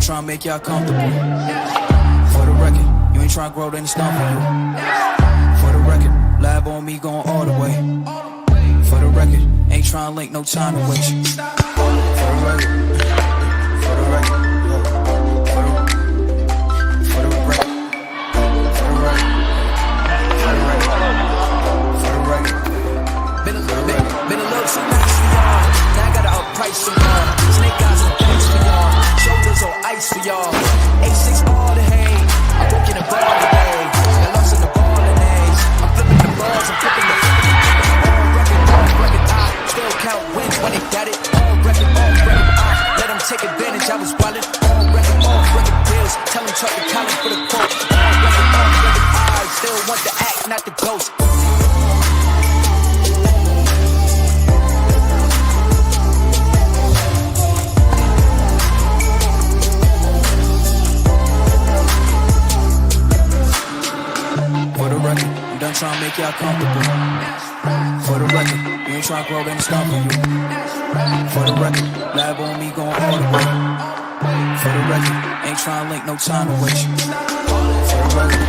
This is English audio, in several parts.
trying to make y'all comfortable. For the record, you ain't trying to grow, then it's done for you. For the record, lab on me going all the way. For the record, ain't trying to link, no time to waste. For the record, for the record, for the record, for the record, for the record. Been a little too nice for y'all. Now I gotta upprice for y'all. Snake eyes and thanks for y'all. Shoulders on ice for y'all. A6 all the hay. I'm working the ball today. Got lost in the ball and A's. I'm flipping the balls, I'm flipping the all record, I still count wins when they got it. All record, I let them take advantage. I was wildin'. All record deals. Tell them Chuck the Collins for the quote. All record, I still want the act, not the ghost. For the record, I'm done trying to make y'all comfortable. For the record, you ain't trying to grow, then it's done for you. For the record, lab on me going all the way. For the record, ain't trying to link, no time to waste. For the record,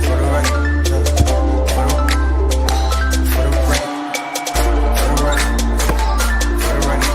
for the record, for the record, for the record, for the record, for the record.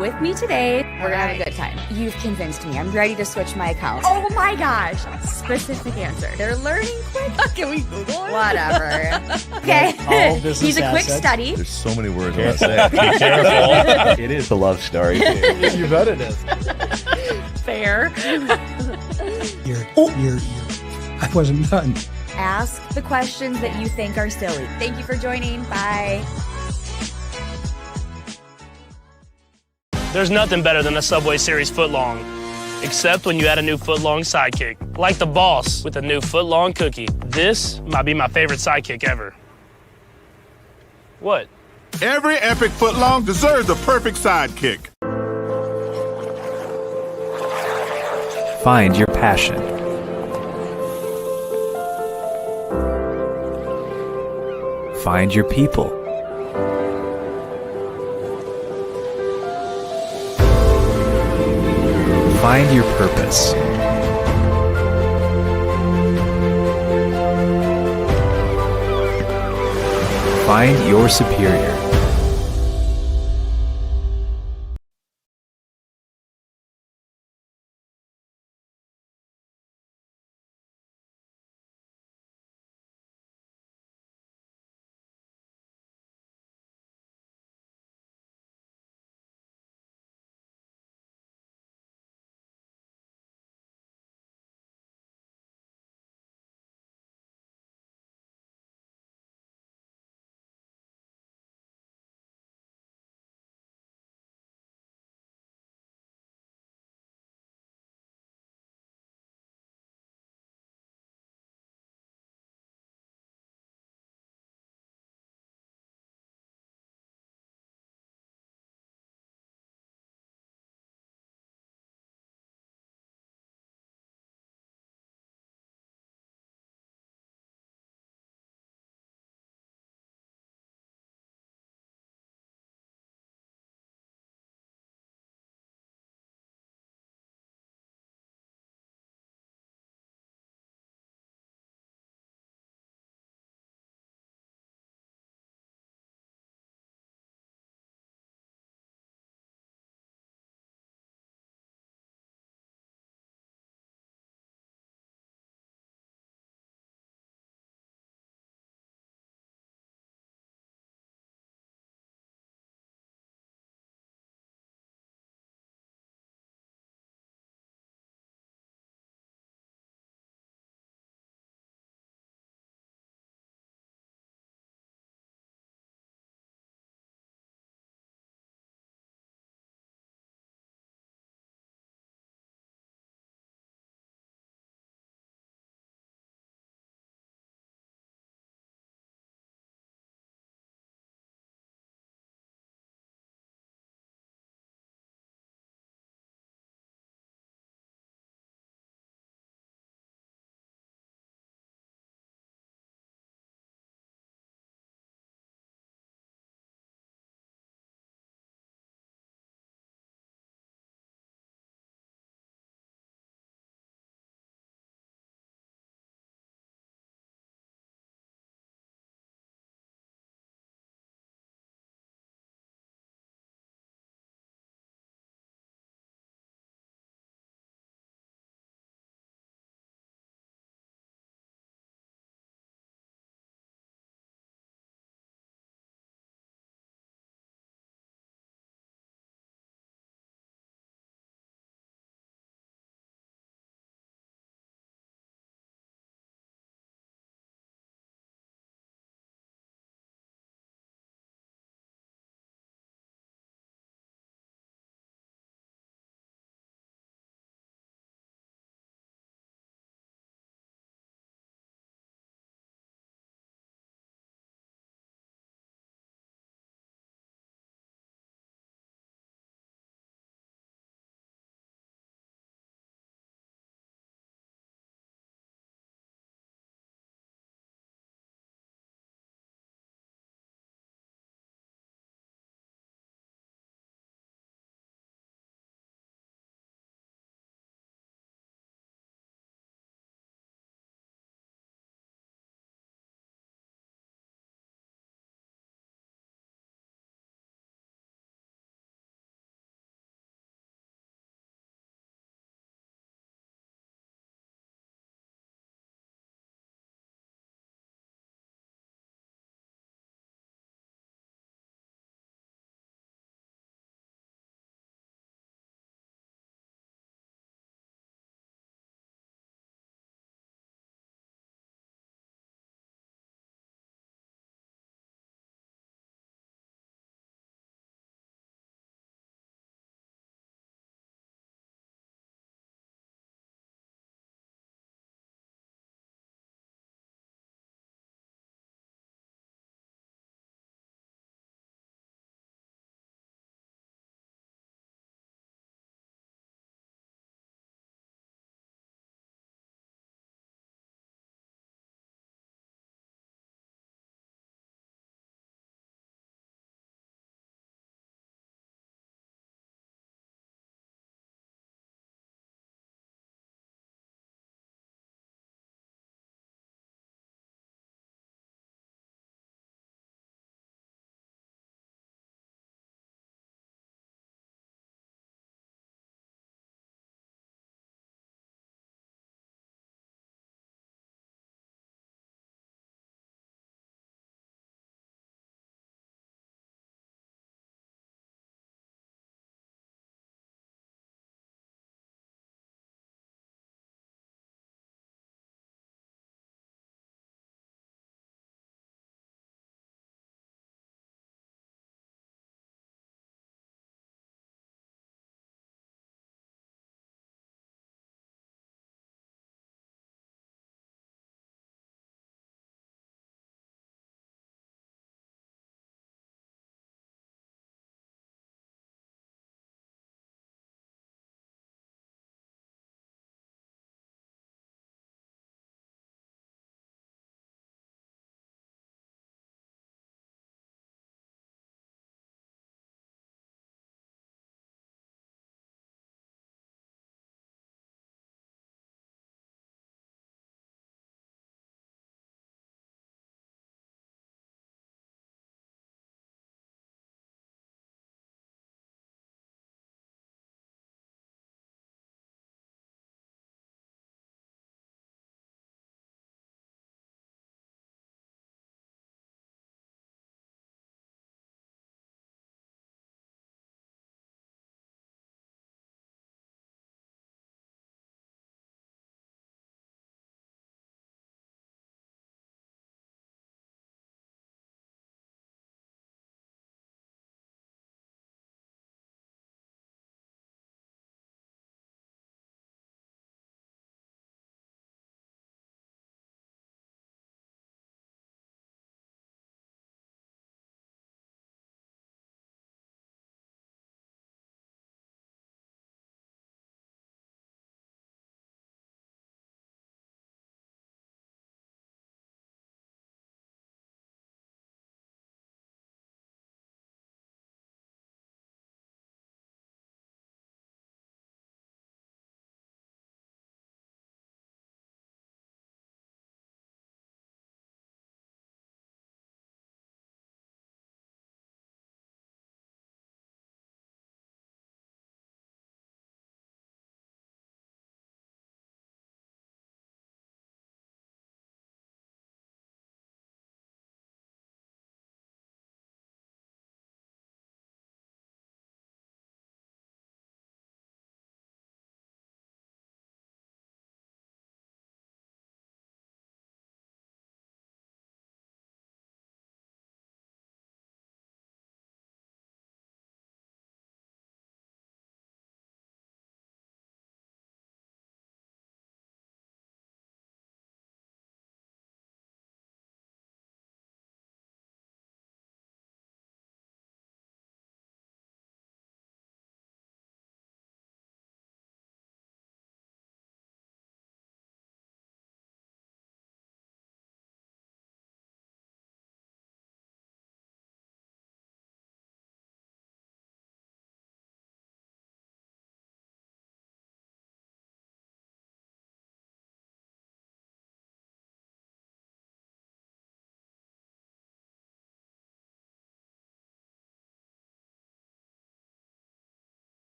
With me today, we're gonna have a good time. You've convinced me. I'm ready to switch my account. Oh my gosh. Specific answer. They're learning quick. Can we Google it? Whatever. Okay. He's a quick study. There's so many words I'm not saying. Be careful. It is a love story. You bet it is. Fair. I wasn't done. Ask the questions that you think are silly. Thank you for joining. Bye. There's nothing better than a Subway Series footlong, except when you add a new footlong sidekick, like the boss with a new footlong cookie. This might be my favorite sidekick ever. What? Every epic footlong deserves a perfect sidekick. Find your passion. Find your people. Find your purpose. Find your superior.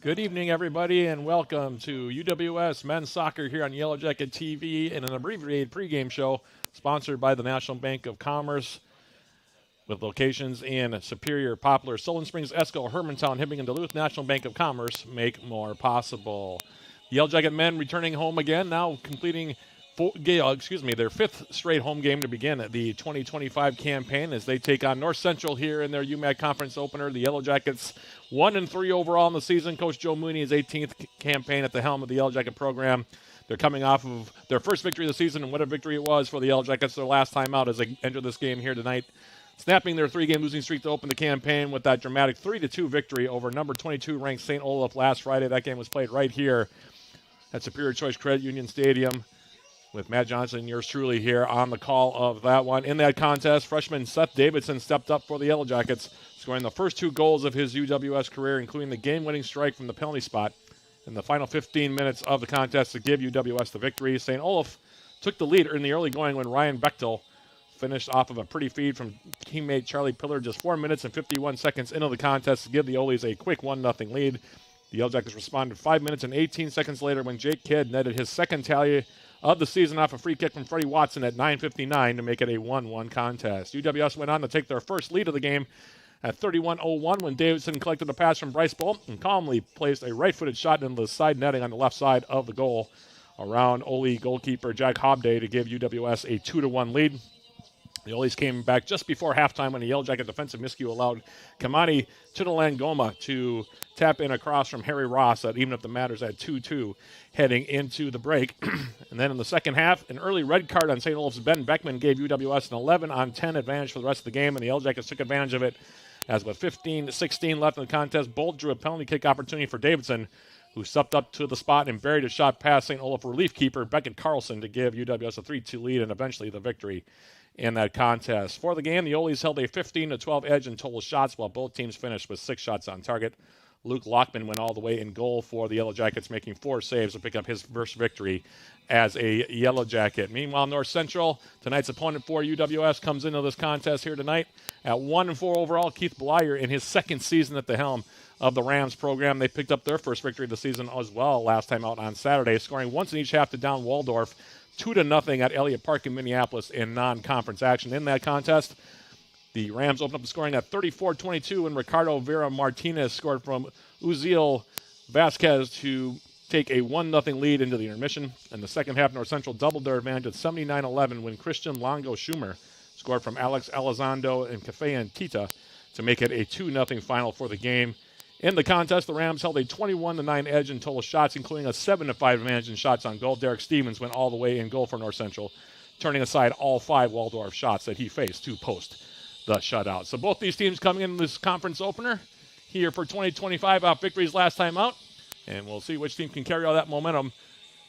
Good evening, everybody, and welcome to UWS Men's Soccer here on Yellow Jacket TV in an abbreviated pregame show sponsored by the National Bank of Commerce with locations in Superior, Poplar, Solon Springs, Esco, Hermantown, Hibbing, and Duluth. National Bank of Commerce, make more possible. The Yellow Jacket men returning home again, now completing their fifth straight home game to begin the 2025 campaign as they take on North Central here in their UMAC conference opener. The Yellow Jackets 1-3 overall in the season. Coach Joe Mooney, his 18th campaign at the helm of the Yellow Jacket program. They're coming off of their first victory of the season, and what a victory it was for the Yellow Jackets their last time out as they enter this game here tonight, snapping their three-game losing streak to open the campaign with that dramatic 3-2 victory over number 22 ranked St. Olaf last Friday. That game was played right here at Superior Choice Credit Union Stadium, with Matt Johnson, yours truly, here on the call of that one. In that contest, freshman Seth Davidson stepped up for the Yellow Jackets, scoring the first two goals of his UWS career, including the game-winning strike from the penalty spot in the final 15 minutes of the contest to give UWS the victory. St. Olaf took the lead in the early going when Ryan Bechtel finished off of a pretty feed from teammate Charlie Pillar just 4 minutes and 51 seconds into the contest to give the Olies a quick 1-0 lead. The Yellow Jackets responded 5 minutes and 18 seconds later when Jake Kidd netted his second tally of the season off a free kick from Freddie Watson at 9:59 to make it a 1-1 contest. UWS went on to take their first lead of the game at 31:01 when Davidson collected a pass from Bryce Bolt and calmly placed a right-footed shot into the side netting on the left side of the goal around Ole goalkeeper Jack Hobday to give UWS a 2-1 lead. The Olies came back just before halftime when the Yellow Jacket defensive miscue allowed Kamani Chidalangoma to tap in across from Harry Ross that evened up the matters at 2-2 heading into the break. And then in the second half, an early red card on St. Olaf's Ben Beckman gave UWS an 11-on-10 advantage for the rest of the game, and the Yellow Jackets took advantage of it as with 15-16 left in the contest, Bolt drew a penalty kick opportunity for Davidson, who stepped up to the spot and buried a shot past St. Olaf relief keeper Beckett Carlson to give UWS a 3-2 lead and eventually the victory in that contest. For the game, the Olies held a 15-12 edge in total shots, while both teams finished with 6 shots on target. Luke Lockman went all the way in goal for the Yellow Jackets, making 4 saves to pick up his first victory as a Yellow Jacket. Meanwhile, North Central, tonight's opponent for UWS, comes into this contest here tonight at 1-4 overall. Keith Blyer in his second season at the helm of the Rams program. They picked up their first victory of the season as well last time out on Saturday, scoring once in each half to down Waldorf 2-0 at Elliott Park in Minneapolis in non-conference action. In that contest, the Rams opened up the scoring at 34-22 when Ricardo Vera Martinez scored from Uziel Vasquez to take a 1-0 lead into the intermission. In the second half, North Central doubled their advantage at 79-11 when Christian Longo Schumer scored from Alex Elizondo and Cafe Antita to make it a 2-0 final for the game. In the contest, the Rams held a 21-9 edge in total shots, including a 7-5 advantage in shots on goal. Derek Stevens went all the way in goal for North Central, turning aside all 5 Waldorf shots that he faced to post the shutout. So both these teams coming in this conference opener here for 2025 off victories last time out, and we'll see which team can carry all that momentum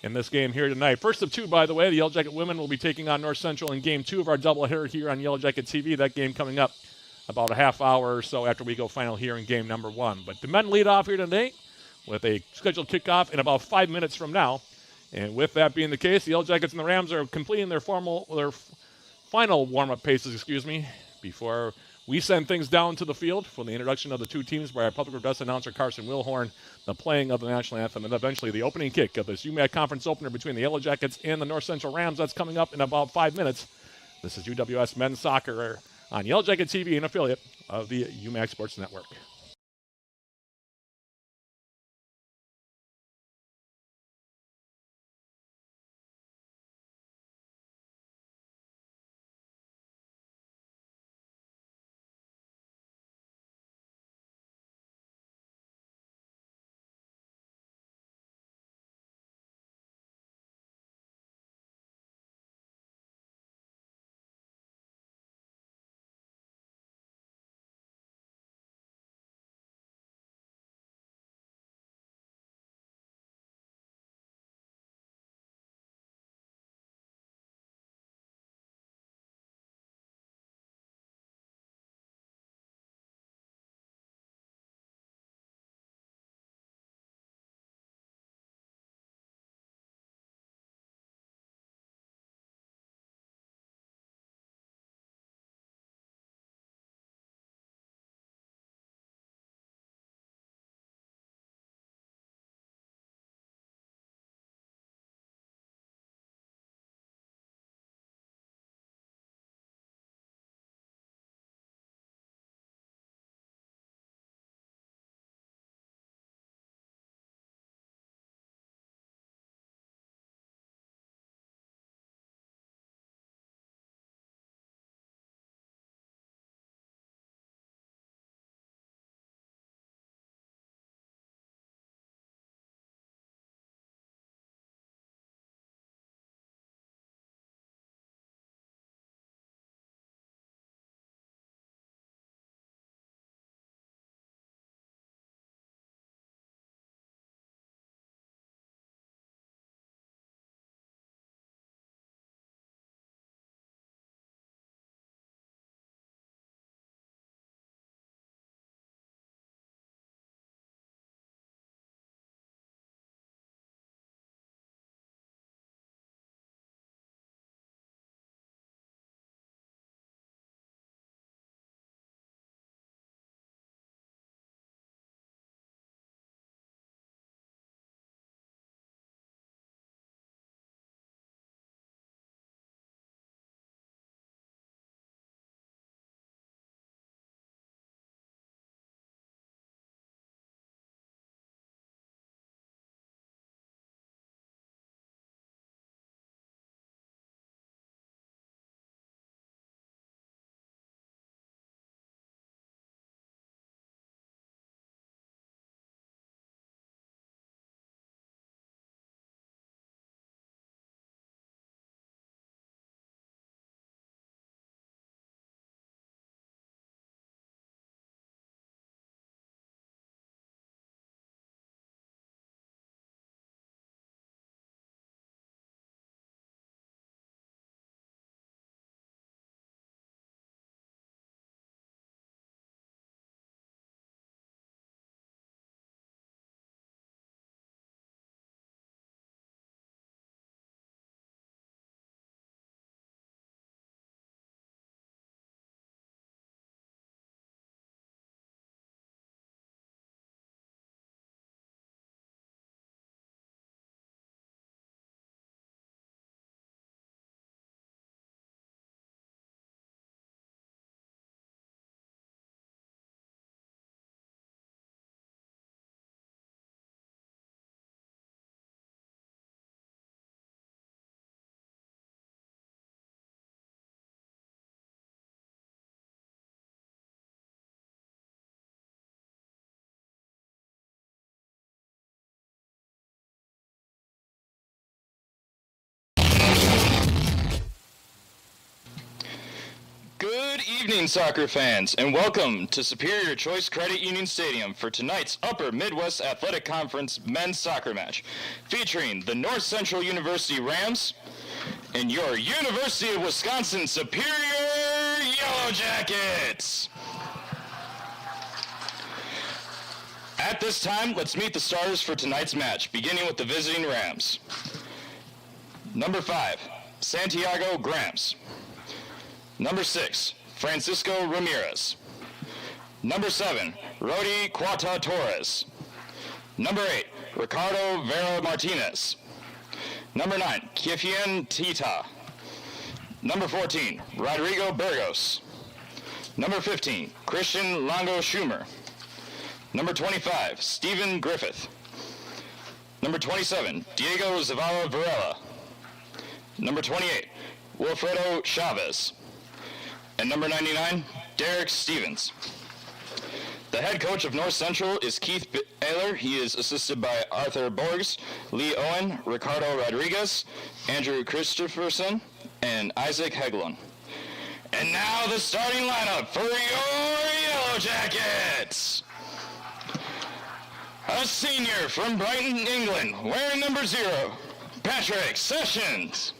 in this game here tonight. First of 2, by the way, the Yellow Jacket women will be taking on North Central in Game 2 of our doubleheader here on Yellow Jacket TV. That game coming up about a half hour or so after we go final here in game number 1. But the men lead off here today with a scheduled kickoff in about 5 minutes from now. And with that being the case, the Yellow Jackets and the Rams are completing their final warm-up paces, before we send things down to the field for the introduction of the two teams by our public address announcer Carson Wilhorn, the playing of the national anthem, and eventually the opening kick of this UMAC conference opener between the Yellow Jackets and the North Central Rams. That's coming up in about 5 minutes. This is UWS Men's Soccer on Yellow Jacket TV, an affiliate of the UMAC Sports Network. Good evening, soccer fans, and welcome to Superior Choice Credit Union Stadium for tonight's Upper Midwest Athletic Conference men's soccer match, featuring the North Central University Rams and your University of Wisconsin Superior Yellow Jackets. At this time, let's meet the starters for tonight's match, beginning with the visiting Rams. Number 5, Santiago Grams. Number 6, Francisco Ramirez. Number 7, Rodi Quata Torres. Number 8, Ricardo Vera Martinez. Number 9, Kiefian Tita. Number 14, Rodrigo Burgos. Number 15, Christian Longo Schumer. Number 25, Stephen Griffith. Number 27, Diego Zavala Varela. Number 28, Wilfredo Chavez. And number 99, Derek Stevens. The head coach of North Central is Keith Ayler. He is assisted by Arthur Borgs, Lee Owen, Ricardo Rodriguez, Andrew Christopherson, and Isaac Heglund. And now the starting lineup for your Yellow Jackets. A senior from Brighton, England, wearing number 0, Patrick Sessions.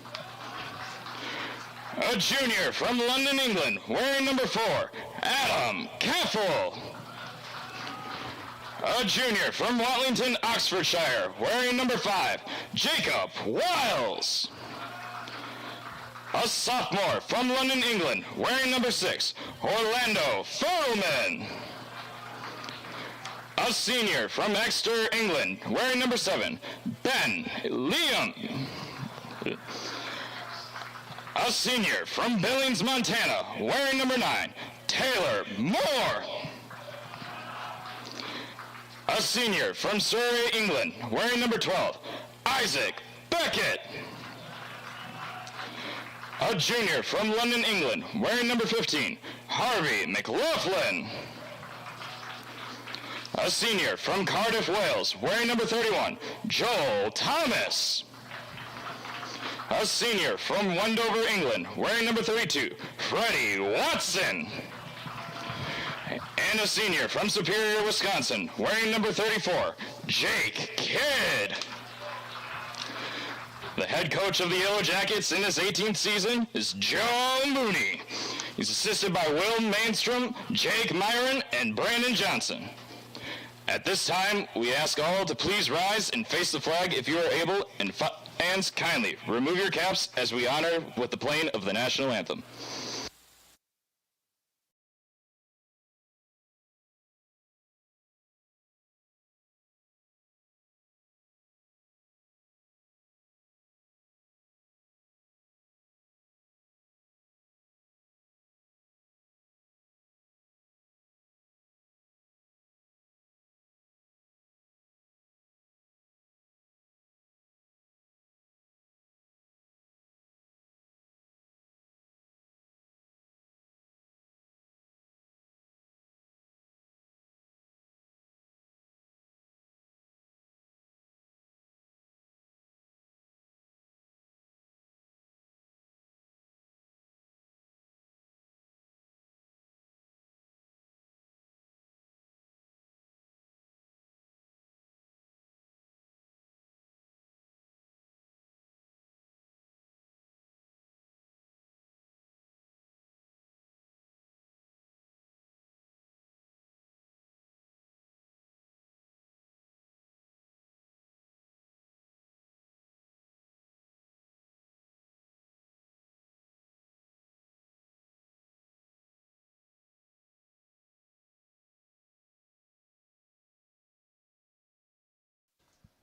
A junior from London, England, wearing number 4, Adam Caffel. A junior from Watlington, Oxfordshire, wearing number 5, Jacob Wiles. A sophomore from London, England, wearing number 6, Orlando Furlman. A senior from Exeter, England, wearing number 7, Ben Liam. A senior from Billings, Montana, wearing number 9, Taylor Moore. A senior from Surrey, England, wearing number 12, Isaac Beckett. A junior from London, England, wearing number 15, Harvey McLaughlin. A senior from Cardiff, Wales, wearing number 31, Joel Thomas. A senior from Wendover, England, wearing number 32, Freddie Watson. And a senior from Superior, Wisconsin, wearing number 34, Jake Kidd. The head coach of the Yellow Jackets in his 18th season is Joe Mooney. He's assisted by Will Mainstrom, Jake Myron, and Brandon Johnson. At this time, we ask all to please rise and face the flag if you are able, and fans, kindly remove your caps as we honor with the playing of the national anthem.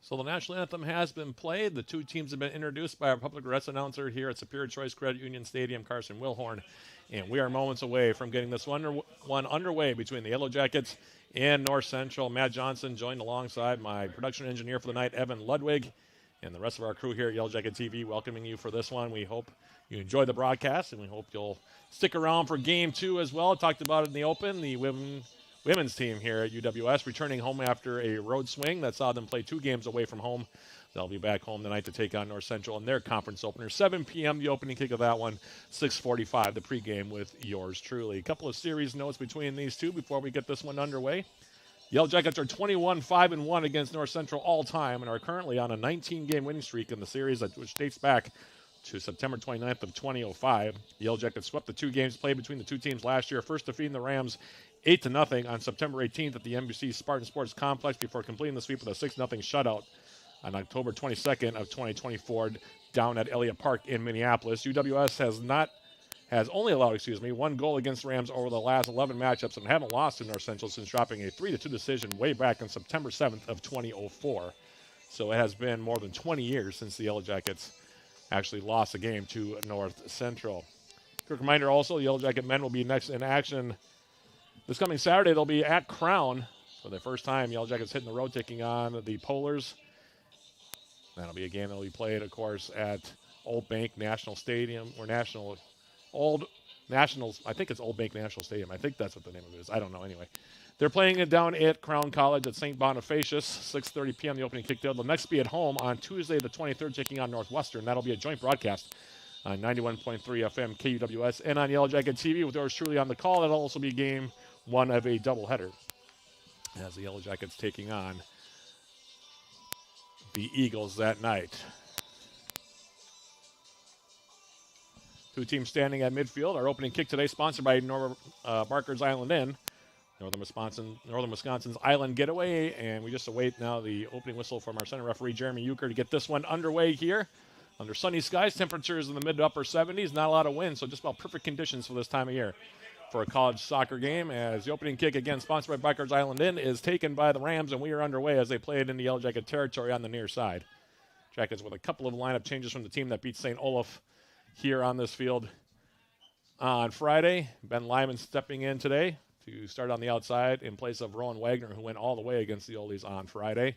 So the national anthem has been played. The two teams have been introduced by our public address announcer here at Superior Choice Credit Union Stadium, Carson Wilhorn. And we are moments away from getting this one underway between the Yellow Jackets and North Central. Matt Johnson joined alongside my production engineer for the night, Evan Ludwig, and the rest of our crew here at Yellow Jacket TV welcoming you for this one. We hope you enjoy the broadcast, and we hope you'll stick around for Game 2 as well. I talked about it in the open. The women's team here at UWS, returning home after a road swing that saw them play 2 games away from home. They'll be back home tonight to take on North Central in their conference opener. 7 p.m. the opening kick of that one. 6:45 the pregame with yours truly. A couple of series notes between these two before we get this one underway. Yellow Jackets are 21-5-1 against North Central all time and are currently on a 19-game winning streak in the series, which dates back to September 29th of 2005. The Yellow Jackets swept the 2 games played between the two teams last year, first defeating the Rams 8-0 on September 18th at the NBC Spartan Sports Complex before completing the sweep with a 6-0 shutout on October 22nd of 2024 down at Elliott Park in Minneapolis. UWS has only allowed 1 goal against Rams over the last 11 matchups and haven't lost to North Central since dropping a 3-2 decision way back on September 7th of 2004. So it has been more than 20 years since the Yellow Jackets actually lost a game to North Central. Quick reminder also, the Yellow Jacket men will be next in action this coming Saturday. They'll be at Crown for the first time. Yellow Jackets hitting the road, taking on the Polars. That'll be a game that will be played, of course, at Old Bank National Stadium, or I think it's Old Bank National Stadium. I think that's what the name of it is. I don't know anyway. They're playing it down at Crown College at St. Bonifacius, 6:30 p.m. the opening kick there. They'll next be at home on Tuesday the 23rd, taking on Northwestern. That'll be a joint broadcast on 91.3 FM KUWS and on Yellow Jacket TV with yours truly on the call. That'll also be game 1 of a doubleheader as the Yellow Jackets taking on the Eagles that night. 2 teams standing at midfield. Our opening kick today sponsored by Barker's Island Inn, Northern Wisconsin's Island Getaway, and we just await now the opening whistle from our center referee, Jeremy Euchre, to get this one underway here. Under sunny skies, temperatures in the mid to upper 70s, not a lot of wind, so just about perfect conditions for this time of year for a college soccer game, as the opening kick, again sponsored by Bikers Island Inn, is taken by the Rams, and we are underway as they play it in the Yellow Jacket territory on the near side. Jackets with a couple of lineup changes from the team that beat St. Olaf here on this field on Friday. Ben Lyman stepping in today to start on the outside in place of Rowan Wagner, who went all the way against the Oldies on Friday.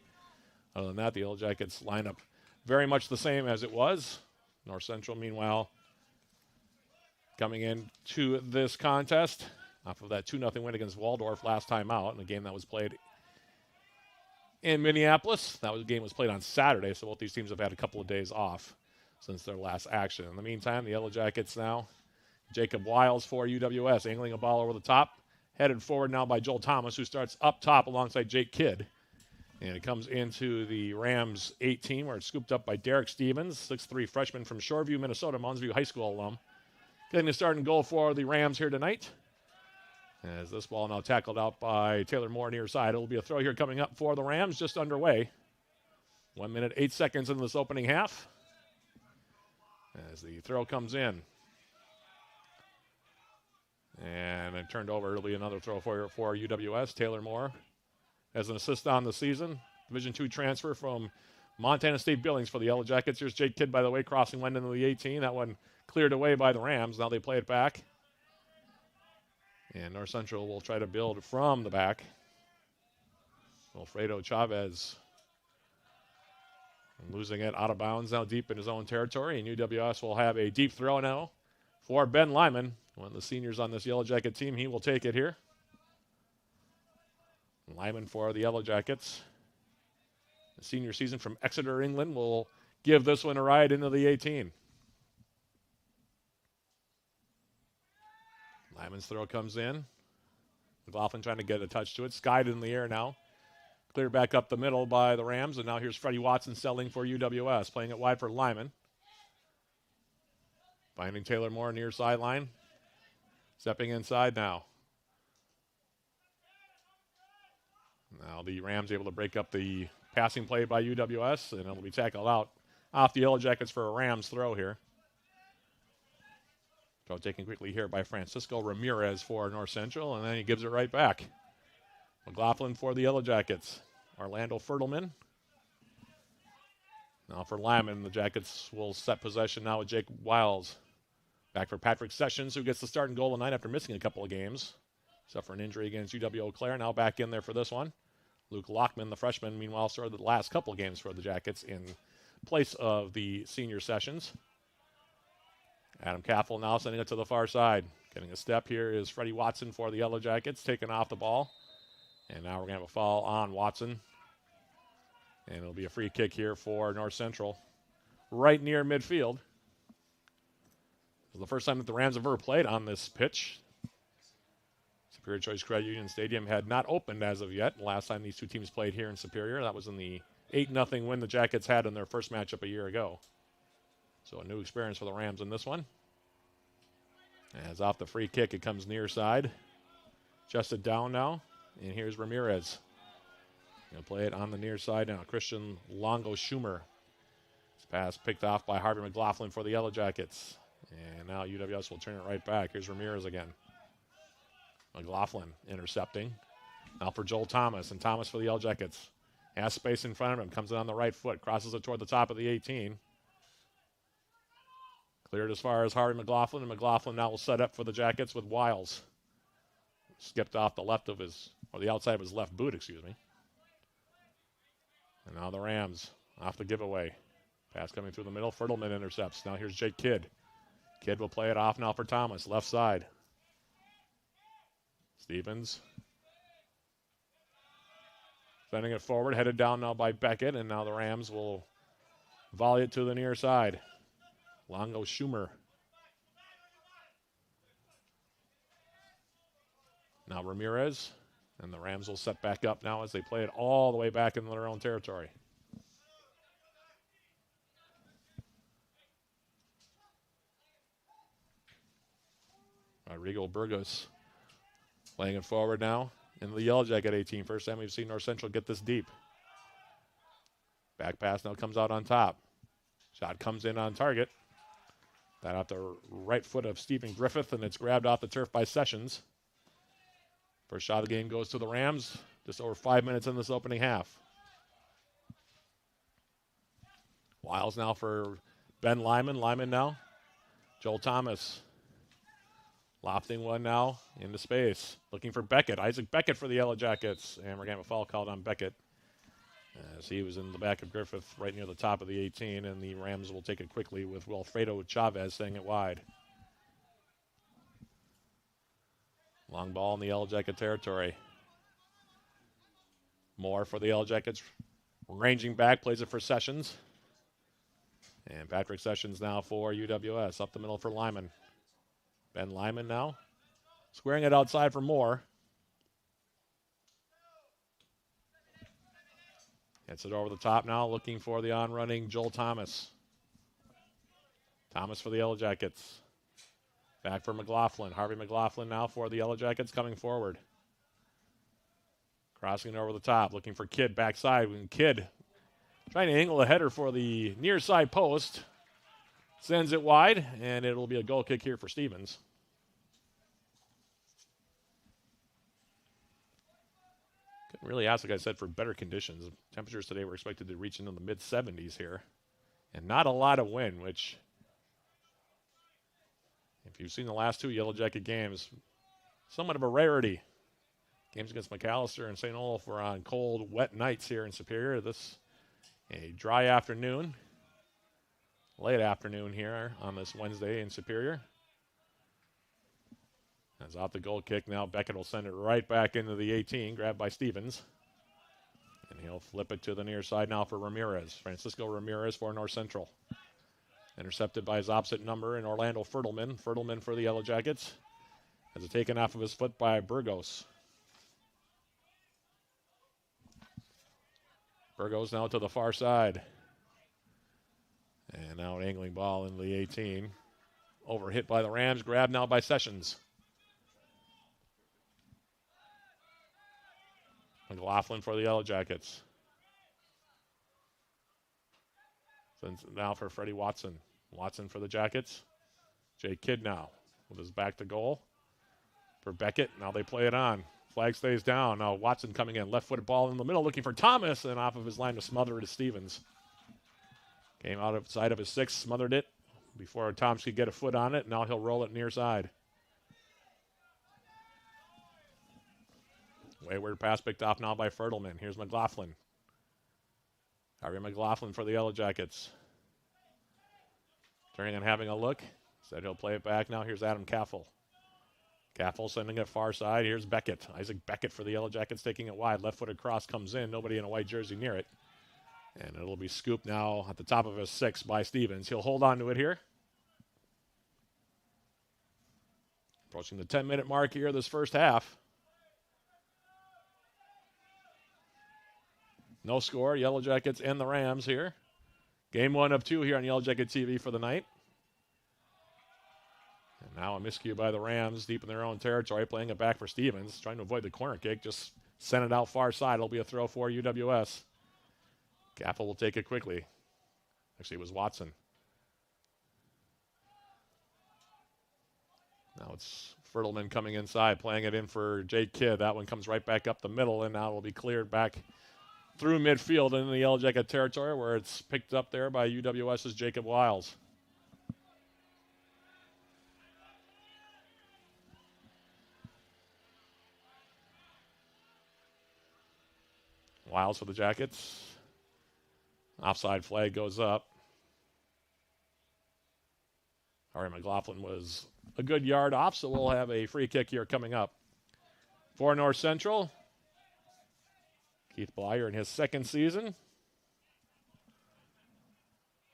Other than that, the Yellow Jackets lineup very much the same as it was. North Central, meanwhile, coming into this contest off of that 2-0 win against Waldorf last time out in a game that was played in Minneapolis. That game was played on Saturday, so both these teams have had a couple of days off since their last action. In the meantime, the Yellow Jackets now, Jacob Wiles for UWS, angling a ball over the top, headed forward now by Joel Thomas, who starts up top alongside Jake Kidd. And it comes into the Rams 18, where it's scooped up by Derek Stevens, 6'3" freshman from Shoreview, Minnesota, Mounds View High School alum. Getting the starting goal for the Rams here tonight. As this ball now tackled out by Taylor Moore near side. It'll be a throw here coming up for the Rams, just underway. 1 minute, 8 seconds into this opening half. As the throw comes in. And it turned over. It'll be another throw for UWS. Taylor Moore as an assist on the season. Division II transfer from Montana State Billings for the Yellow Jackets. Here's Jake Kidd, by the way, crossing one into the 18. That one cleared away by the Rams. Now they play it back. And North Central will try to build from the back. Alfredo Chavez losing it out of bounds now deep in his own territory. And UWS will have a deep throw now for Ben Lyman, one of the seniors on this Yellow Jacket team. He will take it here. Lyman for the Yellow Jackets. The senior season from Exeter, England, will give this one a ride into the 18. Lyman's throw comes in. McLaughlin trying to get a touch to it. Skied in the air now. Cleared back up the middle by the Rams. And now here's Freddie Watson selling for UWS. Playing it wide for Lyman. Finding Taylor Moore near sideline. Stepping inside now. Now the Rams able to break up the passing play by UWS. And it'll be tackled out off the Yellow Jackets for a Rams throw here. Throw taken quickly here by Francisco Ramirez for North Central, and then he gives it right back. McLaughlin for the Yellow Jackets. Orlando Fertelman. Now for Lyman, the Jackets will set possession now with Jake Wiles. Back for Patrick Sessions, who gets the starting goal tonight after missing a couple of games. Suffered an injury against UW-Eau Claire, now back in there for this one. Luke Lockman, the freshman, meanwhile, started the last couple of games for the Jackets in place of the senior Sessions. Adam Caffel now sending it to the far side. Getting a step here is Freddie Watson for the Yellow Jackets, taking off the ball. And now we're going to have a foul on Watson. And it'll be a free kick here for North Central. Right near midfield. It's the first time that the Rams have ever played on this pitch. Superior Choice Credit Union Stadium had not opened as of yet. Last time these two teams played here in Superior, that was in the 8-0 win the Jackets had in their first matchup a year ago. So a new experience for the Rams in this one. As off the free kick, it comes near side. Adjusted down now. And here's Ramirez. Going to play it on the near side now. Christian Longo-Schumer. This pass picked off by Harvey McLaughlin for the Yellow Jackets. And now UWS will turn it right back. Here's Ramirez again. McLaughlin intercepting. Now for Joel Thomas. And Thomas for the Yellow Jackets. Has space in front of him. Comes in on the right foot. Crosses it toward the top of the 18. Cleared as far as Harvey McLaughlin. And McLaughlin now will set up for the Jackets with Wiles. Skipped off the left of his, or the outside of his left boot, excuse me. And now the Rams off the giveaway. Pass coming through the middle. Fertelman intercepts. Now here's Jake Kidd. Kidd will play it off now for Thomas. Left side. Stevens. Sending it forward. Headed down now by Beckett. And now the Rams will volley it to the near side. Longo-Schumer. Now Ramirez. And the Rams will set back up now as they play it all the way back into their own territory. Rodrigo Burgos playing it forward now in the Yellow Jacket 18. First time we've seen North Central get this deep. Back pass now comes out on top. Shot comes in on target. That off the right foot of Stephen Griffith, and it's grabbed off the turf by Sessions. First shot of the game goes to the Rams. Just over 5 minutes in this opening half. Wiles now for Ben Lyman. Lyman now. Joel Thomas. Lofting one now into space. Looking for Beckett. Isaac Beckett for the Yellow Jackets. And we're going to have a foul called on Beckett, as he was in the back of Griffith right near the top of the 18. And the Rams will take it quickly with Wilfredo Chavez saying it wide. Long ball in the Yellow Jacket territory. Moore for the Yellow Jackets. Ranging back, plays it for Sessions. And Patrick Sessions now for UWS. Up the middle for Lyman. Ben Lyman now. Squaring it outside for Moore. Hits it over the top now, looking for the on-running Joel Thomas. Thomas for the Yellow Jackets. Back for McLaughlin. Harvey McLaughlin now for the Yellow Jackets coming forward. Crossing it over the top, looking for Kidd backside. When Kidd trying to angle a header for the near side post. Sends it wide, and it'll be a goal kick here for Stevens. Couldn't really ask, like I said, for better conditions. Temperatures today were expected to reach into the mid-70s here. And not a lot of wind, which, if you've seen the last two Yellow Jacket games, somewhat of a rarity. Games against McAllister and St. Olaf were on cold, wet nights here in Superior. This, a dry afternoon, late afternoon here on this Wednesday in Superior. As off the goal kick now, Beckett will send it right back into the 18, grabbed by Stevens. And he'll flip it to the near side now for Ramirez. Francisco Ramirez for North Central. Intercepted by his opposite number in Orlando Fertelman. Fertelman for the Yellow Jackets. Has it taken off of his foot by Burgos. Burgos now to the far side. And now an angling ball into the 18. Overhit by the Rams, grabbed now by Sessions. McLaughlin for the Yellow Jackets. Sends it now for Freddie Watson. Watson for the Jackets. Jake Kidd now with his back to goal. For Beckett, now they play it on. Flag stays down. Now Watson coming in. Left-footed ball in the middle looking for Thomas, and off of his line to smother it to Stevens. Came out of side of his six, smothered it before Thomas could get a foot on it. Now he'll roll it near side. Wayward pass picked off now by Fertelman. Here's McLaughlin. Harvey McLaughlin for the Yellow Jackets. Turning and having a look. Said he'll play it back now. Here's Adam Caffel. Gaffel sending it far side. Here's Beckett. Isaac Beckett for the Yellow Jackets taking it wide. Left-footed cross comes in. Nobody in a white jersey near it. And it'll be scooped now at the top of his 6 by Stevens. He'll hold on to it here. Approaching the 10-minute mark here this first half. No score. Yellow Jackets and the Rams here. Game 1 of 2 here on Yellow Jacket TV for the night. And now a miscue by the Rams deep in their own territory, playing it back for Stevens, trying to avoid the corner kick, just sent it out far side. It'll be a throw for UWS. Gaffel will take it quickly. Actually, it was Watson. Now it's Fertelman coming inside, playing it in for Jake Kidd. That one comes right back up the middle, and now it will be cleared back through midfield into the Yellow Jacket territory, where it's picked up there by UWS's Jacob Wiles. Wiles for the Jackets. Offside flag goes up. Harry McLaughlin was a good yard off, so we'll have a free kick here coming up. For North Central, Keith Blyer in his 2nd season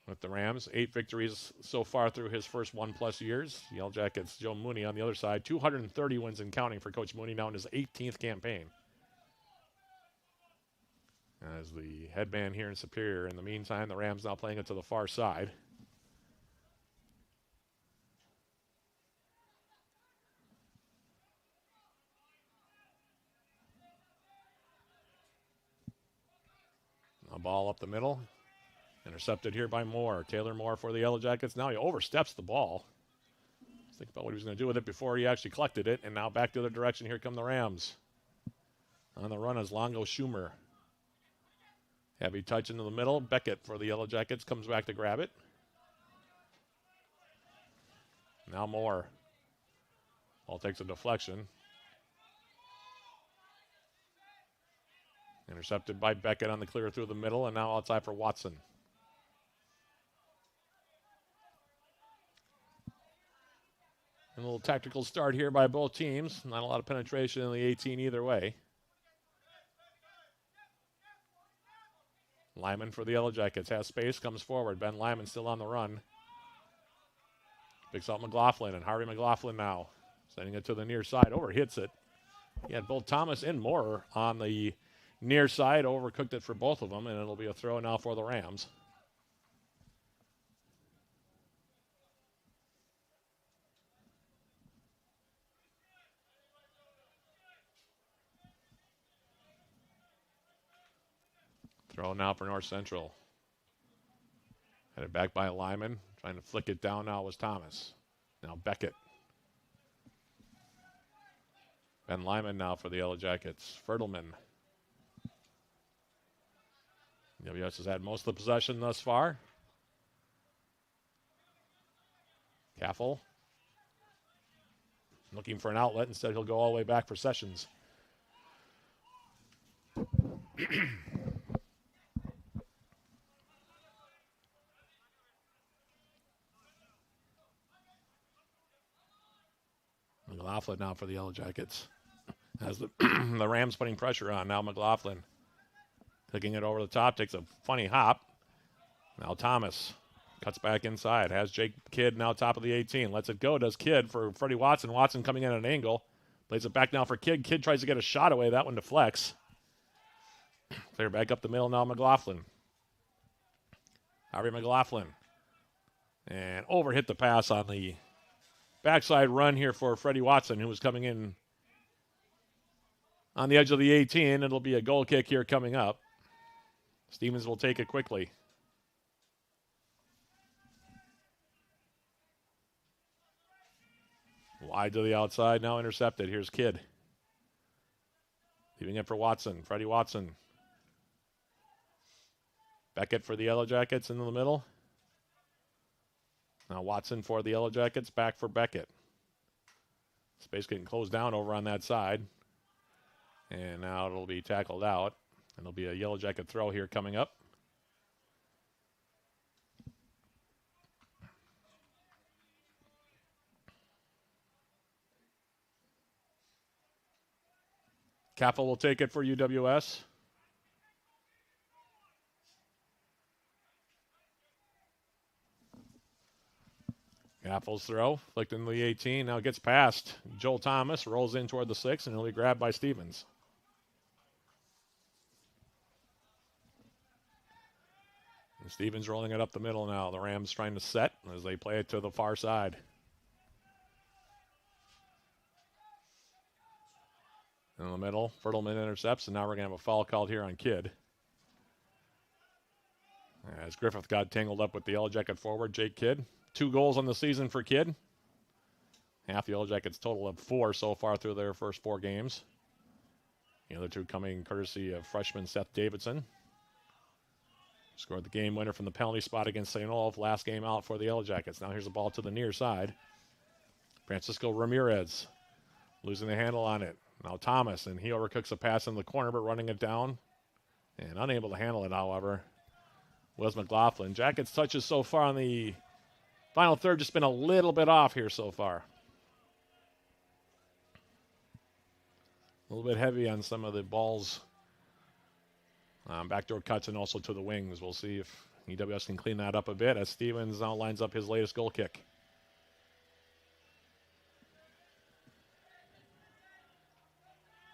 with the Rams. 8 victories so far through his first 1+ years. Yellow Jackets, Joe Mooney on the other side. 230 wins and counting for Coach Mooney now in his 18th campaign. As the headband here in Superior. In the meantime, the Rams now playing it to the far side. A ball up the middle. Intercepted here by Moore. Taylor Moore for the Yellow Jackets. Now he oversteps the ball. Let's think about what he was going to do with it before he actually collected it. And now back the other direction. Here come the Rams. On the run is Longo Schumer. Heavy touch into the middle. Beckett for the Yellow Jackets comes back to grab it. Now Moore. Ball takes a deflection. Intercepted by Beckett on the clear through the middle, and now outside for Watson. A little tactical start here by both teams. Not a lot of penetration in the 18 either way. Lyman for the Yellow Jackets has space, comes forward. Ben Lyman still on the run. Picks out McLaughlin, and Harvey McLaughlin now sending it to the near side. Overhits it. He had both Thomas and Moore on the near side. Overcooked it for both of them, and it'll be a throw now for the Rams. Throw now for North Central. Headed back by Lyman. Trying to flick it down now was Thomas. Now Beckett. Ben Lyman now for the Yellow Jackets. Fertelman. UWS has had most of the possession thus far. Gaffel. Looking for an outlet. Instead, he'll go all the way back for Sessions. McLaughlin now for the Yellow Jackets. As the Rams putting pressure on. Now McLaughlin. Taking it over the top. Takes a funny hop. Now Thomas. Cuts back inside. Has Jake Kidd now top of the 18. Lets it go. Does Kidd for Freddie Watson. Watson coming in at an angle. Plays it back now for Kidd. Kidd tries to get a shot away. That one deflects. Clear back up the middle now McLaughlin. Harvey McLaughlin. And overhit the pass on the backside run here for Freddie Watson, who was coming in on the edge of the 18. It'll be a goal kick here coming up. Stevens will take it quickly. Wide to the outside, now intercepted. Here's Kidd. Leaving it for Watson. Freddie Watson. Beckett for the Yellow Jackets into the middle. Now Watson for the Yellow Jackets, back for Beckett. Space getting closed down over on that side. And now it'll be tackled out. And there'll be a Yellow Jacket throw here coming up. Cappell will take it for UWS. Cappell's throw, flicked into the 18, now gets past Joel Thomas, rolls in toward the 6, and he'll be grabbed by Stevens. And Stevens rolling it up the middle now. The Rams trying to set as they play it to the far side. In the middle, Fertelman intercepts, and now we're going to have a foul called here on Kidd. As Griffith got tangled up with the Yellow Jacket forward, Jake Kidd. 2 goals on the season for Kidd. Half the Yellow Jackets total of 4 so far through their first 4 games. The other 2 coming courtesy of freshman Seth Davidson. Scored the game winner from the penalty spot against St. Olaf. Last game out for the Yellow Jackets. Now here's the ball to the near side. Francisco Ramirez losing the handle on it. Now Thomas, and he overcooks a pass in the corner, but running it down. And unable to handle it, however, was McLaughlin. Jackets touches so far on the final third just been a little bit off here so far. A little bit heavy on some of the balls. Backdoor cuts and also to the wings. We'll see if UWS can clean that up a bit as Stevens now lines up his latest goal kick.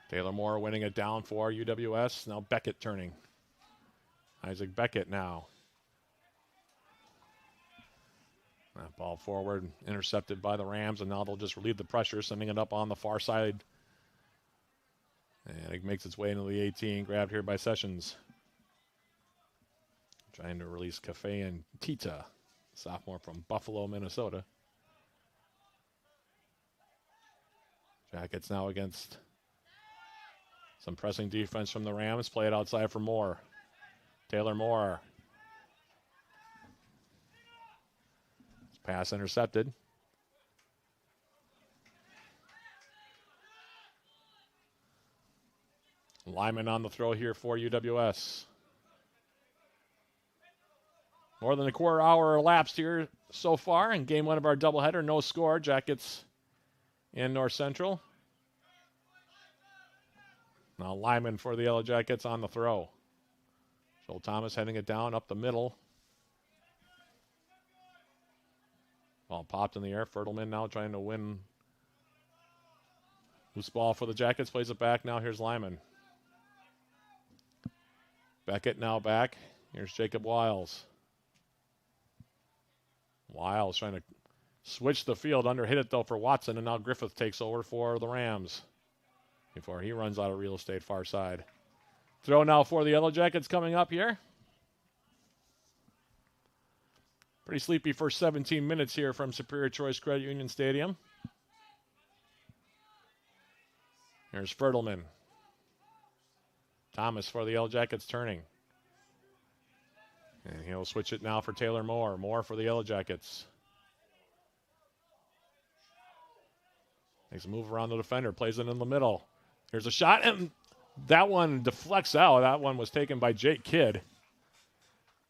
Taylor Moore winning it down for UWS. Now Beckett turning. Isaac Beckett now. That ball forward, intercepted by the Rams, and now they'll just relieve the pressure, sending it up on the far side. And it makes its way into the 18, grabbed here by Sessions. Trying to release Cafe and Tita, sophomore from Buffalo, Minnesota. Jackets now against some pressing defense from the Rams. Play it outside for Moore. Taylor Moore. Pass intercepted. Lyman on the throw here for UWS. More than a quarter hour elapsed here so far in game 1 of our doubleheader. No score. Jackets in North Central. Now Lyman for the Yellow Jackets on the throw. Joel Thomas heading it down up the middle. Ball popped in the air. Fertelman now trying to win. Loose ball for the Jackets. Plays it back. Now here's Lyman. Beckett now back. Here's Jacob Wiles. Wiles trying to switch the field. Under hit it though for Watson. And now Griffith takes over for the Rams before he runs out of real estate far side. Throw now for the Yellow Jackets coming up here. Pretty sleepy first 17 minutes here from Superior Choice Credit Union Stadium. Here's Fertelman. Thomas for the Yellow Jackets turning. And he'll switch it now for Taylor Moore. Moore for the Yellow Jackets. Makes a move around the defender. Plays it in the middle. Here's a shot, and that one deflects out. That one was taken by Jake Kidd.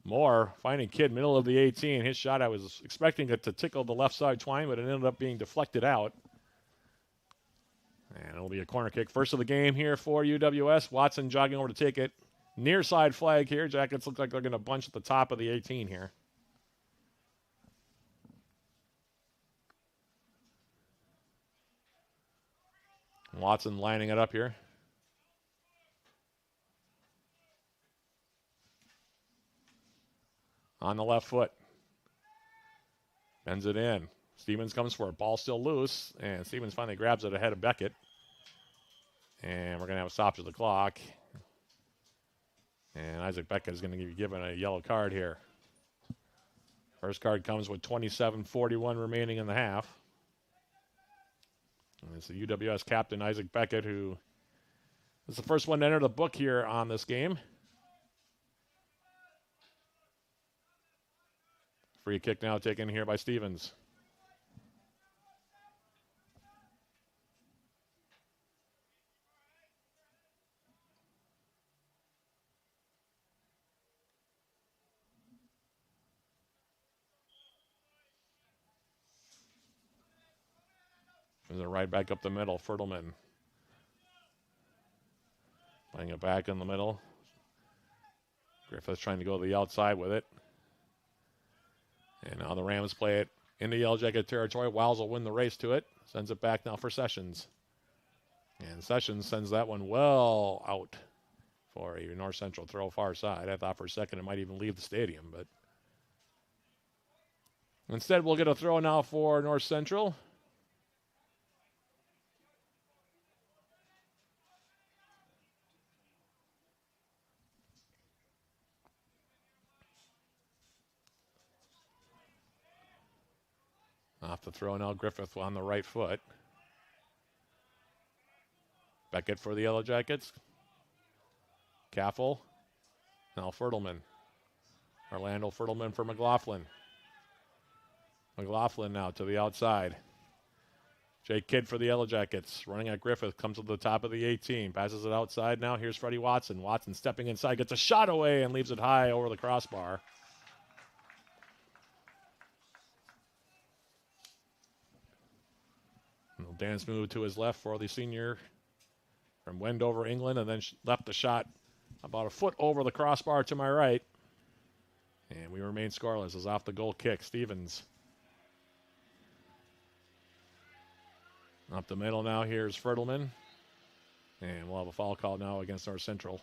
Moore finding Kidd middle of the 18. His shot, I was expecting it to tickle the left side twine, but it ended up being deflected out. And it'll be a corner kick. First of the game here for UWS. Watson jogging over to take it. Near side flag here. Jackets look like they're going to bunch at the top of the 18 here. Watson lining it up here. On the left foot. Bends it in. Stevens comes for it. Ball still loose. And Stevens finally grabs it ahead of Beckett. And we're going to have a stop to the clock. And Isaac Beckett is going to be given a yellow card here. First card comes with 27:41 remaining in the half. And it's the UWS captain, Isaac Beckett, who is the first one to enter the book here on this game. Free kick now taken here by Stevens. There's a right back up the middle, Fertelman. Playing it back in the middle. Griffith trying to go to the outside with it. And now the Rams play it into Yellow Jacket territory. Wiles will win the race to it. Sends it back now for Sessions. And Sessions sends that one well out for a North Central throw far side. I thought for a second it might even leave the stadium, but instead we'll get a throw now for North Central. Off the throw now, Griffith on the right foot. Beckett for the Yellow Jackets. Caffel. Now Fertelman. Orlando Fertelman for McLaughlin. McLaughlin now to the outside. Jake Kidd for the Yellow Jackets. Running at Griffith. Comes to the top of the 18. Passes it outside now. Here's Freddie Watson. Watson stepping inside. Gets a shot away and leaves it high over the crossbar. Dance move to his left for the senior from Wendover, England, and then left the shot about a foot over the crossbar to my right. And we remain scoreless as off the goal kick. Stevens. Up the middle now, here's Fertelman. And we'll have a foul call now against our Central.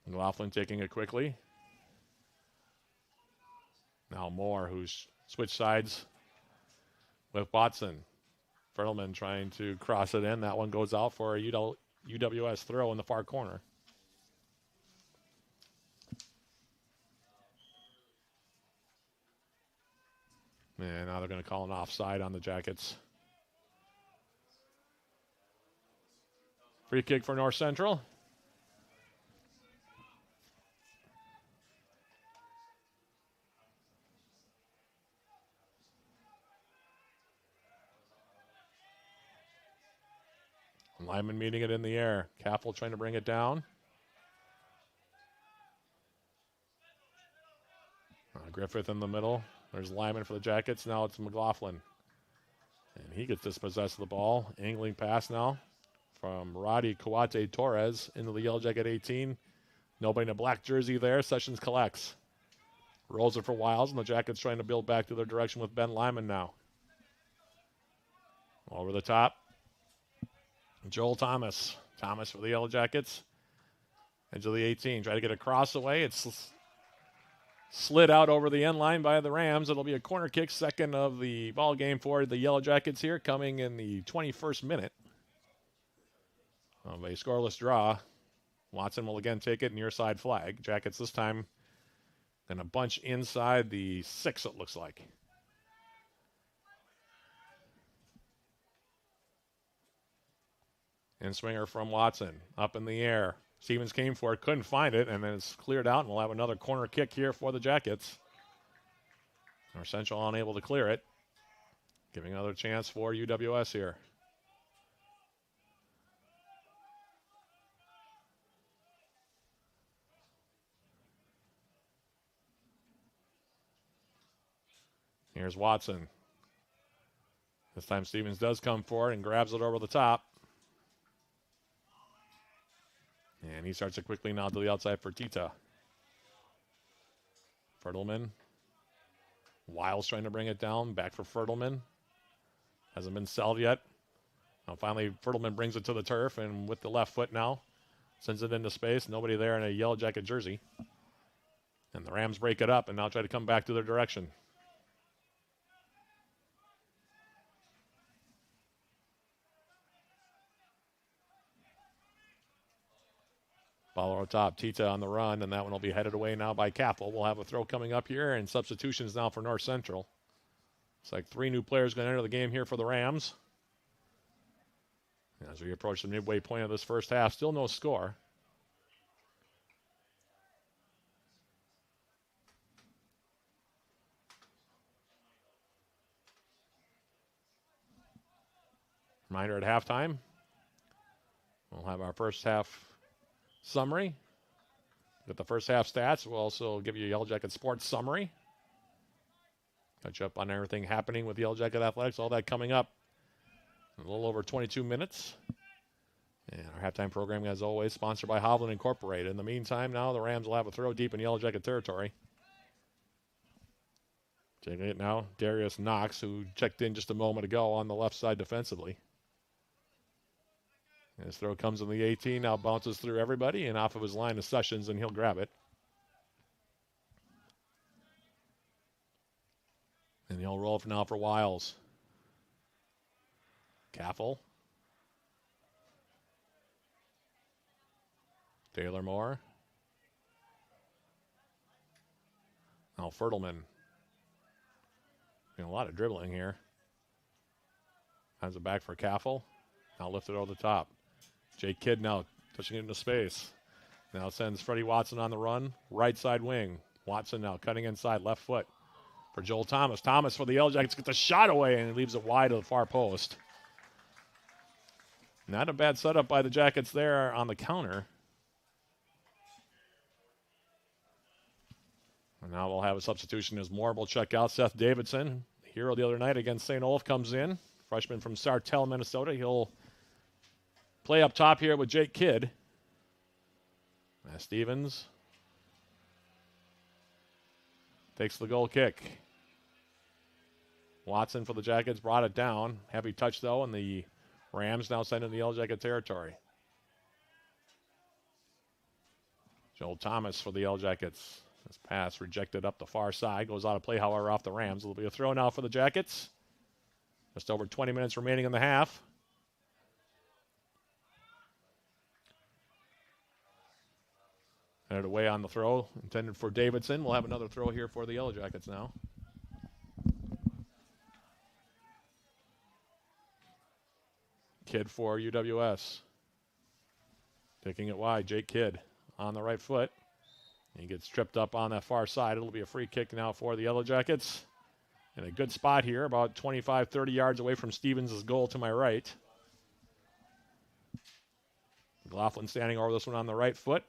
McLaughlin taking it quickly. Now Moore, who's switched sides with Watson. Fertelman trying to cross it in. That one goes out for a UWS throw in the far corner. And now they're going to call an offside on the Jackets. Free kick for North Central. Lyman meeting it in the air. Caffel trying to bring it down. Griffith in the middle. There's Lyman for the Jackets. Now it's McLaughlin. And he gets dispossessed of the ball. Angling pass now from Roddy Kawate Torres into the Yellow Jacket 18. Nobody in a black jersey there. Sessions collects. Rolls it for Wiles, and the Jackets trying to build back to their direction with Ben Lyman now. Over the top. Joel Thomas. Thomas for the Yellow Jackets. Edge of the 18. Try to get a cross away. It's slid out over the end line by the Rams. It'll be a corner kick, second of the ball game for the Yellow Jackets here, coming in the 21st minute of a scoreless draw. Watson will again take it near side flag. Jackets this time going to bunch inside the 6, it looks like. And swinger from Watson. Up in the air. Stevens came for it, couldn't find it, and then it's cleared out, and we'll have another corner kick here for the Jackets. Our Central unable to clear it. Giving another chance for UWS here. Here's Watson. This time Stevens does come for it and grabs it over the top. And he starts it quickly now to the outside for Tita. Fertelman. Wiles trying to bring it down. Back for Fertelman. Hasn't been selled yet. Now finally Fertelman brings it to the turf, and with the left foot now, sends it into space. Nobody there in a Yellow Jacket jersey. And the Rams break it up and now try to come back to their direction. Ball over top, Tita on the run, and that one will be headed away now by Caffel. We'll have a throw coming up here, and substitutions now for North Central. It's like 3 new players going to enter the game here for the Rams. As we approach the midway point of this first half, still no score. Reminder at halftime, we'll have our first half summary. With the first half stats, we'll also give you a Yellow Jacket sports summary. Touch up on everything happening with Yellow Jacket Athletics. All that coming up in a little over 22 minutes. And our halftime program, as always, sponsored by Hovland Incorporated. In the meantime, now the Rams will have a throw deep in Yellow Jacket territory. Taking it now, Darius Knox, who checked in just a moment ago on the left side defensively. And his throw comes in the 18, now bounces through everybody and off of his line of Sessions, and he'll grab it. And he'll roll for now for Wiles. Caffel. Taylor Moore. Now Fertelman. A lot of dribbling here. Hands it back for Caffel. Now lifted over the top. Jake Kidd now touching it into space. Now sends Freddie Watson on the run. Right side wing. Watson now cutting inside left foot for Joel Thomas. Thomas for the Yellow Jackets gets the shot away and he leaves it wide to the far post. Not a bad setup by the Jackets there on the counter. And now we'll have a substitution as Moore will check out. Seth Davidson, the hero the other night against St. Olaf, comes in. Freshman from Sartell, Minnesota. He'll play up top here with Jake Kidd. Matt Stevens takes the goal kick. Watson for the Jackets brought it down. Heavy touch, though, and the Rams now send in the Yellow Jacket territory. Joel Thomas for the Yellow Jackets. This pass rejected up the far side. Goes out of play, however, off the Rams. It'll be a throw now for the Jackets. Just over 20 minutes remaining in the half. Headed away on the throw. Intended for Davidson. We'll have another throw here for the Yellow Jackets now. Kidd for UWS. Taking it wide. Jake Kidd on the right foot. He gets tripped up on that far side. It'll be a free kick now for the Yellow Jackets. In a good spot here, about 25, 30 yards away from Stevens' goal to my right. McLaughlin standing over this one on the right foot.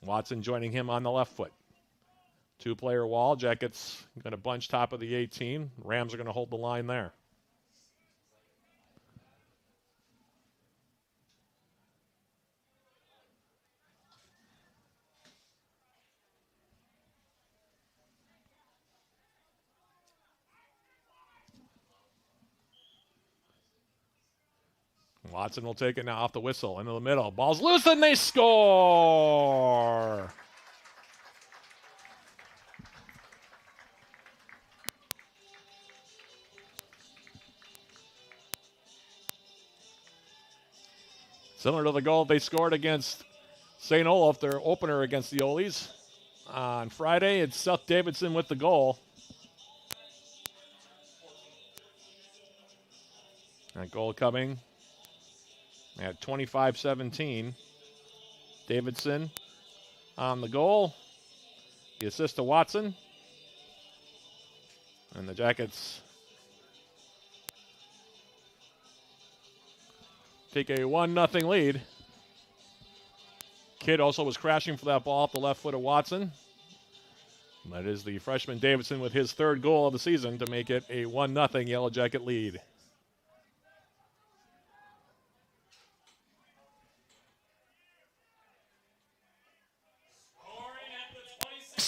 Watson joining him on the left foot. Two-player wall. Jackets going to bunch top of the 18. Rams are going to hold the line there. Watson will take it now off the whistle into the middle. Ball's loose and they score! Similar to the goal they scored against St. Olaf, their opener against the Olies. On Friday, it's Seth Davidson with the goal. That goal coming at 25-17. Davidson on the goal. The assist to Watson. And the Jackets take a 1-0 lead. Kidd also was crashing for that ball off the left foot of Watson. That is the freshman Davidson with his third goal of the season to make it a 1-0 Yellow Jacket lead.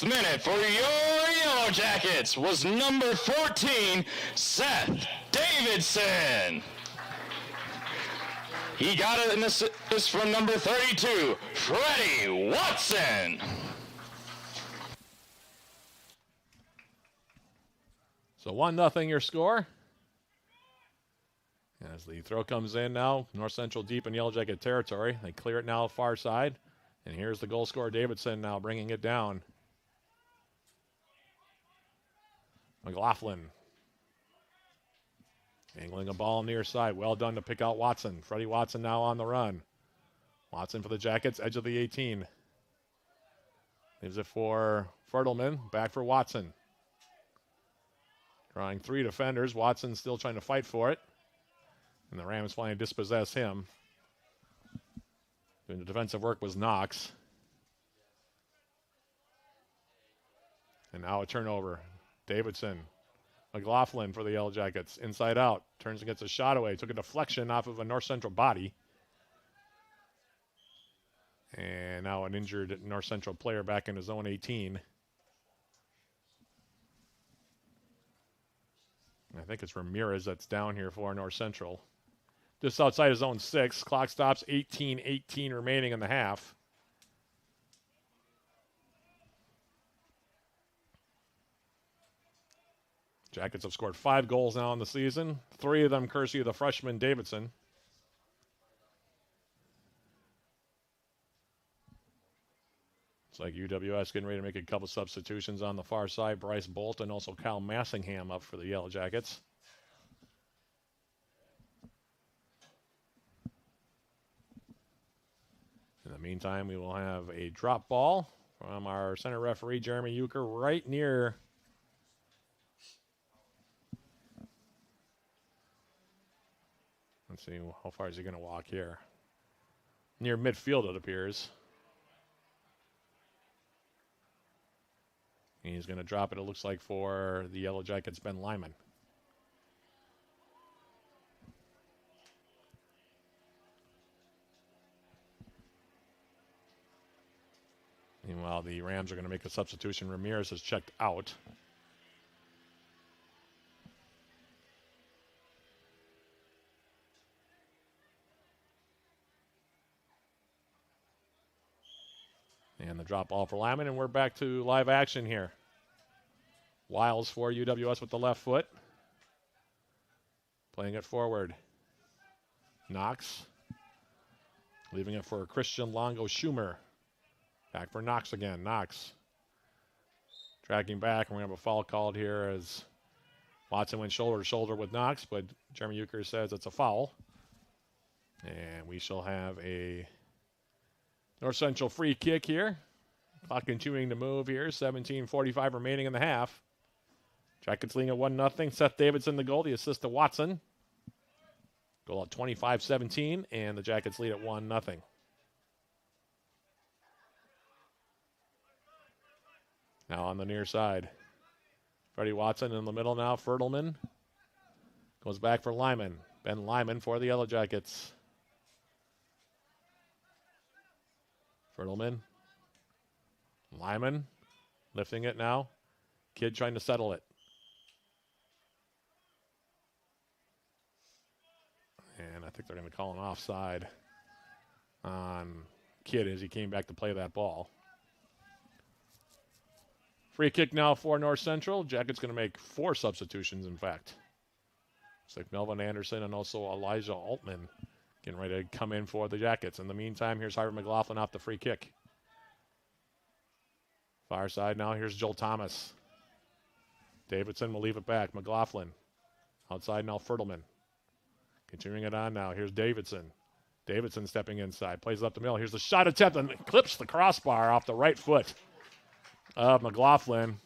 Minute for your Yellow Jackets was number 14, Seth Davidson. He got an assist from number 32, Freddie Watson. So 1-0 your score. As the throw comes in now, North Central deep in Yellow Jacket territory. They clear it now far side. And here's the goal scorer, Davidson, now bringing it down. McLaughlin angling a ball near side. Well done to pick out Watson. Freddie Watson now on the run. Watson for the Jackets, edge of the 18. Leaves it for Fertelman. Back for Watson. Drawing three defenders. Watson still trying to fight for it. And the Rams finally dispossess him. Doing the defensive work was Knox. And now a turnover. Davidson. McLaughlin for the Yellow Jackets. Inside out. Turns and gets a shot away. Took a deflection off of a North Central body. And now an injured North Central player back in his own 18. I think it's Ramirez that's down here for North Central. Just outside his own 6. Clock stops 18-18 remaining in the half. Jackets have scored 5 goals now in the season. 3 of them courtesy of the freshman Davidson. It's like UWS getting ready to make a couple substitutions on the far side. Bryce Bolt and also Kyle Massingham up for the Yellow Jackets. In the meantime, we will have a drop ball from our center referee, Jeremy Euchre, right near let's see, how far is he going to walk here? Near midfield, it appears. And he's going to drop it, it looks like, for the Yellow Jackets, Ben Lyman. Meanwhile, the Rams are going to make a substitution. Ramirez is checked out. And the drop ball for Lyman, and we're back to live action here. Wiles for UWS with the left foot. Playing it forward. Knox. Leaving it for Christian Longo Schumer. Back for Knox again. Knox. Tracking back, and we're going to have a foul called here as Watson went shoulder to shoulder with Knox, but Jeremy Euchre says it's a foul. And we shall have a North Central free kick here. Clock continuing to move here. 17:45 remaining in the half. Jackets leading at 1-0. Seth Davidson the goal. The assist to Watson. Goal at 25-17, and the Jackets lead at 1-0. Now on the near side. Freddie Watson in the middle now. Fertelman goes back for Lyman. Ben Lyman for the Yellow Jackets. Fertelman. Lyman lifting it now. Kidd trying to settle it. And I think they're going to call an offside on Kidd as he came back to play that ball. Free kick now for North Central. Jackets going to make 4 substitutions, in fact. It's like Melvin Anderson and also Elijah Altman getting ready to come in for the Jackets. In the meantime, here's Harvey McLaughlin off the free kick. Far side now, here's Joel Thomas. Davidson will leave it back. McLaughlin. Outside now, Fertelman. Continuing it on now, here's Davidson. Davidson stepping inside. Plays up the middle. Here's the shot attempt and clips the crossbar off the right foot of McLaughlin.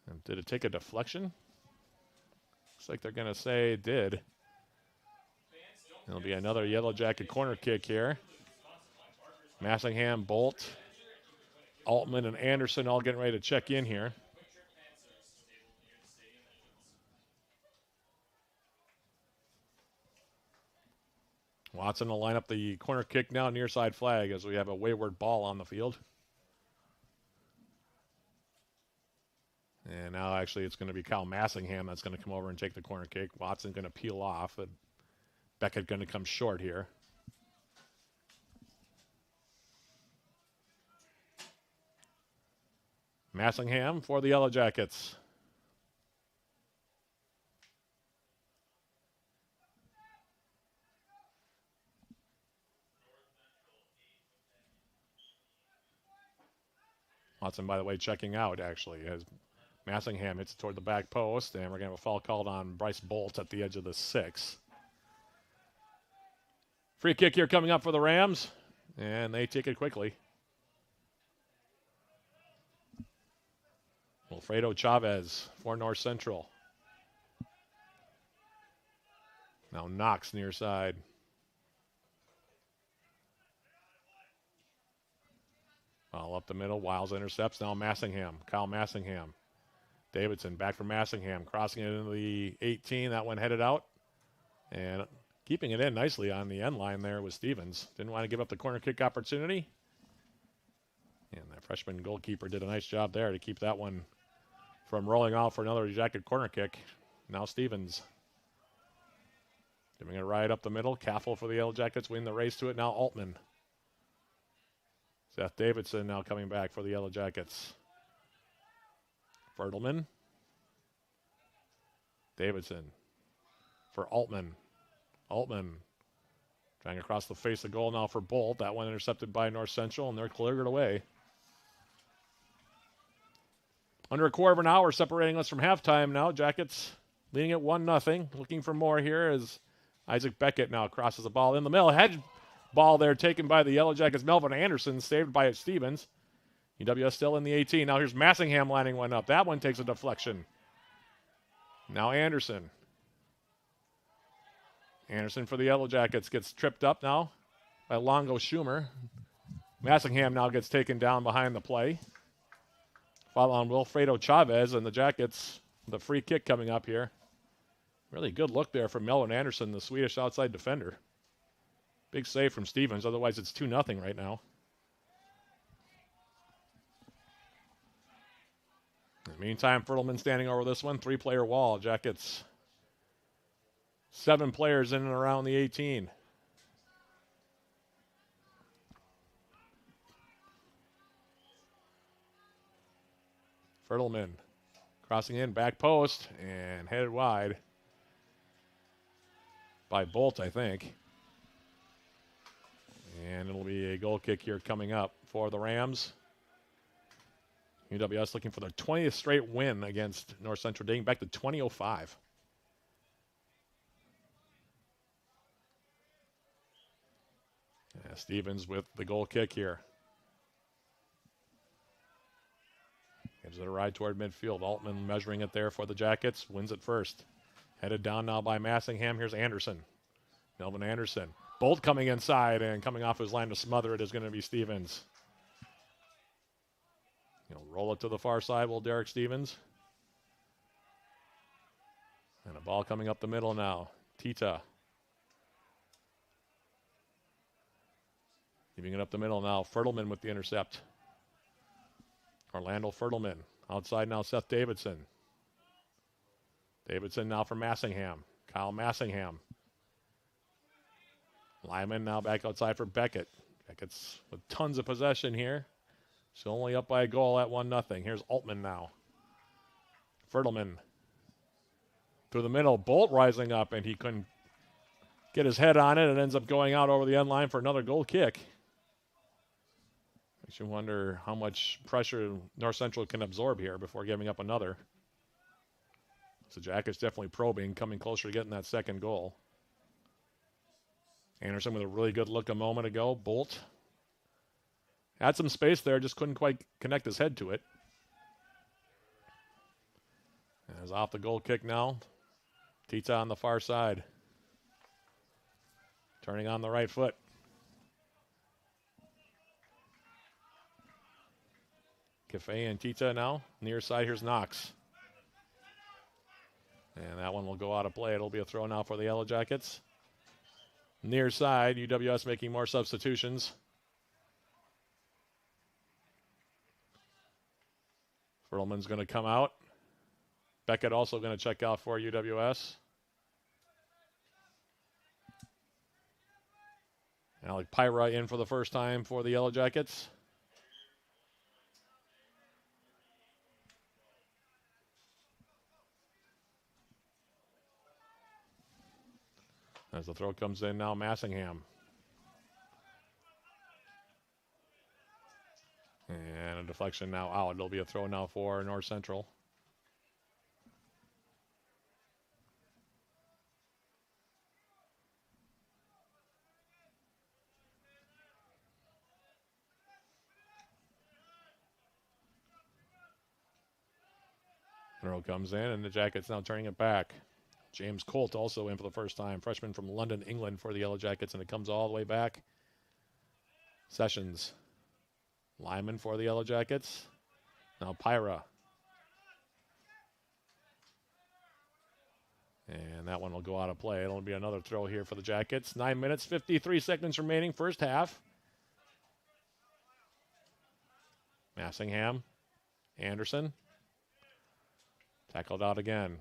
And did it take a deflection? Looks like they're going to say it did. It'll be another Yellow Jacket corner kick here. Massingham, Bolt, Altman, and Anderson all getting ready to check in here. Watson will line up the corner kick now, near side flag, as we have a wayward ball on the field. And now actually it's going to be Kyle Massingham that's going to come over and take the corner kick. Watson going to peel off, and Beckett going to come short here. Massingham for the Yellow Jackets. Watson, by the way, checking out, actually, as Massingham hits it toward the back post, and we're going to have a foul called on Bryce Bolt at the edge of the 6. Free kick here coming up for the Rams, and they take it quickly. Wilfredo Chavez for North Central. Now Knox near side. All up the middle. Wiles intercepts. Now Massingham. Kyle Massingham. Davidson back from Massingham, crossing it into the 18. That one headed out. And keeping it in nicely on the end line there was Stevens. Didn't want to give up the corner kick opportunity. And that freshman goalkeeper did a nice job there to keep that one from rolling off for another ejected corner kick. Now Stevens giving it right up the middle. Caffel for the Yellow Jackets, winning the race to it. Now Altman. Seth Davidson now coming back for the Yellow Jackets. Fertelman. Davidson for Altman. Altman trying across the face of goal now for Bolt. That one intercepted by North Central, and they're cleared away. Under a quarter of an hour separating us from halftime now. Jackets leading at 1-0. Looking for more here as Isaac Beckett now crosses the ball in the middle. Head ball there taken by the Yellow Jackets. Melvin Anderson saved by Stevens. UWS still in the 18. Now here's Massingham lining one up. That one takes a deflection. Now Anderson. Anderson for the Yellow Jackets gets tripped up now by Longo Schumer. Massingham now gets taken down behind the play. Follow on Wilfredo Chavez, and the Jackets, the free kick coming up here. Really good look there from Melvin Anderson, the Swedish outside defender. Big save from Stevens, otherwise it's 2-0 right now. In the meantime, Fertelman standing over this one. 3-player wall. Jackets 7 players in and around the 18. Fertelman crossing in, back post, and headed wide by Bolt, I think. And it'll be a goal kick here coming up for the Rams. UWS looking for their 20th straight win against North Central, dating back to 2005. Yeah, Stevens with the goal kick here. Gives it a ride toward midfield. Altman measuring it there for the Jackets. Wins it first. Headed down now by Massingham. Here's Anderson. Melvin Anderson. Bolt coming inside, and coming off his line to smother it is going to be Stevens. He'll roll it to the far side, will Derek Stevens. And a ball coming up the middle now. Tita. Giving it up the middle now. Fertelman with the intercept. Orlando Fertelman. Outside now Seth Davidson. Davidson now for Massingham. Kyle Massingham. Lyman now back outside for Beckett. Beckett's with tons of possession here. Still only up by a goal at 1-0. Here's Altman now. Fertelman. Through the middle. Bolt rising up, and he couldn't get his head on it. It ends up going out over the end line for another goal kick. Makes you wonder how much pressure North Central can absorb here before giving up another. So Jackets definitely probing, coming closer to getting that second goal. Anderson with a really good look a moment ago. Bolt had some space there, just couldn't quite connect his head to it. And it's off the goal kick now. Tita on the far side. Turning on the right foot. Cafe and Tita now. Near side, here's Knox. And that one will go out of play. It'll be a throw now for the Yellow Jackets. Near side, UWS making more substitutions. Fertelman's going to come out. Beckett also going to check out for UWS. Alec Pyra in for the first time for the Yellow Jackets. As the throw comes in now, Massingham. And a deflection now out. It'll be a throw now for North Central. Throw comes in, and the Jackets now turning it back. James Colt also in for the first time. Freshman from London, England for the Yellow Jackets, and it comes all the way back. Sessions. Lyman for the Yellow Jackets. Now Pyra. And that one will go out of play. It'll be another throw here for the Jackets. 9 minutes, 53 seconds remaining, first half. Massingham, Anderson. Tackled out again.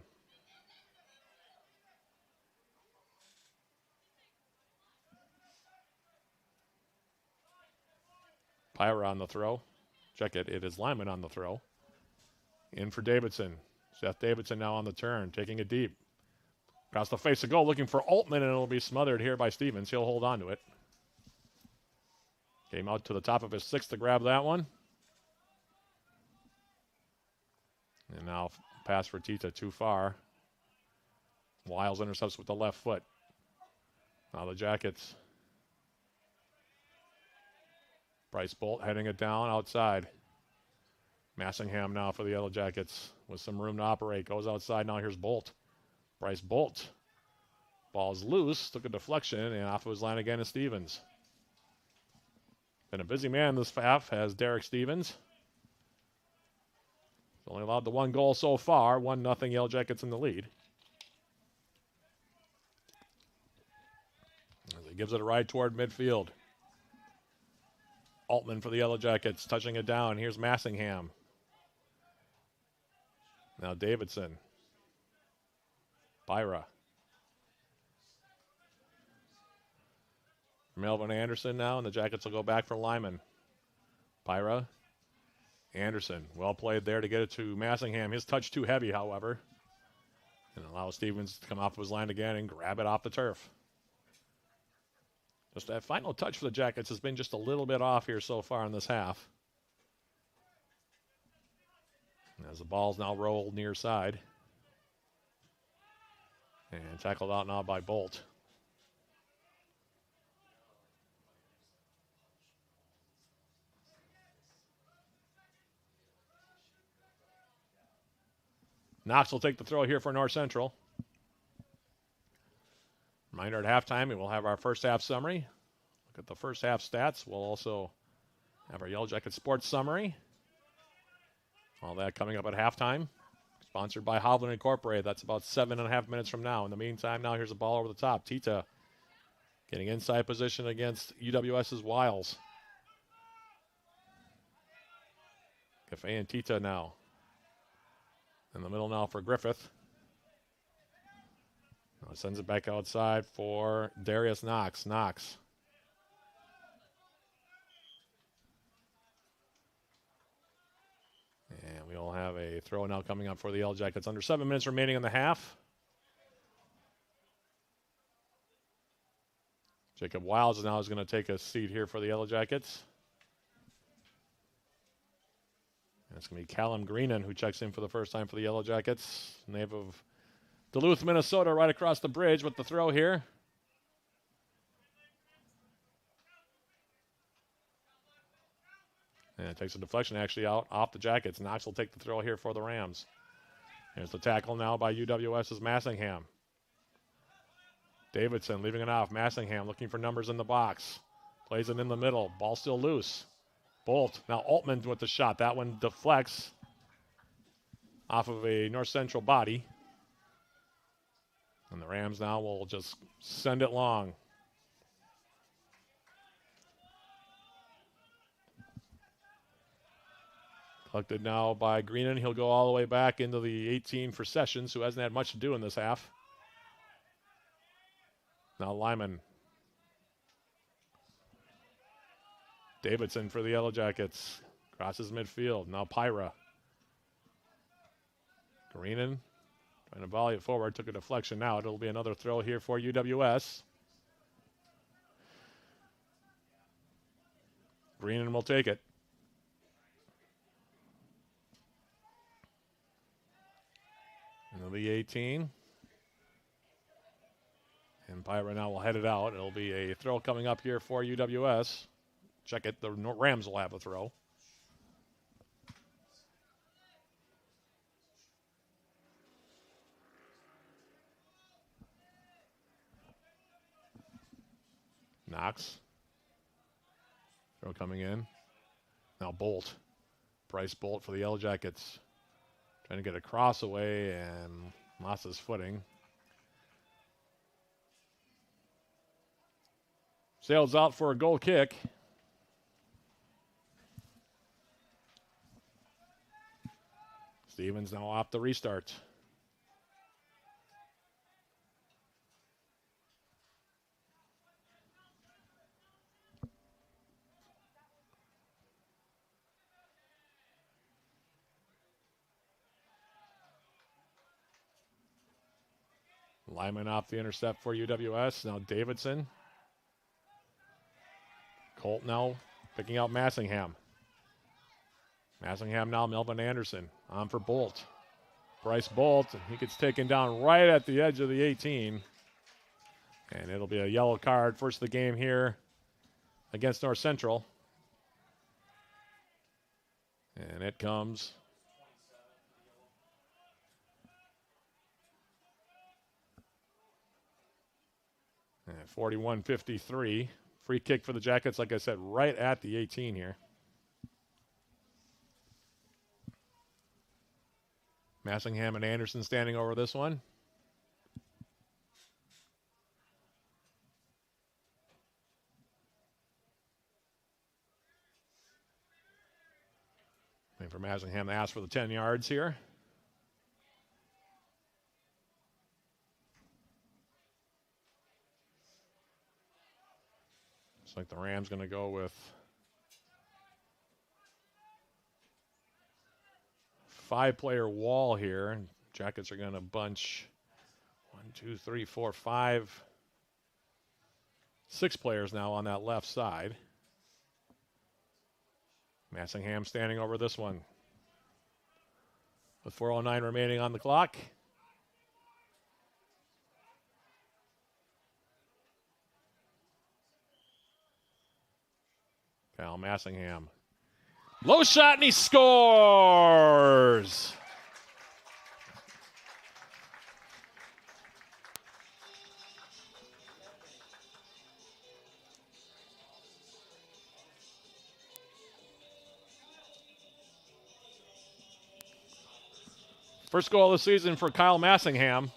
Pyra on the throw. Check it. It is Lyman on the throw. In for Davidson. Seth Davidson now on the turn, taking it deep. Across the face of goal, looking for Altman, and it'll be smothered here by Stevens. He'll hold on to it. Came out to the top of his sixth to grab that one. And now pass for Tita too far. Wiles intercepts with the left foot. Now the Jackets. Bryce Bolt heading it down outside. Massingham now for the Yellow Jackets with some room to operate. Goes outside. Now here's Bolt. Bryce Bolt. Ball's loose. Took a deflection and off of his line again is Stevens. Been a busy man this half has Derek Stevens. He's only allowed the one goal so far. 1-0 Yellow Jackets in the lead. As he gives it a ride toward midfield. Altman for the Yellow Jackets, touching it down. Here's Massingham. Now Davidson. Pyra. Melvin Anderson now, and the Jackets will go back for Lyman. Pyra. Anderson, well played there to get it to Massingham. His touch too heavy, however. And allow Stevens to come off of his line again and grab it off the turf. Just that final touch for the Jackets has been just a little bit off here so far in this half. As the ball's now rolled near side. And tackled out now by Bolt. Knox will take the throw here for North Central. Reminder at halftime, we will have our first half summary. Look at the first half stats. We'll also have our Yellow Jacket sports summary. All that coming up at halftime. Sponsored by Hovland Incorporated. That's about 7.5 minutes from now. In the meantime, now here's a ball over the top. Tita getting inside position against UWS's Wiles. Cafe and Tita now. In the middle now for Griffith. Now sends it back outside for Darius Knox. Knox. And we'll have a throw now coming up for the Yellow Jackets. Under 7 minutes remaining in the half. Jacob Wiles now is going to take a seat here for the Yellow Jackets. And it's going to be Callum Greenan who checks in for the first time for the Yellow Jackets. Native of Duluth, Minnesota, right across the bridge with the throw here. And it takes a deflection actually out off the Jackets. Knox will take the throw here for the Rams. Here's the tackle now by UWS's Massingham. Davidson leaving it off. Massingham looking for numbers in the box. Plays it in the middle. Ball still loose. Bolt. Now Altman with the shot. That one deflects off of a North Central body. And the Rams now will just send it long. Collected now by Greenan. He'll go all the way back into the 18 for Sessions, who hasn't had much to do in this half. Now Lyman. Davidson for the Yellow Jackets. Crosses midfield. Now Pyra. Greenan trying to volley it forward. Took a deflection now. It'll be another throw here for UWS. Greenan will take it. Into the 18. And Pyra now will head it out. It'll be a throw coming up here for UWS. Check it. The Rams will have a throw. Knox. Throw coming in. Now Bolt. Bryce Bolt for the Yellow Jackets. Trying to get a cross away and lost his footing. Sails out for a goal kick. Stevens now off the restart. Lyman off the intercept for UWS. Now Davidson. Colt now picking out Massingham. Massingham now Melvin Anderson on for Bolt. Bryce Bolt, he gets taken down right at the edge of the 18. And it'll be a yellow card. First of the game here against North Central. And it comes. And 41-53. Free kick for the Jackets, like I said, right at the 18 here. Massingham and Anderson standing over this one. And for Massingham to ask for the 10 yards here. Looks like the Rams going to go with 5-player wall here. Jackets are going to bunch 1, 2, 3, 4, 5, 6 players now on that left side. Massingham standing over this one. With 4:09 remaining on the clock. Kyle Massingham. Low shot, and he scores! First goal of the season for Kyle Massingham.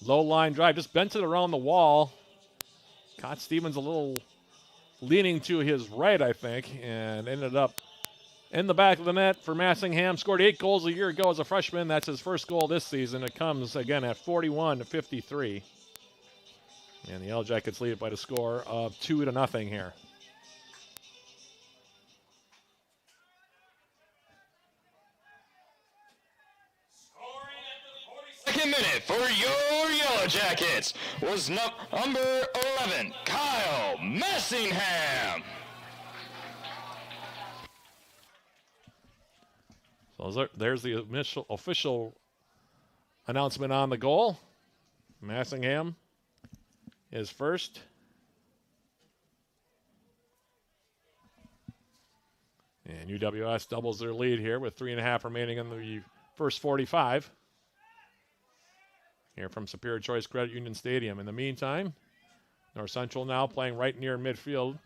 Low line drive, just bent it around the wall. Caught Stevens a little leaning to his right, I think, and ended up in the back of the net for Massingham. Scored 8 goals a year ago as a freshman. That's his first goal this season. It comes again at 41-53. And the Yellow Jackets lead it by the score of 2-0 here. Second minute for your Yellow Jackets was number 11, Kyle Massingham. So there's the official announcement on the goal. Massingham is first. And UWS doubles their lead here with 3.5 remaining in the first 45. Here from Superior Choice Credit Union Stadium. In the meantime, North Central now playing right near midfield.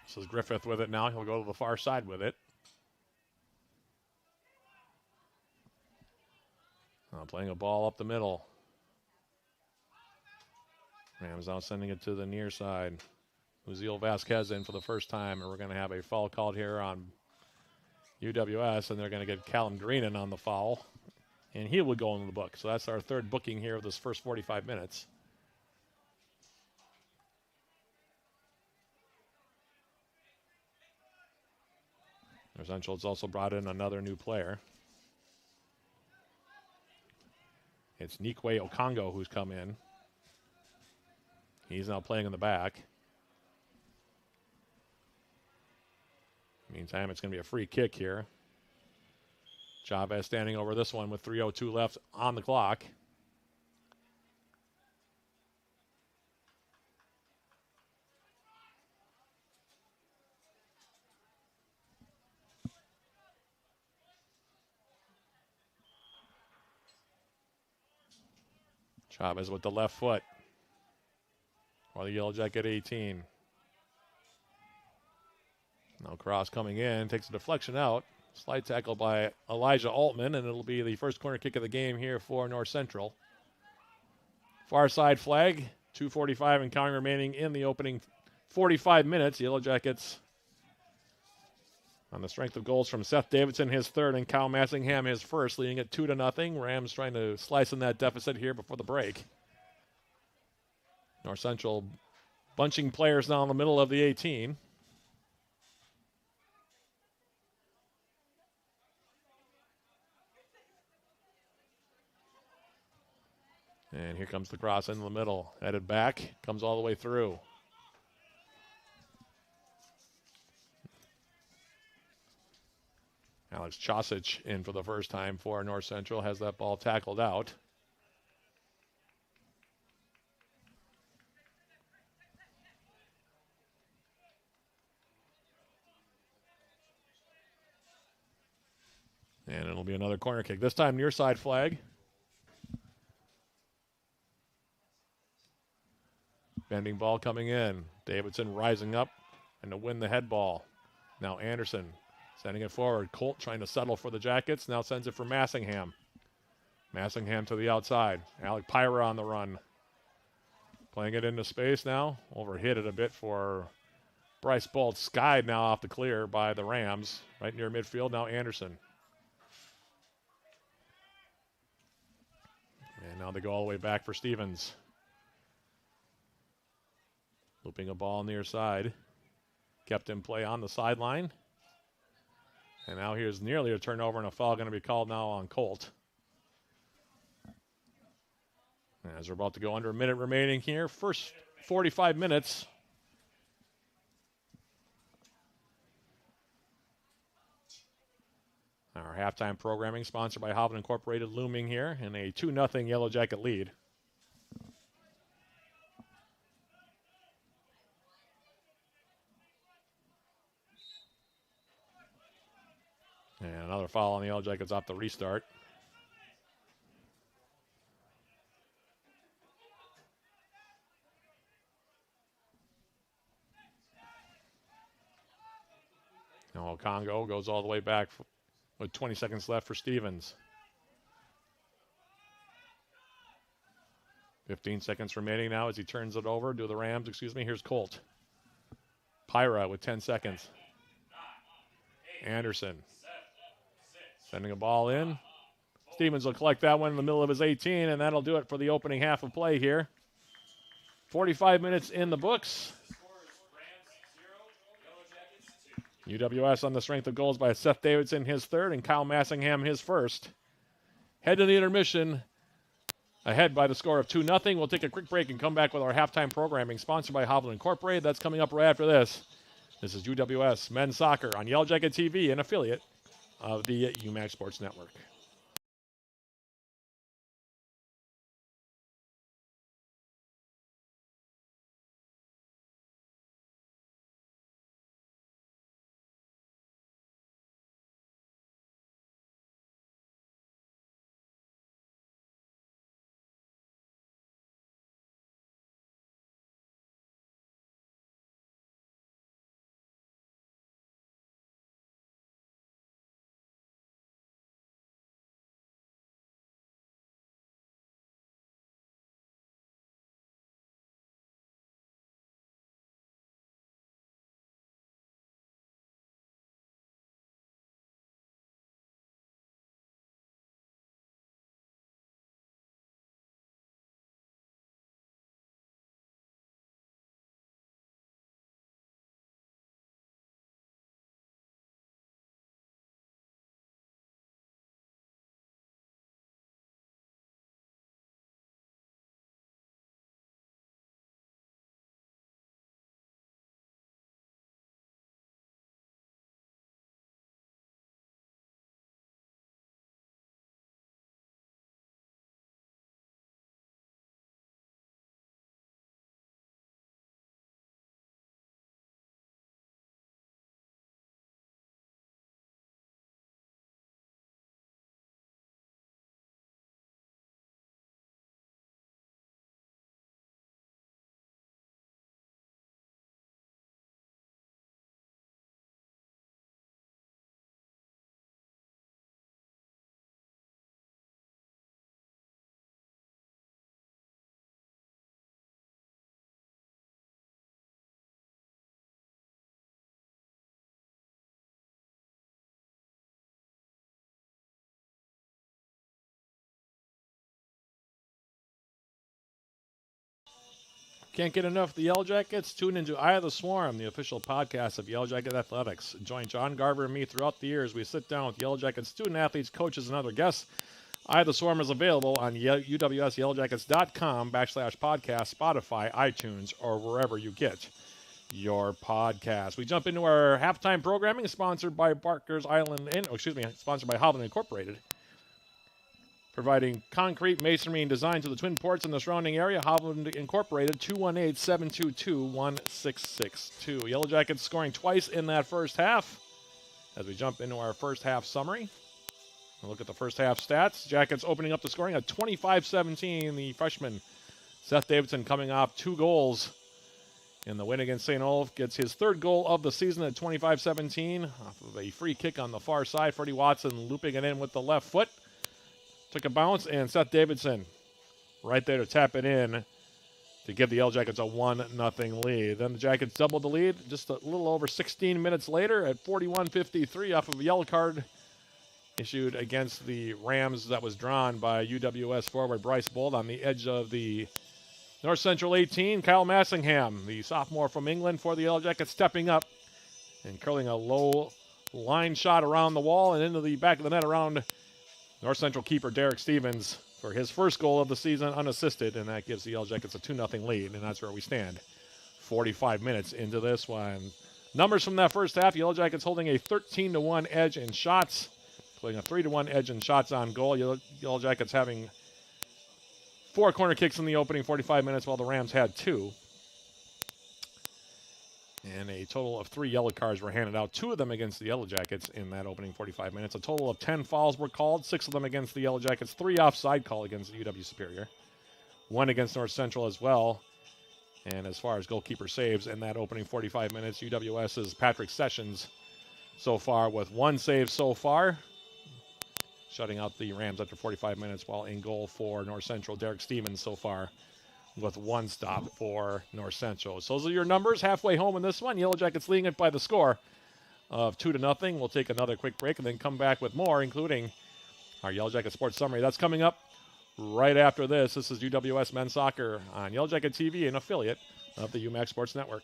This is Griffith with it now. He'll go to the far side with it. Playing a ball up the middle. Rams now sending it to the near side. Uziel Vasquez in for the first time, and we're going to have a foul called here on UWS, and they're going to get Callum Green in on the foul, and he will go in the book. So that's our third booking here of this first 45 minutes. Central's also brought in another new player. It's Nikwe Okongo who's come in. He's now playing in the back. Meantime, it's going to be a free kick here. Chavez standing over this one with 3:02 left on the clock. Chavez with the left foot. While the Yellow Jacket 18. Now cross coming in, takes a deflection out. Slide tackle by Elijah Altman, and it'll be the first corner kick of the game here for North Central. Far side flag. 2:45 and counting remaining in the opening 45 minutes. Yellow Jackets on the strength of goals from Seth Davidson, his third, and Kyle Massingham, his first, leading it 2-0. Rams trying to slice in that deficit here before the break. North Central bunching players now in the middle of the 18. And here comes the cross in the middle. Headed back, comes all the way through. Alex Chosic in for the first time for North Central, has that ball tackled out. And it'll be another corner kick. This time near side flag. Bending ball coming in. Davidson rising up and to win the head ball. Now Anderson sending it forward. Colt trying to settle for the Jackets. Now sends it for Massingham. Massingham to the outside. Alec Pyra on the run. Playing it into space now. Overhit it a bit for Bryce Bolt. Skied now off the clear by the Rams. Right near midfield. Now Anderson. And now they go all the way back for Stevens. Looping a ball near side. Kept in play on the sideline. And now here's nearly a turnover and a foul going to be called now on Colt. As we're about to go under a minute remaining here. First 45 minutes. Our halftime programming sponsored by Hovland Incorporated looming here in a 2-0 Yellow Jacket lead. And another foul on the Yellow Jackets off the restart. Now Congo goes all the way back with 20 seconds left for Stevens. 15 seconds remaining now as he turns it over to the Rams. Here's Colt. Pyra with 10 seconds. Anderson. Sending a ball in. Stevens will collect that one in the middle of his 18, and that'll do it for the opening half of play here. 45 minutes in the books. UWS on the strength of goals by Seth Davidson, his third, and Kyle Massingham, his first. Head to the intermission. Ahead by the score of 2-0. We'll take a quick break and come back with our halftime programming sponsored by Hovland Incorporated. That's coming up right after this. This is UWS Men's Soccer on Yellow Jacket TV, an affiliate of the UMAC Sports Network. Can't get enough of the Yellow Jackets? Tune into Eye of the Swarm, the official podcast of Yellow Jacket Athletics. Join John Garver and me throughout the years. We sit down with Yellow Jacket student athletes, coaches, and other guests. Eye of the Swarm is available on UWSYellowJackets.com/podcast, Spotify, iTunes, or wherever you get your podcast. We jump into our halftime programming, sponsored by sponsored by Hovland Incorporated. Providing concrete, masonry, and design to the Twin Ports and the surrounding area. Hovland Incorporated, 218-722-1662. Yellow Jackets scoring twice in that first half. As we jump into our first half summary, we'll look at the first half stats. Jackets opening up the scoring at 25-17. The freshman Seth Davidson coming off 2 goals in the win against St. Olaf. Gets his 3rd goal of the season at 25-17 off of a free kick on the far side. Freddie Watson looping it in with the left foot. Took a bounce, and Seth Davidson right there to tap it in to give the Yellow Jackets a 1-0 lead. Then the Jackets doubled the lead just a little over 16 minutes later at 41-53 off of a yellow card issued against the Rams that was drawn by UWS forward Bryce Bold on the edge of the North Central 18. Kyle Massingham, the sophomore from England for the Yellow Jackets, stepping up and curling a low line shot around the wall and into the back of the net around North Central keeper Derek Stevens for his first goal of the season unassisted, and that gives the Yellow Jackets a 2-0 lead, and that's where we stand 45 minutes into this one. Numbers from that first half, Yellow Jackets holding a 13-1 edge in shots, including a 3-1 edge in shots on goal. Yellow Jackets having 4 corner kicks in the opening 45 minutes, while the Rams had 2. And a total of 3 yellow cards were handed out, 2 of them against the Yellow Jackets in that opening 45 minutes. A total of 10 fouls were called, 6 of them against the Yellow Jackets, 3 offside call against the UW Superior, 1 against North Central as well. And as far as goalkeeper saves in that opening 45 minutes, UWS's Patrick Sessions so far with 1 save so far, shutting out the Rams after 45 minutes, while in goal for North Central, Derek Stevens so far with 1 stop for North Central. So those are your numbers halfway home in this one. Yellow Jackets leading it by the score of 2-0. We'll take another quick break and then come back with more, including our Yellow Jacket Sports Summary. That's coming up right after this. This is UWS Men's Soccer on Yellow Jacket TV, an affiliate of the UMAC Sports Network.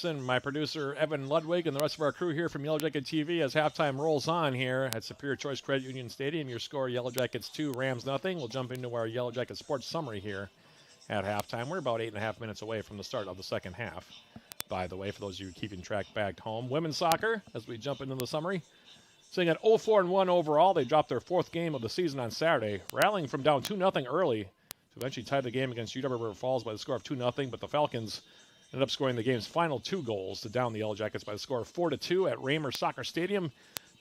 My producer Evan Ludwig and the rest of our crew here from Yellow Jacket TV as halftime rolls on here at Superior Choice Credit Union Stadium. Your score, Yellow Jackets 2, Rams nothing. We'll jump into our Yellow Jacket Sports Summary here at halftime. We're about 8.5 minutes away from the start of the second half, by the way, for those of you keeping track back home. Women's soccer, as we jump into the summary, sitting at 0-4-1 overall. They dropped their 4th game of the season on Saturday, rallying from down 2-0 early to eventually tie the game against UW River Falls by the score of 2-0, but the Falcons ended up scoring the game's final 2 goals to down the Yellow Jackets by the score of 4-2 at Raymer Soccer Stadium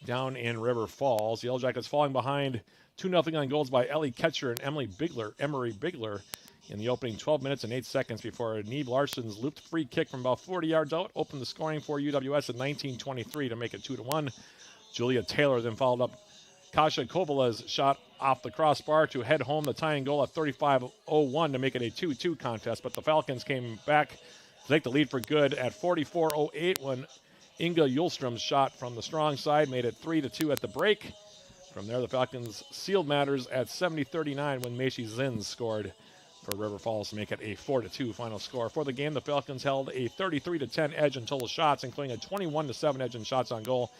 down in River Falls. The Yellow Jackets falling behind 2-0 on goals by Ellie Ketcher and Emery Bigler in the opening 12 minutes and 8 seconds before Neve Larson's looped free kick from about 40 yards out opened the scoring for UWS at 19:23 to make it 2-1. Julia Taylor then followed up Kasha Kovala's shot off the crossbar to head home the tying goal at 35:01 to make it a 2-2 contest, but the Falcons came back to take the lead for good at 44:08 when Inga Yulstrom's shot from the strong side made it 3-2 at the break. From there, the Falcons sealed matters at 70:39 when Macy Zins scored for River Falls to make it a 4-2 final score. For the game, the Falcons held a 33-10 edge in total shots, including a 21-7 edge in shots on goal.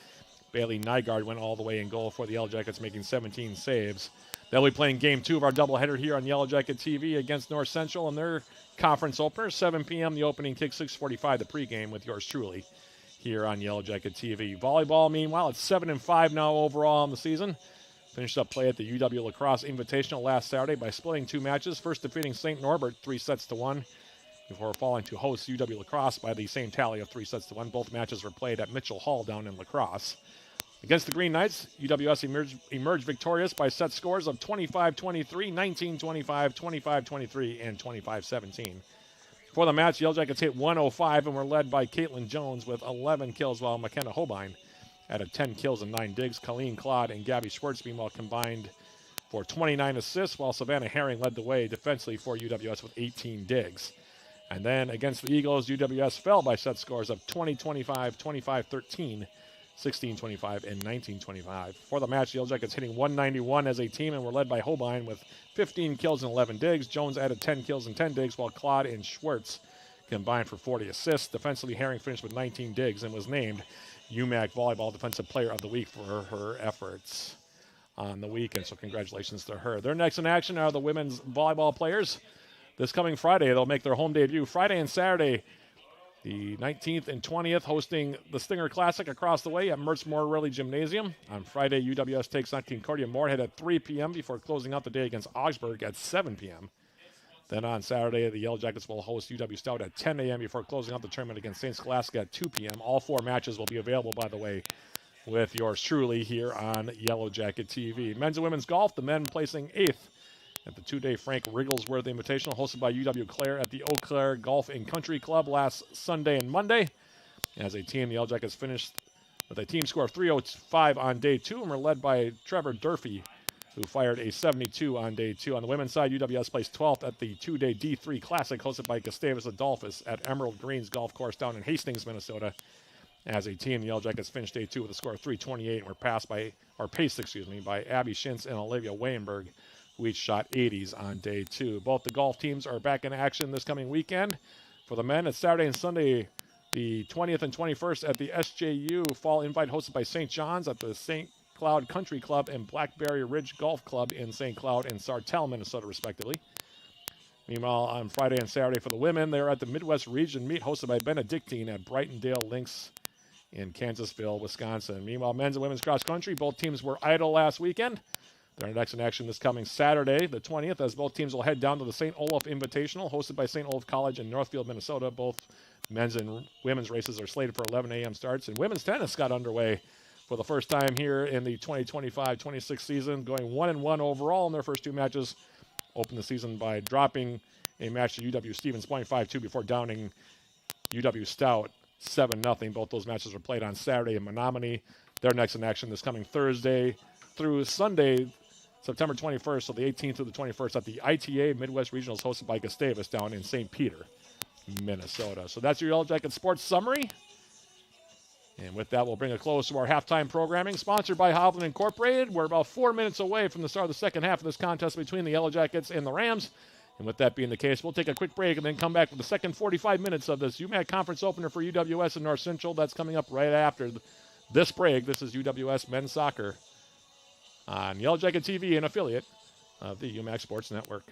Bailey Nygaard went all the way in goal for the Yellow Jackets, making 17 saves. They'll be playing Game 2 of our doubleheader here on Yellow Jacket TV against North Central in their conference opener. 7 p.m. the opening kick, 6:45 the pregame with yours truly here on Yellow Jacket TV. Volleyball, meanwhile, it's 7-5 now overall in the season. Finished up play at the UW Lacrosse Invitational last Saturday by splitting 2 matches, first defeating St. Norbert 3-1 before falling to host UW Lacrosse by the same tally of 3-1. Both matches were played at Mitchell Hall down in Lacrosse. Against the Green Knights, UWS emerged victorious by set scores of 25-23, 19-25, 25-23, and 25-17. For the match, Yellow Jackets hit 105 and were led by Caitlin Jones with 11 kills, while McKenna Holbein added 10 kills and 9 digs. Colleen Claude and Gabby Schwartz, meanwhile, combined for 29 assists, while Savannah Herring led the way defensively for UWS with 18 digs. And then against the Eagles, UWS fell by set scores of 20-25, 25-13, 16-25, and 19-25. For the match, the Yellow Jackets hitting 191 as a team and were led by Holbein with 15 kills and 11 digs. Jones added 10 kills and 10 digs, while Claude and Schwartz combined for 40 assists. Defensively, Herring finished with 19 digs and was named UMAC Volleyball Defensive Player of the Week for her efforts on the weekend, so congratulations to her. Their next in action are the women's volleyball players. This coming Friday, they'll make their home debut. Friday and Saturday, the 19th and 20th, hosting the Stinger Classic across the way at Mertz Morelli Gymnasium. On Friday, UWS takes on Concordia Moorhead at 3 p.m. before closing out the day against Augsburg at 7 p.m. Then on Saturday, the Yellow Jackets will host UW Stout at 10 a.m. before closing out the tournament against St. Scholastica at 2 p.m. All 4 matches will be available, by the way, with yours truly here on Yellow Jacket TV. Men's and women's golf, the men placing 8th at the 2-day Frank Rigglesworth Invitational hosted by UW Clare at the Eau Claire Golf and Country Club last Sunday and Monday. As a team, the Yellow Jackets finished with a team score of 305 on day 2 and were led by Trevor Durfee, who fired a 72 on day 2. On the women's side, UWS placed 12th at the 2-day D3 Classic hosted by Gustavus Adolphus at Emerald Greens Golf Course down in Hastings, Minnesota. As a team, the Yellow Jackets finished day 2 with a score of 328 and were paced by Abby Schintz and Olivia Wayenberg, who each shot 80s on day 2. Both the golf teams are back in action this coming weekend. For the men, it's Saturday and Sunday, the 20th and 21st at the SJU Fall Invite hosted by St. John's at the St. Cloud Country Club and Blackberry Ridge Golf Club in St. Cloud and Sartell, Minnesota, respectively. Meanwhile, on Friday and Saturday for the women, they're at the Midwest Region Meet hosted by Benedictine at Brightondale Links in Kansasville, Wisconsin. Meanwhile, men's and women's cross country, both teams were idle last weekend. They're next in action this coming Saturday, the 20th, as both teams will head down to the St. Olaf Invitational hosted by St. Olaf College in Northfield, Minnesota. Both men's and women's races are slated for 11 a.m. starts, and women's tennis got underway for the first time here in the 2025-26 season, going 1-1 overall in their first 2 matches. Opened the season by dropping a match to UW Stevens Point 5-2 before downing UW Stout 7-0. Both those matches were played on Saturday in Menominee. They're next in action this coming Thursday through Sunday, September 21st, so the 18th through the 21st at the ITA Midwest Regionals hosted by Gustavus down in St. Peter, Minnesota. So that's your Yellow Jacket Sports Summary. And with that, we'll bring a close to our halftime programming, sponsored by Hovland Incorporated. We're about 4 minutes away from the start of the second half of this contest between the Yellow Jackets and the Rams. And with that being the case, we'll take a quick break and then come back with the second 45 minutes of this UMAC Conference opener for UWS and North Central. That's coming up right after this break. This is UWS Men's Soccer on Yellow Jacket TV, an affiliate of the UMAC Sports Network.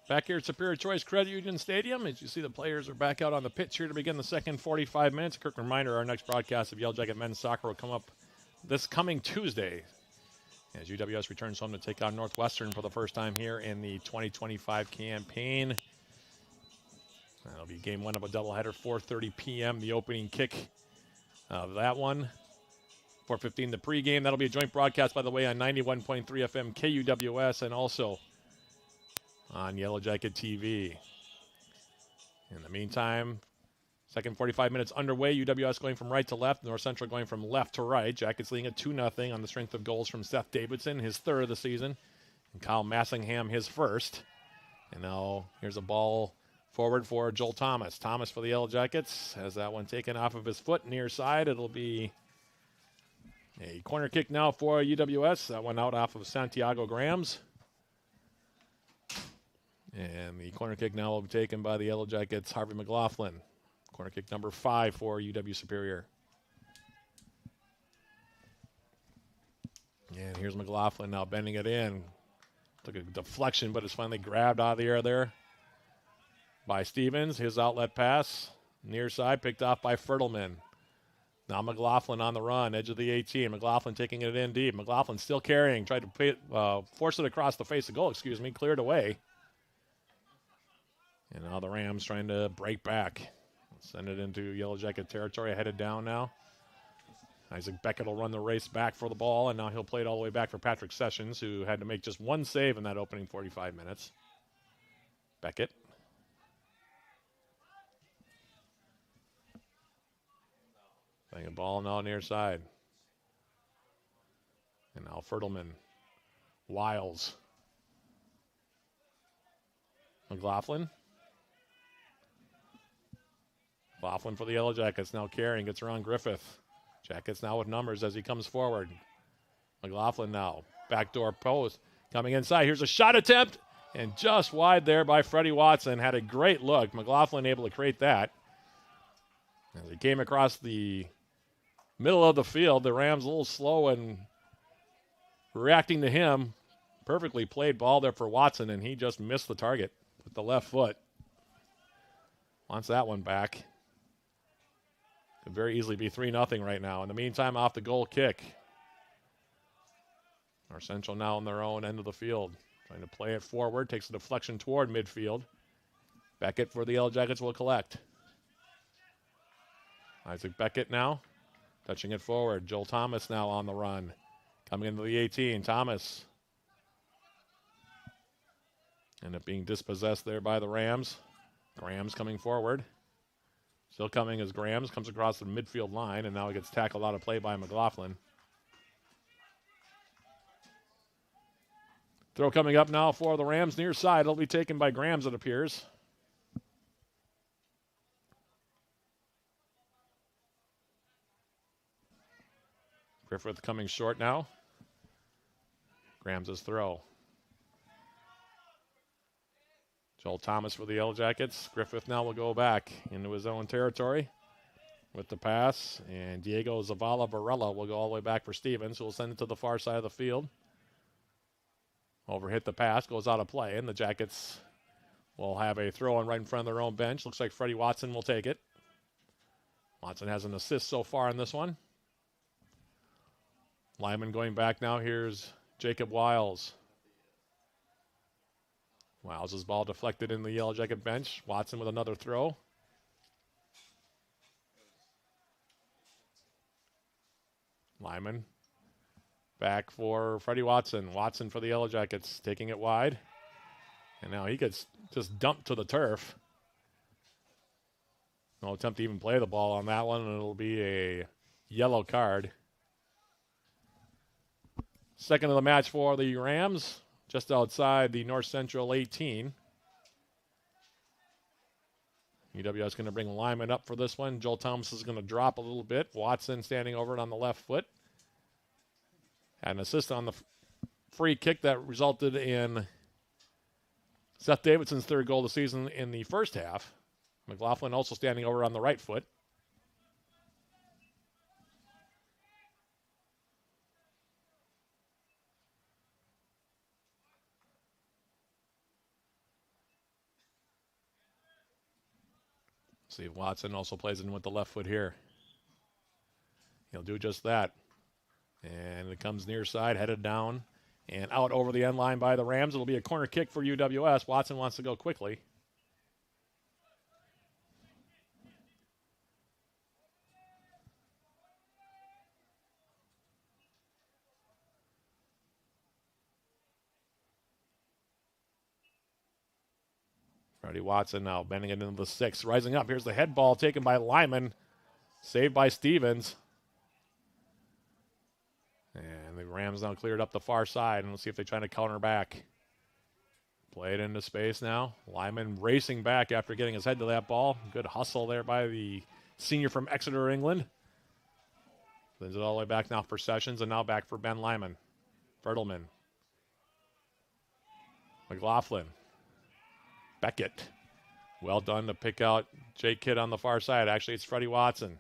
Back here at Superior Choice Credit Union Stadium, as you see the players are back out on the pitch here to begin the second 45 minutes. A quick reminder, our next broadcast of Yellow Jacket Men's Soccer will come up this coming Tuesday as UWS returns home to take on Northwestern for the first time here in the 2025 campaign. That'll be game one of a doubleheader, 4:30 p.m., the opening kick of that one. 4:15 the pregame. That'll be a joint broadcast, by the way, on 91.3 FM KUWS and also on Yellow Jacket TV. In the meantime, second 45 minutes underway. UWS going from right to left. North Central going from left to right. Jackets leading at 2-0 on the strength of goals from Seth Davidson, his third of the season, and Kyle Massingham, his first. And now here's a ball forward for Joel Thomas. Thomas for the Yellow Jackets has that one taken off of his foot near side. It'll be a corner kick now for UWS. That one out off of Santiago Grams. And the corner kick now will be taken by the Yellow Jackets' Harvey McLaughlin. Corner kick number 5 for UW Superior. And here's McLaughlin now bending it in. Took a deflection, but it's finally grabbed out of the air there by Stevens. His outlet pass, near side, picked off by Fertelman. Now McLaughlin on the run, edge of the 18. McLaughlin taking it in deep. McLaughlin still carrying, tried to force it across the face of goal, cleared away. And now the Rams trying to break back. Send it into Yellow Jacket territory, headed down now. Isaac Beckett will run the race back for the ball, and now he'll play it all the way back for Patrick Sessions, who had to make just one save in that opening 45 minutes. Beckett. Playing a ball now near side. And now Fertelman. Wiles. McLaughlin. McLaughlin for the Yellow Jackets, now carrying, gets around Griffith. Jackets now with numbers as he comes forward. McLaughlin now, backdoor post, coming inside. Here's a shot attempt, and just wide there by Freddie Watson. Had a great look. McLaughlin able to create that. As he came across the middle of the field, the Rams a little slow and reacting to him. Perfectly played ball there for Watson, and he just missed the target with the left foot. Wants that one back. Could very easily be 3-0 right now. In the meantime, off the goal kick. North Central now on their own end of the field. Trying to play it forward. Takes a deflection toward midfield. Beckett for the Yellow Jackets will collect. Isaac Beckett now. Touching it forward. Joel Thomas now on the run. Coming into the 18. Thomas. End up being dispossessed there by the Rams. Grams coming forward. Still coming as Grams comes across the midfield line, and now he gets tackled out of play by McLaughlin. Throw coming up now for the Rams near side. It'll be taken by Grams, it appears. Griffith coming short now. Grams' throw. Joel Thomas for the Yellow Jackets. Griffith now will go back into his own territory with the pass. And Diego Zavala Varela will go all the way back for Stevens, who will send it to the far side of the field. Overhit the pass, goes out of play, and the Jackets will have a throw-in right in front of their own bench. Looks like Freddie Watson will take it. Watson has an assist so far in this one. Lyman going back now. Here's Jacob Wiles. Wiles' ball deflected in the Yellow Jacket bench. Watson with another throw. Lyman back for Freddie Watson. Watson for the Yellow Jackets, taking it wide. And now he gets just dumped to the turf. No attempt to even play the ball on that one, and it'll be a yellow card. Second of the match for the Rams. Just outside the North Central 18. UWS going to bring Lyman up for this one. Joel Thomas is going to drop a little bit. Watson standing over it on the left foot. Had an assist on the free kick that resulted in Seth Davidson's third goal of the season in the first half. McLaughlin also standing over on the right foot. See if Watson also plays in with the left foot here. He'll do just that. And it comes near side, headed down, and out over the end line by the Rams. It'll be a corner kick for UWS. Watson wants to go quickly. Freddie Watson now bending it into the 6. Rising up. Here's the head ball taken by Lyman. Saved by Stevens. And the Rams now cleared up the far side. And let's see if they try to counter back. Play it into space now. Lyman racing back after getting his head to that ball. Good hustle there by the senior from Exeter, England. Sends it all the way back now for Sessions. And now back for Ben Lyman. Fertelman. McLaughlin. Beckett. Well done to pick out Jake Kidd on the far side. Actually, it's Freddie Watson.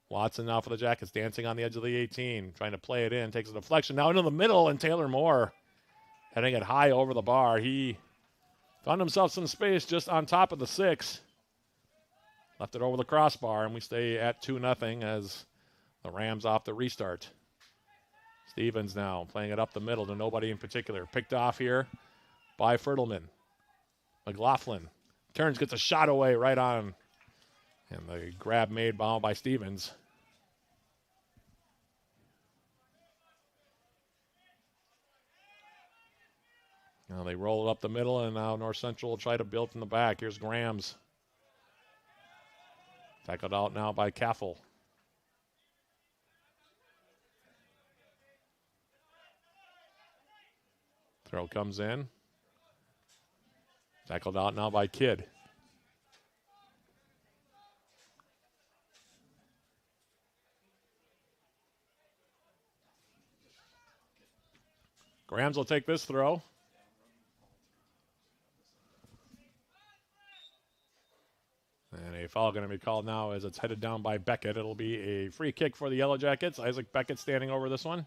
Watson now for the Jackets, dancing on the edge of the 18, trying to play it in, takes a deflection now into the middle, and Taylor Moore heading it high over the bar. He found himself some space just on top of the 6. Left it over the crossbar, and we stay at 2-0 as the Rams off the restart. Stevens now playing it up the middle to nobody in particular. Picked off here by Fertelman. McLaughlin turns, gets a shot away right on. And the grab made by Stevens. Now they roll it up the middle, and now North Central will try to build from the back. Here's Grams. Tackled out now by Caffel. Throw comes in. Tackled out now by Kidd. Grams will take this throw. And a foul going to be called now as it's headed down by Beckett. It'll be a free kick for the Yellow Jackets. Isaac Beckett standing over this one.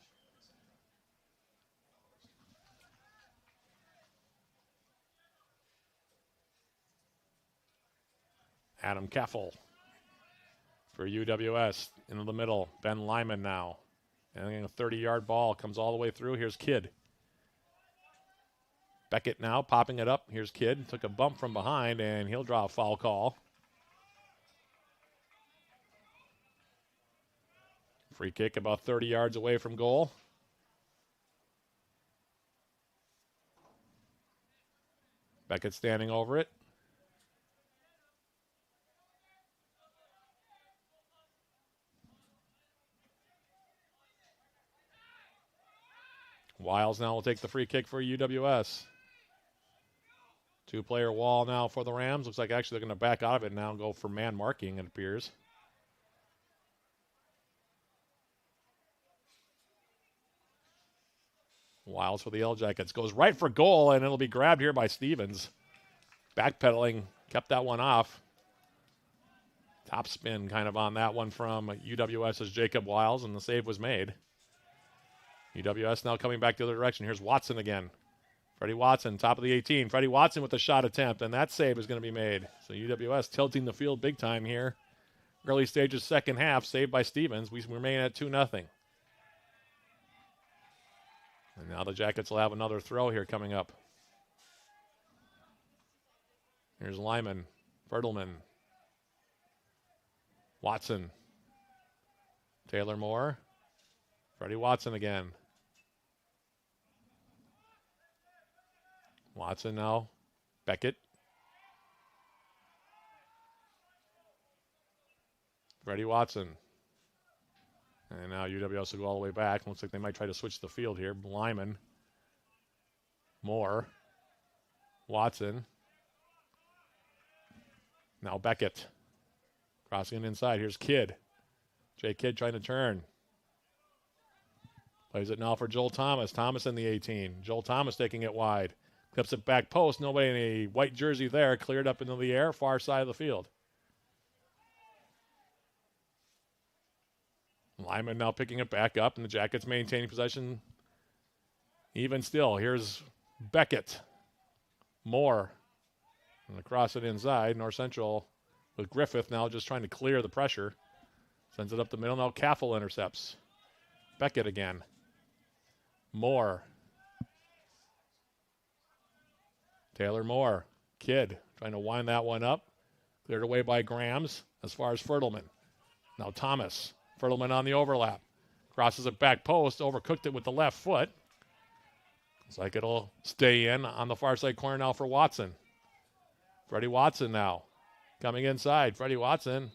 Adam Caffel for UWS into the middle. Ben Lyman now. And a 30-yard ball comes all the way through. Here's Kidd. Beckett now popping it up. Here's Kidd. Took a bump from behind, and he'll draw a foul call. Free kick about 30 yards away from goal. Beckett standing over it. Wiles now will take the free kick for UWS. 2-player wall now for the Rams. Looks like actually they're going to back out of it now and go for man marking, it appears. Wiles for the Yellow Jackets. Goes right for goal, and it'll be grabbed here by Stevens. Backpedaling, kept that one off. Top spin kind of on that one from UWS's Jacob Wiles, and the save was made. UWS now coming back the other direction. Here's Watson again. Freddie Watson, top of the 18. Freddie Watson with a shot attempt, and that save is going to be made. So UWS tilting the field big time here. Early stages, second half, saved by Stevens. We remain at 2-0. And now the Jackets will have another throw here coming up. Here's Lyman, Fertelman, Watson, Taylor Moore, Freddie Watson again. Watson now, Beckett. Freddie Watson. And now UWS will go all the way back. Looks like they might try to switch the field here. Lyman. Moore. Watson. Now Beckett. Crossing it inside. Here's Kidd. Jay Kidd trying to turn. Plays it now for Joel Thomas. Thomas in the 18. Joel Thomas taking it wide. Clips it back post. Nobody in a white jersey there. Cleared up into the air. Far side of the field. Lyman now picking it back up, and the Jackets maintaining possession. Even still, here's Beckett. Moore. And across it inside. North Central with Griffith now just trying to clear the pressure. Sends it up the middle. Now Caffel intercepts. Beckett again. Moore. Taylor Moore. Kidd trying to wind that one up. Cleared away by Grams as far as Fertelman. Now Thomas. Fertelman on the overlap. Crosses it back post. Overcooked it with the left foot. Looks like it'll stay in on the far side corner now for Watson. Freddie Watson now. Coming inside. Freddie Watson.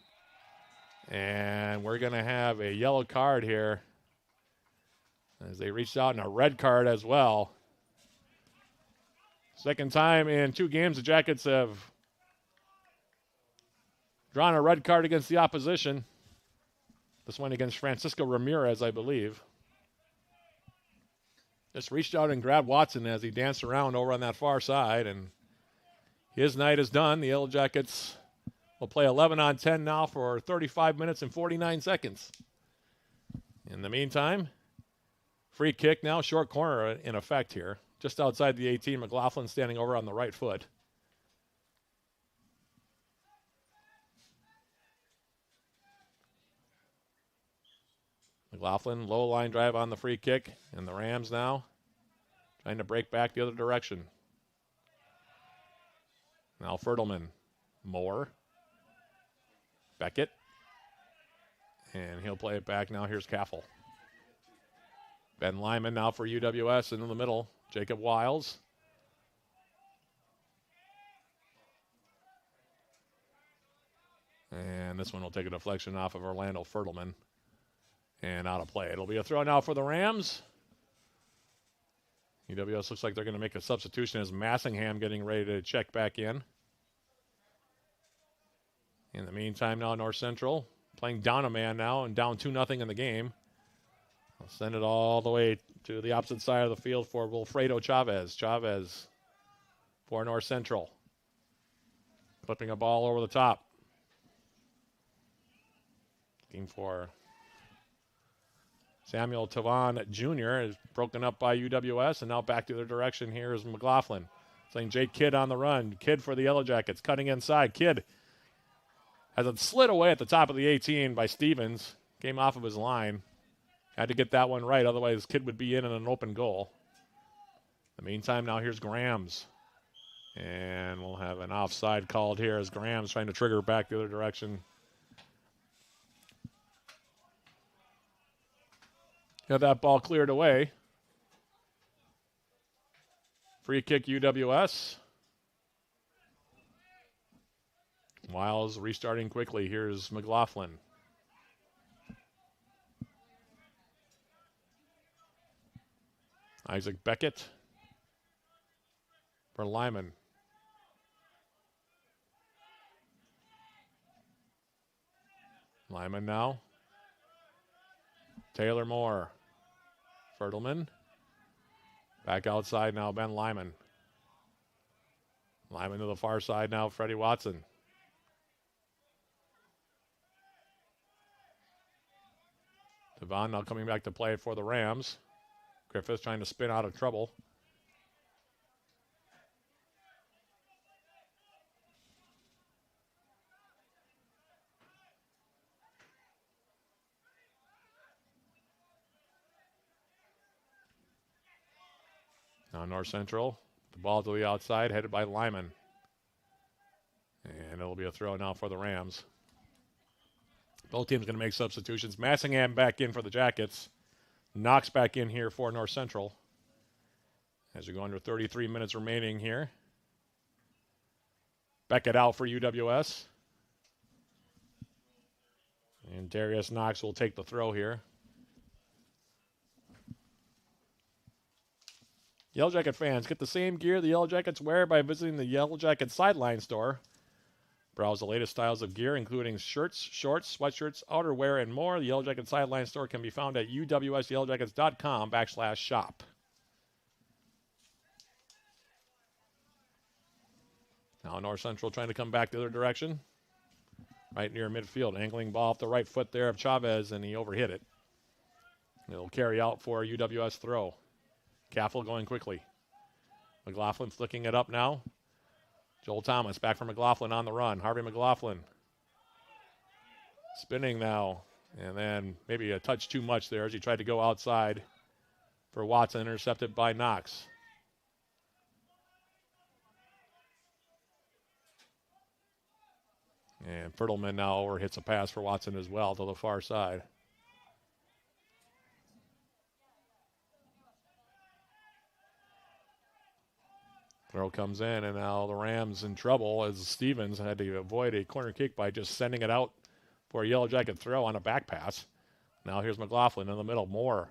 And we're going to have a yellow card here as they reached out, and a red card as well. Second time in 2 games the Jackets have drawn a red card against the opposition. This one against Francisco Ramirez, I believe. Just reached out and grabbed Watson as he danced around over on that far side, and his night is done. The Yellow Jackets will play 11 on 10 now for 35 minutes and 49 seconds. In the meantime, free kick now, short corner in effect here. Just outside the 18, McLaughlin standing over on the right foot. McLaughlin, low line drive on the free kick, and the Rams now trying to break back the other direction. Now Fertelman, Moore, Beckett, and he'll play it back now. Here's Caffel. Ben Lyman now for UWS in the middle. Jacob Wiles. And this one will take a deflection off of Orlando Fertelman. And out of play. It'll be a throw now for the Rams. UWS looks like they're going to make a substitution as Massingham getting ready to check back in. In the meantime now North Central playing down a man now and down 2-0 in the game. I'll send it all the way to the opposite side of the field for Wilfredo Chavez. Chavez for North Central. Clipping a ball over the top. Looking for Samuel Tavan Jr. is broken up by UWS, and now back to their direction here is McLaughlin. Saying Jake Kidd on the run. Kidd for the Yellow Jackets, cutting inside. Kidd has it slid away at the top of the 18 by Stevens. Came off of his line. Had to get that one right, otherwise Kidd would be in an open goal. In the meantime, now here's Grams. And we'll have an offside called here as Grams trying to trigger back the other direction. Got that ball cleared away. Free kick UWS. Wiles restarting quickly. Here's McLaughlin. Isaac Beckett for Lyman. Lyman now. Taylor Moore. Fertelman. Back outside now, Ben Lyman. Lyman to the far side now, Freddie Watson. Devon now coming back to play it for the Rams. Griffiths trying to spin out of trouble. Now North Central, the ball to the outside, headed by Lyman. And it'll be a throw now for the Rams. Both teams going to make substitutions. Massingham back in for the Jackets. Knox back in here for North Central. As we go under 33 minutes remaining here. Beckett out for UWS. And Darius Knox will take the throw here. Yellow Jacket fans, get the same gear the Yellow Jackets wear by visiting the Yellow Jacket Sideline store. Browse the latest styles of gear, including shirts, shorts, sweatshirts, outerwear, and more. The Yellow Jacket Sideline store can be found at uwsyellowjackets.com/shop. Now North Central trying to come back the other direction. Right near midfield. Angling ball off the right foot there of Chavez, and he overhit it. It'll carry out for a UWS throw. Caffel going quickly. McLaughlin flicking it up now. Joel Thomas back for McLaughlin on the run. Harvey McLaughlin Spinning now, and then maybe a touch too much there as he tried to go outside for Watson, intercepted by Knox. And Fertelman now overhits a pass for Watson as well to the far side. Throw comes in, and now the Rams in trouble as Stevens had to avoid a corner kick by just sending it out for a Yellow Jacket throw on a back pass. Now here's McLaughlin in the middle. Moore.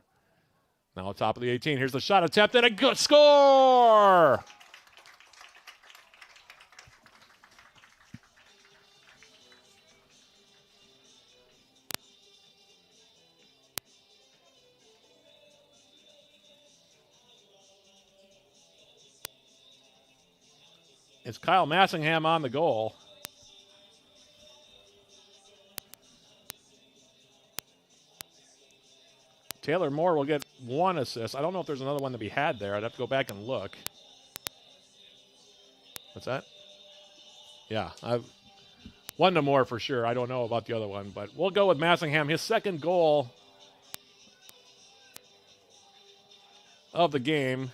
Now top of the 18. Here's the shot attempt and a good score! It's Kyle Massingham on the goal. Taylor Moore will get one assist. I don't know if there's another one to be had there. I'd have to go back and look. What's that? Yeah, I've one to more for sure. I don't know about the other one, but we'll go with Massingham. His second goal of the game.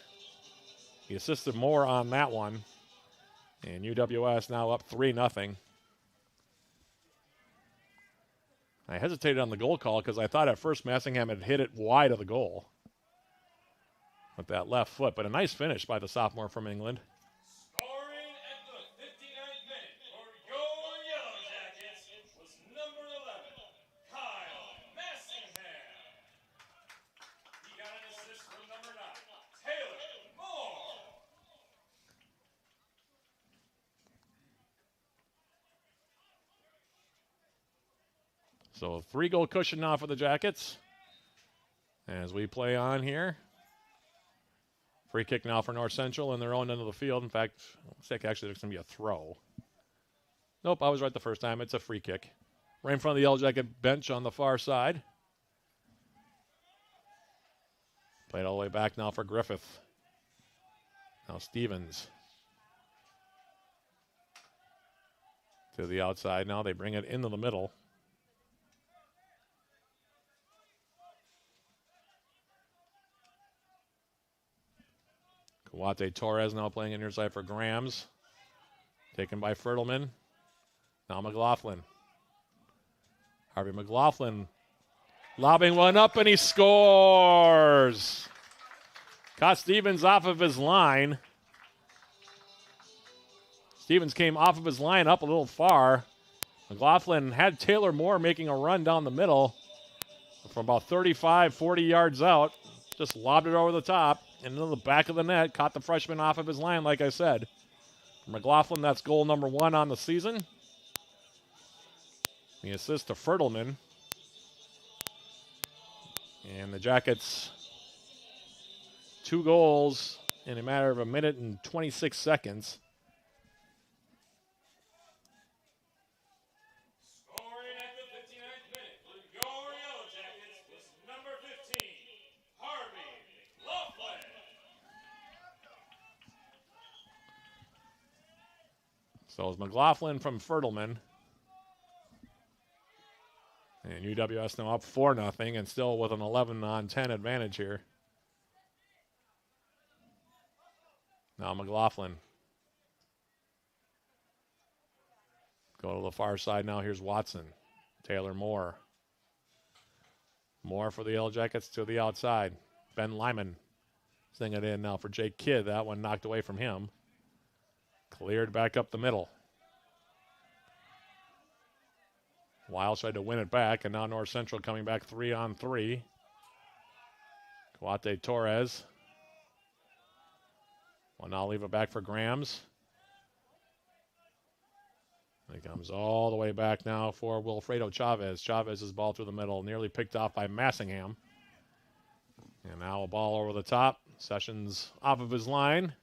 He assisted Moore on that one. And UWS now up 3-0. I hesitated on the goal call because I thought at first Massingham had hit it wide of the goal with that left foot, but a nice finish by the sophomore from England. Scoring at the 59th minute for your Yellow Jackets was number 11, Kyle Massingham. He got an assist from number 9, Taylor Moore. So 3-goal cushion now for the Jackets as we play on here. Free kick now for North Central in their own end of the field. In fact, looks like actually there's going to be a throw. Nope, I was right the first time. It's a free kick. Right in front of the Yellow Jacket bench on the far side. Played all the way back now for Griffith. Now Stevens. To the outside now. They bring it into the middle. Kawate Torres now playing in near side for Grams. Taken by Fertelman. Now McLaughlin. Harvey McLaughlin lobbing one up, and he scores. Caught Stevens off of his line. Stevens came off of his line up a little far. McLaughlin had Taylor Moore making a run down the middle from about 35, 40 yards out. Just lobbed it over the top and into the back of the net. Caught the freshman off of his line, like I said. For McLaughlin, that's goal number 1 on the season. The assist to Fertelman. And the Jackets, 2 goals in a matter of a minute and 26 seconds. Scoring at the 59th minute for your Yellow Jackets was number 15, Harvey McLaughlin. So it's McLaughlin from Fertelman. And UWS now up 4-0 and still with an 11-on-10 advantage here. Now McLaughlin. Go to the far side now. Here's Watson. Taylor Moore. Moore for the Yellow Jackets to the outside. Ben Lyman singing it in now for Jake Kidd. That one knocked away from him. Cleared back up the middle. Wiles tried to win it back, and now North Central coming back 3-on-3. Kawate Torres. Well, now leave it back for Grams. He comes all the way back now for Wilfredo Chavez. Chavez's ball through the middle, nearly picked off by Massingham. And now a ball over the top. Sessions off of his line.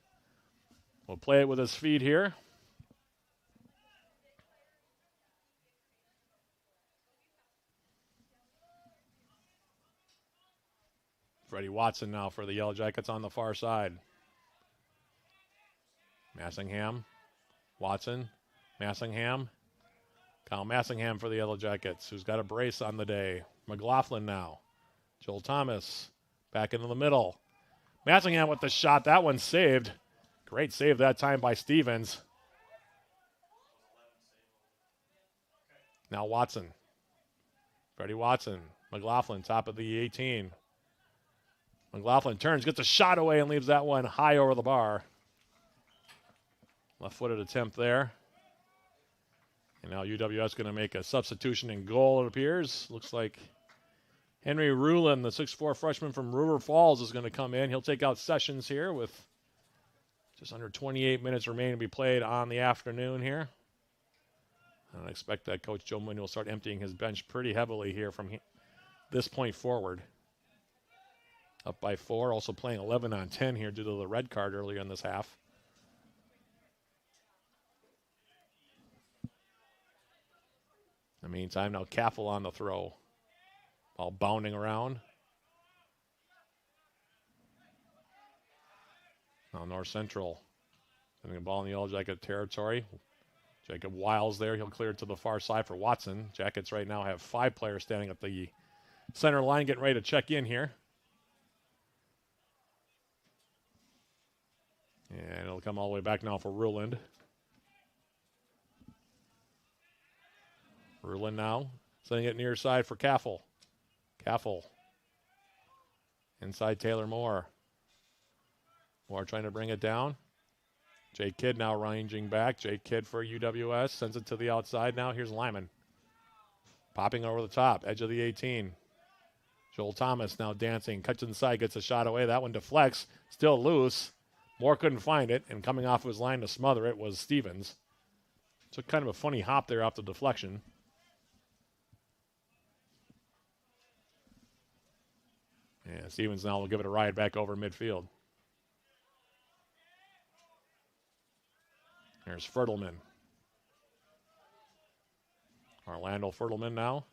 We'll play it with his feet here. Freddie Watson now for the Yellow Jackets on the far side. Massingham. Watson. Massingham. Kyle Massingham for the Yellow Jackets, who's got a brace on the day. McLaughlin now. Joel Thomas back into the middle. Massingham with the shot. That one saved. Great save that time by Stevens. Now Watson. Freddie Watson. McLaughlin, top of the 18. McLaughlin turns, gets a shot away, and leaves that one high over the bar. Left-footed attempt there. And now UWS going to make a substitution in goal, it appears. Looks like Henry Rulin, the 6'4 freshman from River Falls, is going to come in. He'll take out Sessions here with just under 28 minutes remaining to be played on the afternoon here. And I expect that Coach Joe Mooney will start emptying his bench pretty heavily here from this point forward. Up by 4, also playing 11 on 10 here due to the red card earlier in this half. In the meantime, now Caffel on the throw. Ball bounding around. Now North Central sending a ball in the Yellow Jacket territory. Jacob Wiles there. He'll clear it to the far side for Watson. Jackets right now have 5 players standing at the center line getting ready to check in here. And it'll come all the way back now for Ruland. Ruland now sending it near side for Caffel. Caffel. Inside Taylor Moore. Moore trying to bring it down. Jake Kidd now ranging back. Jake Kidd for UWS. Sends it to the outside now. Here's Lyman. Popping over the top. Edge of the 18. Joel Thomas now dancing. Cuts inside. Gets a shot away. That one deflects. Still loose. Moore couldn't find it. And coming off of his line to smother it was Stevens. Took kind of a funny hop there off the deflection. And Stevens now will give it a ride back over midfield. There's Fertelman. Orlando Fertelman now.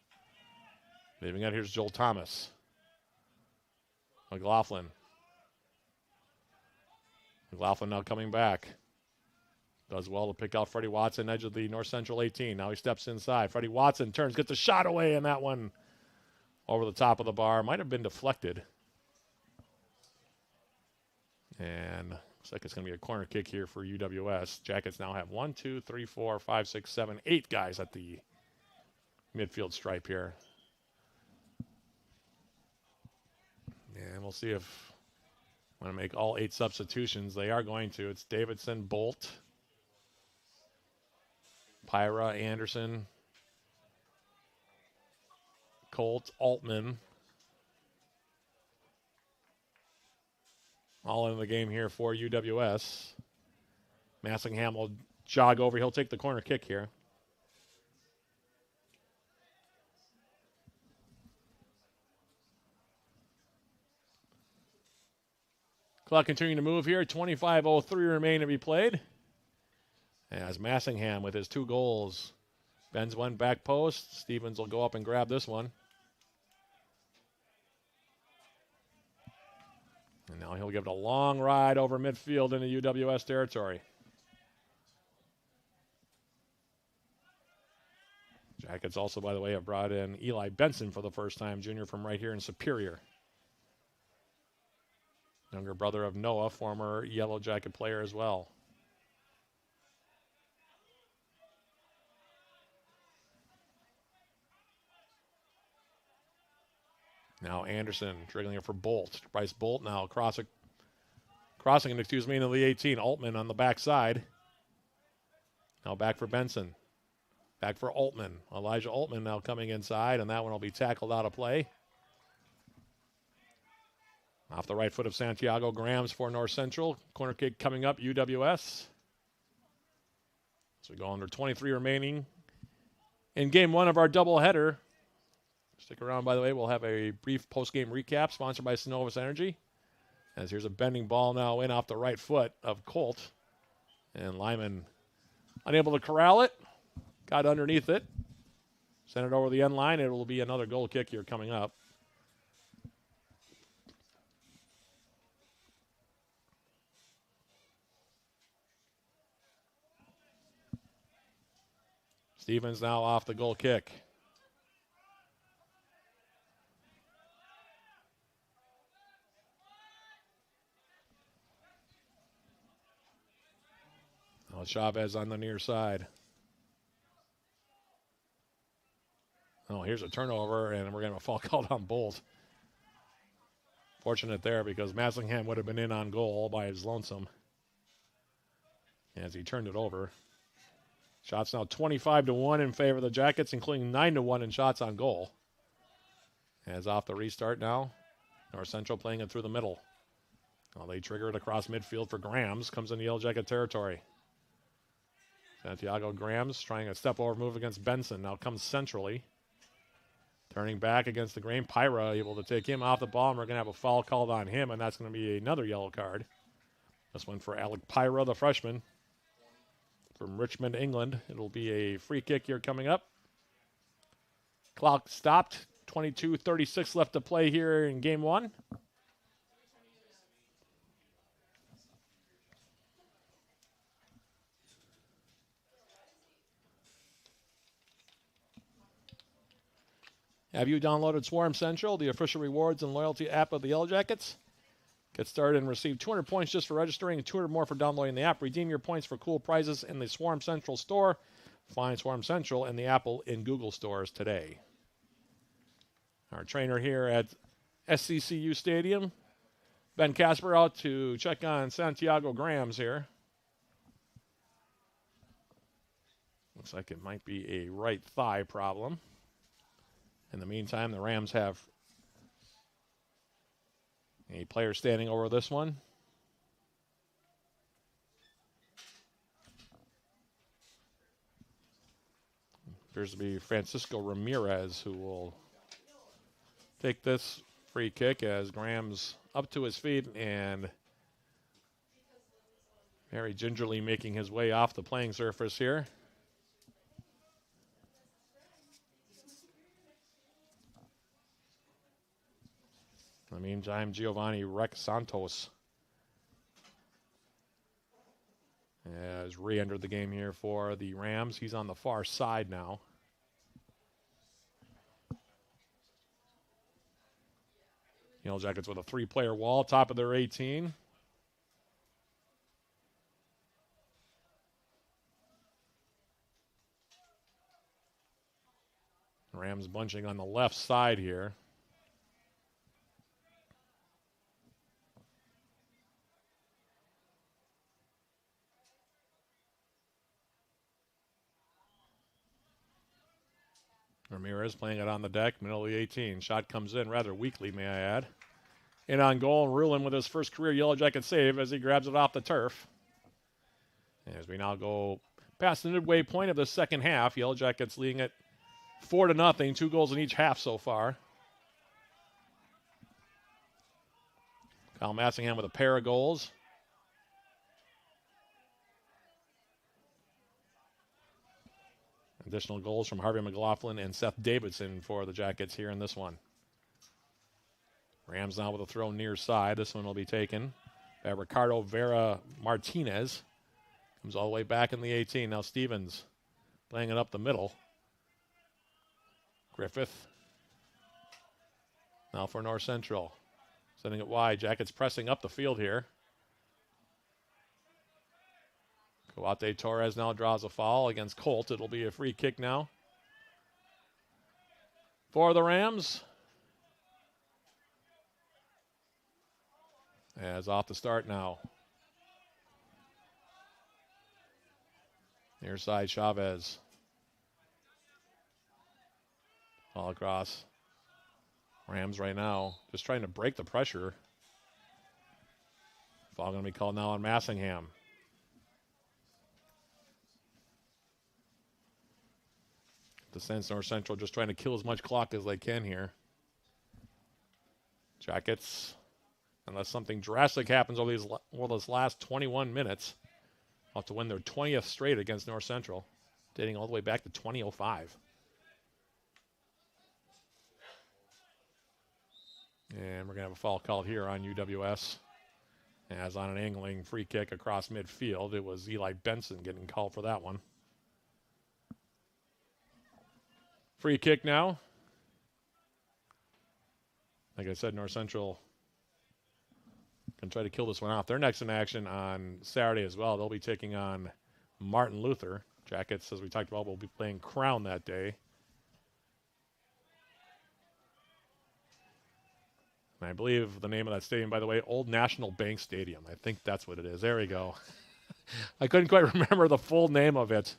Leaving it, here's Joel Thomas. McLaughlin. McLaughlin now coming back. Does well to pick out Freddie Watson, edge of the North Central 18. Now he steps inside. Freddie Watson turns, gets a shot away, and that one over the top of the bar. Might have been deflected. And looks like it's going to be a corner kick here for UWS. Jackets now have 1, 2, 3, 4, 5, 6, 7, 8 guys at the midfield stripe here. And we'll see if I'm going to make all 8 substitutions. They are going to. It's Davidson, Bolt, Pyra, Anderson, Colt, Altman. All in the game here for UWS. Massingham will jog over. He'll take the corner kick here. Clock continuing to move here. 25:03 remain to be played. As Massingham with his 2 goals. Bends one back post. Stevens will go up and grab this one. And now he'll give it a long ride over midfield into UWS territory. Jackets also, by the way, have brought in Eli Benson for the first time, junior from right here in Superior. Younger brother of Noah, former Yellow Jacket player as well. Now Anderson dribbling it for Bolt. Bryce Bolt now crossing it, into the 18. Altman on the backside. Now back for Benson. Back for Altman. Elijah Altman now coming inside, and that one will be tackled out of play. Off the right foot of Santiago Grams for North Central. Corner kick coming up, UWS. So we go under 23 remaining in game 1 of our doubleheader. Stick around, by the way. We'll have a brief post-game recap sponsored by Synovus Energy. As here's a bending ball now in off the right foot of Colt. And Lyman unable to corral it. Got underneath it. Sent it over the end line. It will be another goal kick here coming up. Stevens now off the goal kick. Now Chavez on the near side. Oh, here's a turnover, and we're going to have a foul called on Bolt. Fortunate there because Massingham would have been in on goal all by his lonesome as he turned it over. Shots now 25-1 in favor of the Jackets, including 9-1 in shots on goal. As off the restart now, North Central playing it through the middle. Well, they trigger it across midfield for Grams. Comes into Yellow Jacket territory. Santiago Grams trying a step over move against Benson. Now comes centrally. Turning back against the grain. Pyra able to take him off the ball, and we're going to have a foul called on him, and that's going to be another yellow card. This one for Alec Pyra, the freshman from Richmond, England. It'll be a free kick here coming up. Clock stopped. 22:36 left to play here in game one. Have you downloaded Swarm Central, the official rewards and loyalty app of the Yellow Jackets? Get started and receive 200 points just for registering and 200 more for downloading the app. Redeem your points for cool prizes in the Swarm Central store. Find Swarm Central and the Apple in Google stores today. Our trainer here at SCCU Stadium, Ben Casper, out to check on Santiago Grams here. Looks like it might be a right thigh problem. In the meantime, the Rams have a player standing over this one. Appears to be Francisco Ramirez who will take this free kick as Graham's up to his feet and very gingerly making his way off the playing surface here. In the meantime, Giovanni Rex Santos has re-entered the game here for the Rams. He's on the far side now. Yellow Jackets with a three-player wall, top of their 18. Rams bunching on the left side here. Ramirez playing it on the deck, middle of the 18. Shot comes in rather weakly, may I add. In on goal, Rulin with his first career Yellow Jacket save as he grabs it off the turf. As we now go past the midway point of the second half, Yellow Jackets leading it 4-0, 2 goals in each half so far. Kyle Massingham with a pair of goals. Additional goals from Harvey McLaughlin and Seth Davidson for the Jackets here in this one. Rams now with a throw near side. This one will be taken by Ricardo Vera Martinez. Comes all the way back in the 18. Now Stevens playing it up the middle. Griffith. Now for North Central. Sending it wide. Jackets pressing up the field here. Coate Torres now draws a foul against Colt. It'll be a free kick now for the Rams. As off the start now. Near side Chavez. All across. Rams right now just trying to break the pressure. Foul going to be called now on Massingham. The sense North Central just trying to kill as much clock as they can here. Jackets, unless something drastic happens over this last 21 minutes, will have to win their 20th straight against North Central, dating all the way back to 2005. And we're going to have a foul called here on UWS. As on an angling free kick across midfield, it was Eli Benson getting called for that one. Free kick now. Like I said, North Central can try to kill this one off. They're next in action on Saturday as well. They'll be taking on Martin Luther. Jackets, as we talked about, will be playing Crown that day. And I believe the name of that stadium, by the way, Old National Bank Stadium. I think that's what it is. There we go. I couldn't quite remember the full name of it.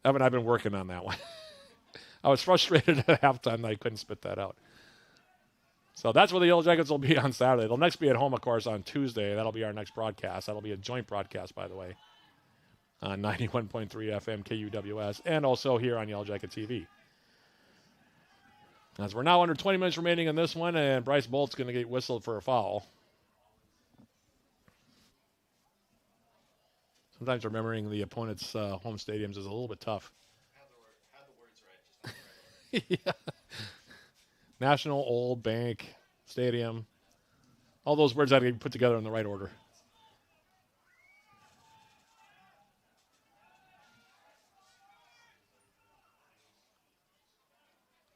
Evan, I've been working on that one. I was frustrated at halftime that I couldn't spit that out. So that's where the Yellow Jackets will be on Saturday. They'll next be at home, of course, on Tuesday. That'll be our next broadcast. That'll be a joint broadcast, by the way, on 91.3 FM KUWS and also here on Yellow Jacket TV. As we're now under 20 minutes remaining in this one, and Bryce Bolt's going to get whistled for a foul. Sometimes remembering the opponent's home stadiums is a little bit tough. Yeah. National Old Bank Stadium. All those words have to be put together in the right order.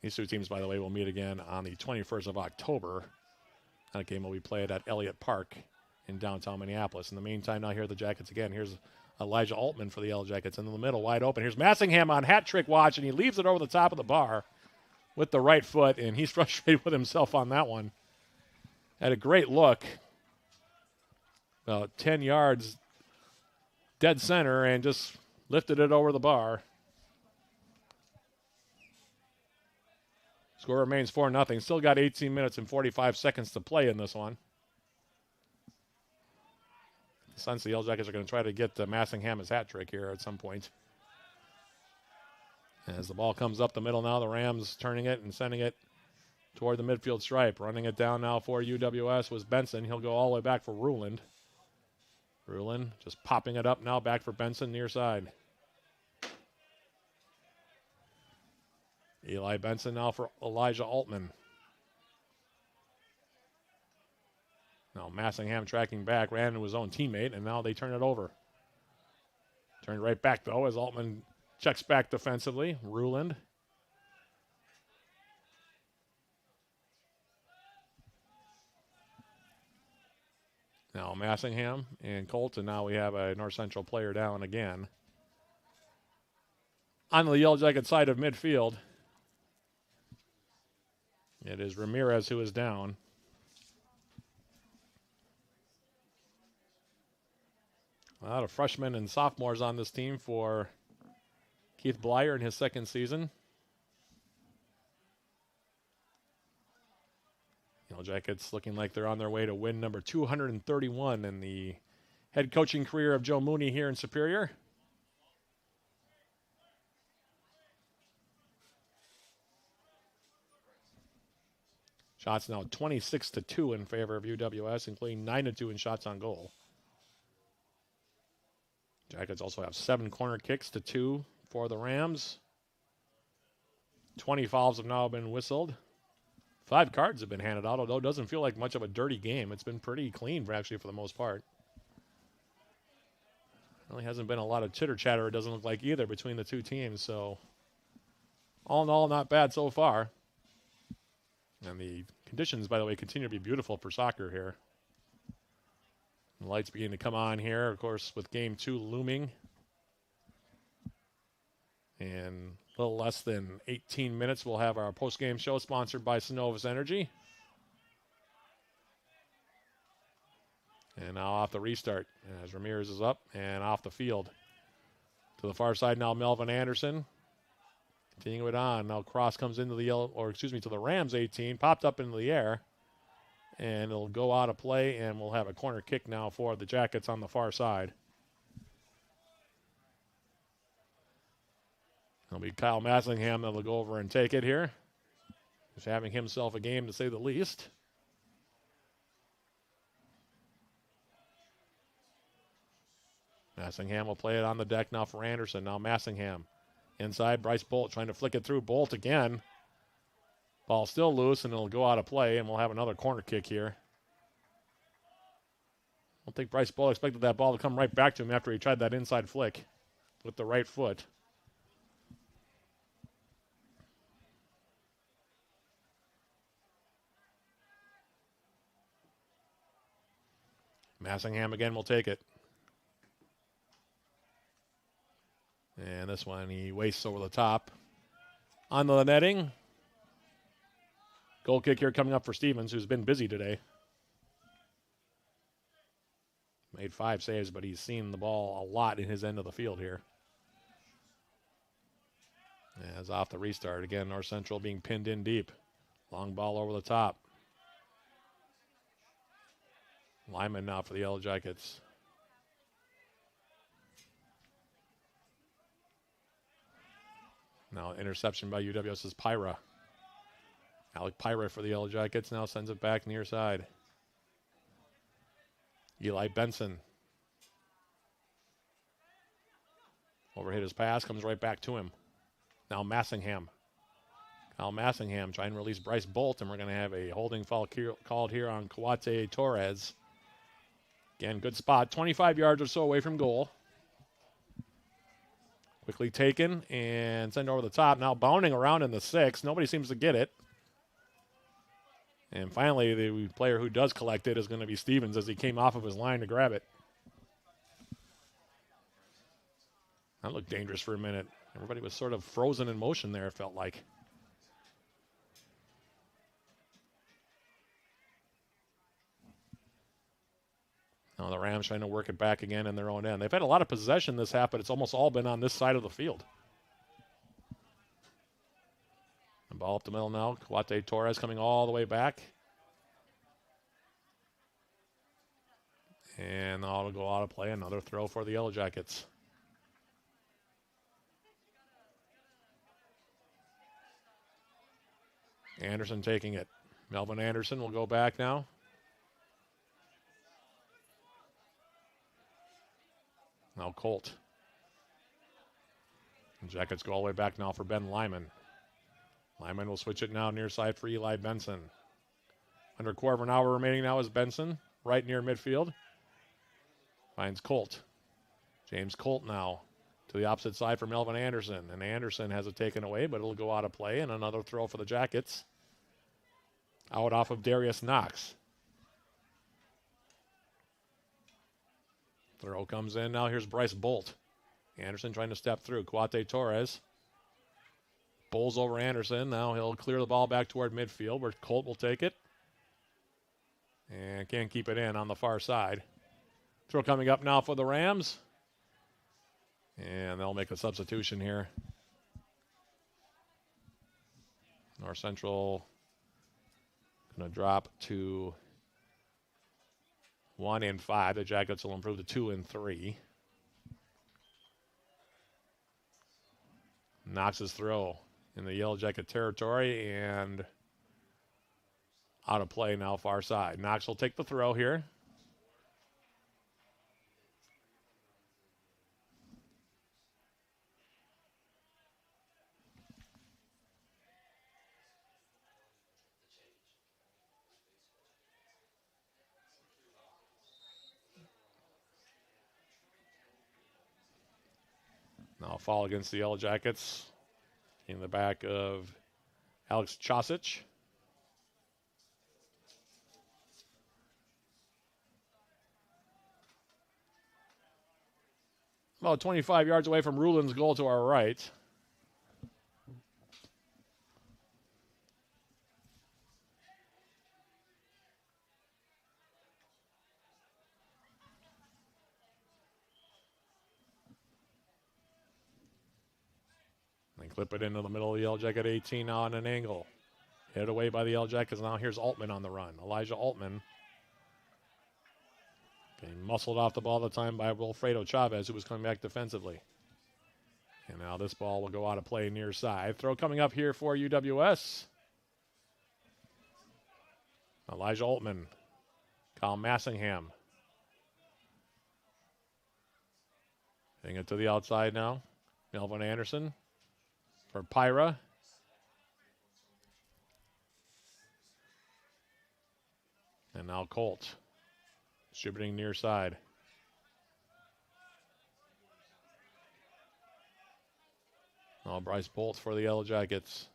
These two teams, by the way, will meet again on the 21st of October. That game will be played at Elliott Park in downtown Minneapolis. In the meantime, now here are the Jackets again. Here's Elijah Altman for the Yellow Jackets in the middle, wide open. Here's Massingham on hat trick watch, and he leaves it over the top of the bar with the right foot, and he's frustrated with himself on that one. Had a great look. About 10 yards dead center, and just lifted it over the bar. Score remains 4-0. Still got 18 minutes and 45 seconds to play in this one. The sense the Yellow Jackets are going to try to get Massingham his hat trick here at some point. As the ball comes up the middle now, the Rams turning it and sending it toward the midfield stripe. Running it down now for UWS was Benson. He'll go all the way back for Ruland. Ruland just popping it up now back for Benson near side. Eli Benson now for Elijah Altman. Now Massingham tracking back, ran into his own teammate, and now they turn it over. Turned right back, though, as Altman checks back defensively. Ruland. Now Massingham and Colton. Now we have a North Central player down again. On the Yellow Jacket side of midfield, it is Ramirez who is down. A lot of freshmen and sophomores on this team for Keith Blyer in his second season. Yellow Jackets looking like they're on their way to win number 231 in the head coaching career of Joe Mooney here in Superior. Shots now 26-2 in favor of UWS, including 9-2 in shots on goal. Jackets also have 7 corner kicks to 2 for the Rams. 20 fouls have now been whistled. 5 cards have been handed out, although it doesn't feel like much of a dirty game. It's been pretty clean, actually, for the most part. Really hasn't been a lot of chitter-chatter, it doesn't look like, either, between the two teams. So, all in all, not bad so far. And the conditions, by the way, continue to be beautiful for soccer here. The lights beginning to come on here, of course, with Game 2 looming. And a little less than 18 minutes, we'll have our post-game show sponsored by Synovus Energy. And now off the restart as Ramirez is up and off the field. To the far side now, Melvin Anderson. Continuing it on. Now cross comes into the to the Rams 18, popped up into the air. And it'll go out of play, and we'll have a corner kick now for the Jackets on the far side. It'll be Kyle Massingham that'll go over and take it here. Just having himself a game, to say the least. Massingham will play it on the deck now for Anderson. Now Massingham. Inside, Bryce Bolt trying to flick it through. Bolt again. Ball still loose, and it'll go out of play, and we'll have another corner kick here. I don't think Bryce Bolt expected that ball to come right back to him after he tried that inside flick with the right foot. Massingham again will take it. And this one he wastes over the top. On the netting. Goal kick here coming up for Stevens, who's been busy today. Made 5 saves, but he's seen the ball a lot in his end of the field here. As off the restart. Again, North Central being pinned in deep. Long ball over the top. Lyman now for the Yellow Jackets. Now interception by UWS's Pyra. Alec Pyra for the Yellow Jackets now sends it back near side. Eli Benson. Overhit his pass, comes right back to him. Now Massingham. Kyle Massingham trying to release Bryce Bolt, and we're going to have a holding foul called here on Kawate Torres. Again, good spot, 25 yards or so away from goal. Quickly taken and sent over the top. Now bounding around in the 6. Nobody seems to get it. And finally, the player who does collect it is going to be Stevens as he came off of his line to grab it. That looked dangerous for a minute. Everybody was sort of frozen in motion there, it felt like. Now the Rams trying to work it back again in their own end. They've had a lot of possession this half, but it's almost all been on this side of the field. The ball up the middle now. Kawate Torres coming all the way back. And now it'll go out of play. Another throw for the Yellow Jackets. Anderson taking it. Melvin Anderson will go back now. Now Colt. The Jackets go all the way back now for Ben Lyman. Lyman will switch it now near side for Eli Benson. Under a quarter of an hour remaining now is Benson, right near midfield. Finds Colt. James Colt now to the opposite side for Melvin Anderson. And Anderson has it taken away, but it'll go out of play. And another throw for the Jackets. Out off of Darius Knox. Throw comes in. Now here's Bryce Bolt. Anderson trying to step through. Kawate Torres. Bowls over Anderson. Now he'll clear the ball back toward midfield where Colt will take it. And can't keep it in on the far side. Throw coming up now for the Rams. And they'll make a substitution here. North Central going to drop to 1 and 5. The Jackets will improve to 2 and 3. Knox's throw in the Yellow Jacket territory and out of play now far side. Knox will take the throw here. Now a foul against the Yellow Jackets in the back of Alex Chosic. About 25 yards away from Rulin's goal to our right. They clip it into the middle of the Yellow Jacket 18 now on an angle. Hit away by the Yellow Jackets. Now here's Altman on the run. Elijah Altman. Getting muscled off the ball all the time by Wilfredo Chavez, who was coming back defensively. And now this ball will go out of play near side. Throw coming up here for UWS. Elijah Altman. Kyle Massingham. Hitting it to the outside now. Melvin Anderson for Pyra. And now Colt. Distributing near side. Now Bryce Bolt for the Yellow Jackets.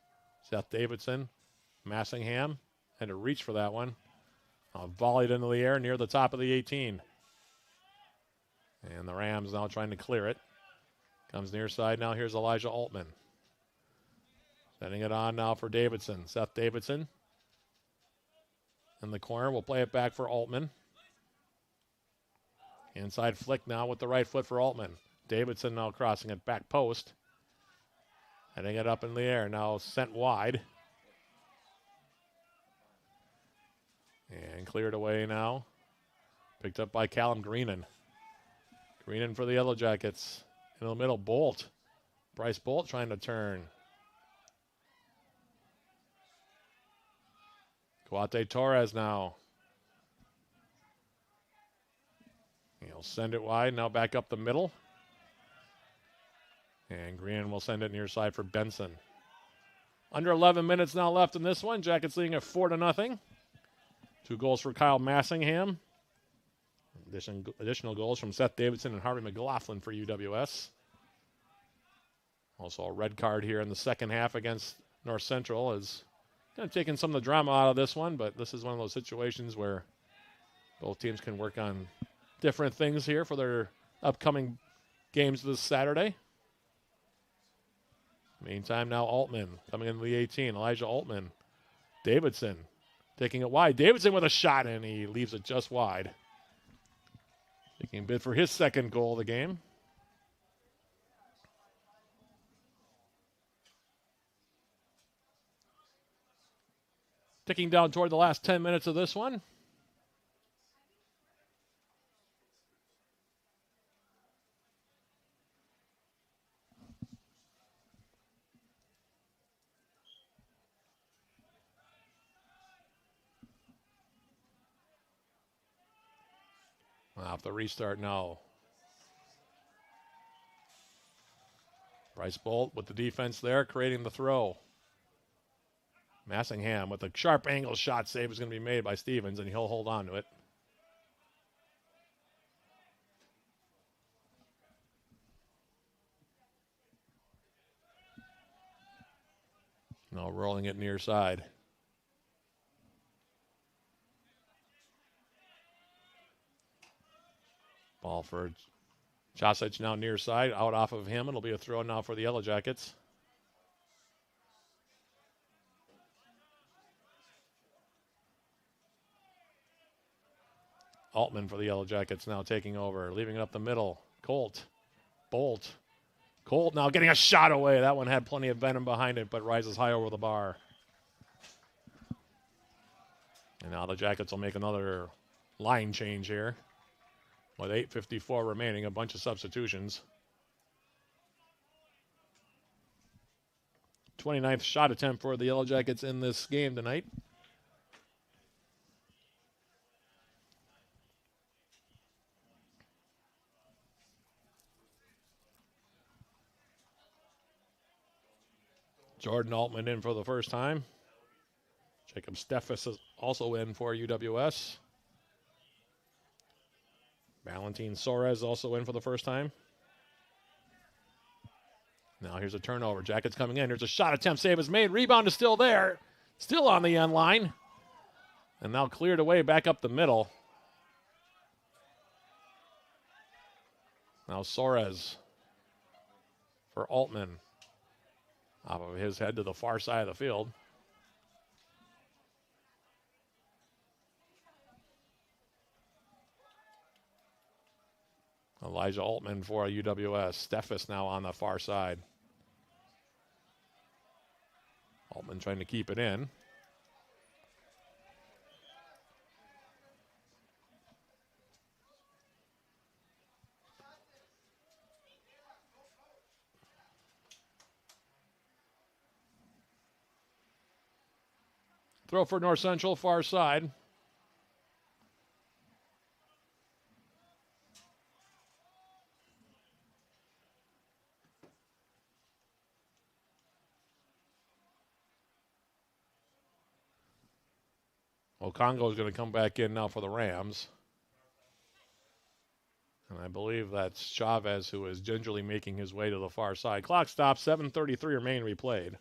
Seth Davidson. Massingham. Had to reach for that one. Volleyed into the air near the top of the 18. And the Rams now trying to clear it. Comes near side now. Here's Elijah Altman. Sending it on now for Davidson. Seth Davidson in the corner. We'll play it back for Altman. Inside flick now with the right foot for Altman. Davidson now crossing it back post. Heading it up in the air. Now sent wide. And cleared away now. Picked up by Callum Greenan. Greenan for the Yellow Jackets. In the middle, Bolt. Bryce Bolt trying to turn. Coate Torres now. He'll send it wide. Now back up the middle. And Green will send it near side for Benson. Under 11 minutes now left in this one. Jackets leading at 4-0. 2 goals for Kyle Massingham. Additional goals from Seth Davidson and Harvey McLaughlin for UWS. Also a red card here in the second half against North Central is kind of taking some of the drama out of this one, but this is one of those situations where both teams can work on different things here for their upcoming games this Saturday. Meantime, now Altman coming into the 18. Elijah Altman. Davidson taking it wide. Davidson with a shot, and he leaves it just wide. Taking a bid for his second goal of the game. Ticking down toward the last 10 minutes of this one. Off the restart now. Bryce Bolt with the defense there, creating the throw. Massingham with a sharp angle shot save is going to be made by Stevens, and he'll hold on to it. Now rolling it near side. Ball for Chasic now near side, out off of him. It'll be a throw now for the Yellow Jackets. Altman for the Yellow Jackets now taking over, leaving it up the middle. Bolt. Colt now getting a shot away. That one had plenty of venom behind it, but rises high over the bar. And now the Jackets will make another line change here. With 8:54 remaining, a bunch of substitutions. 29th shot attempt for the Yellow Jackets in this game tonight. Jordan Altman in for the first time. Jacob Steffes is also in for UWS. Valentin Soares also in for the first time. Now here's a turnover. Jackets coming in. Here's a shot attempt. Save is made. Rebound is still there. Still on the end line. And now cleared away back up the middle. Now Soares for Altman. Off of his head to the far side of the field. Elijah Altman for UWS. Steffes now on the far side. Altman trying to keep it in. Throw for North Central, far side. Okongo is going to come back in now for the Rams. And I believe that's Chavez who is gingerly making his way to the far side. Clock stops, 7:33 remain replayed.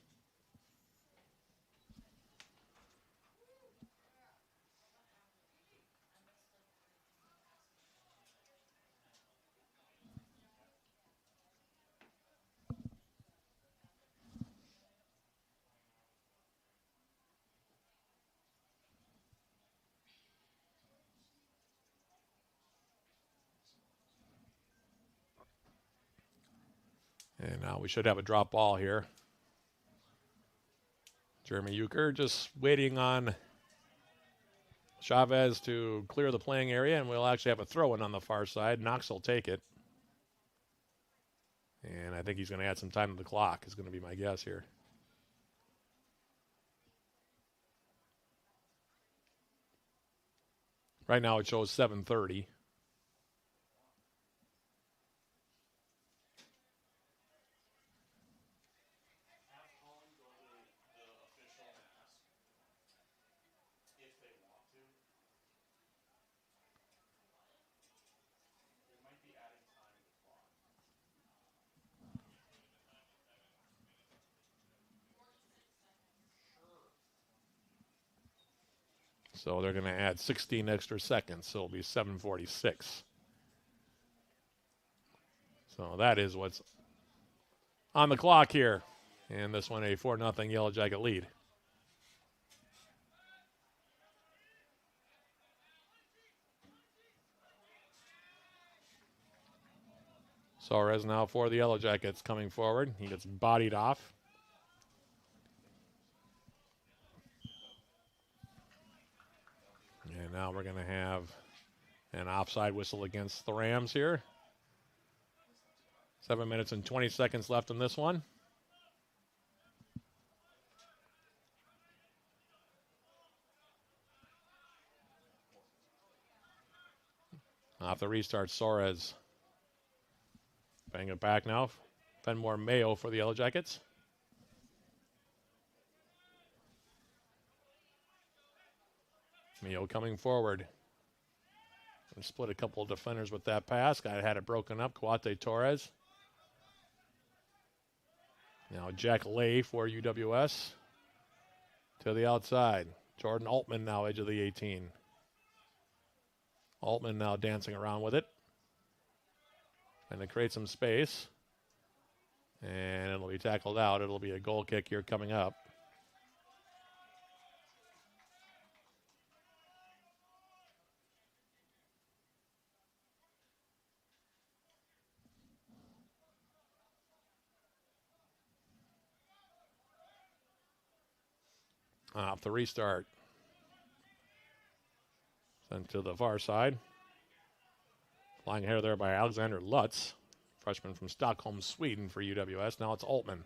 And now we should have a drop ball here. Jeremy Euchre just waiting on Chavez to clear the playing area, and we'll actually have a throw-in on the far side. Knox will take it. And I think he's going to add some time to the clock, is going to be my guess here. Right now it shows 7:30. So they're going to add 16 extra seconds, so it'll be 7:46. So that is what's on the clock here. And this one a 4-0 Yellow Jacket lead. Suarez now for the Yellow Jackets coming forward. He gets bodied off. And now we're going to have an offside whistle against the Rams here. 7 minutes and 20 seconds left in this one. Off the restart, Suarez. Bang it back now. Fenmore Mayo for the Yellow Jackets. Mayo coming forward. And split a couple of defenders with that pass. Guy had it broken up. Coate Torres. Now Jack Lay for UWS. To the outside. Jordan Altman now edge of the 18. Altman now dancing around with it. And to create some space. And it'll be tackled out. It'll be a goal kick here coming up. Off the restart. Sent to the far side. Flying ahead there by Alexander Lutz, freshman from Stockholm, Sweden for UWS. Now it's Altman.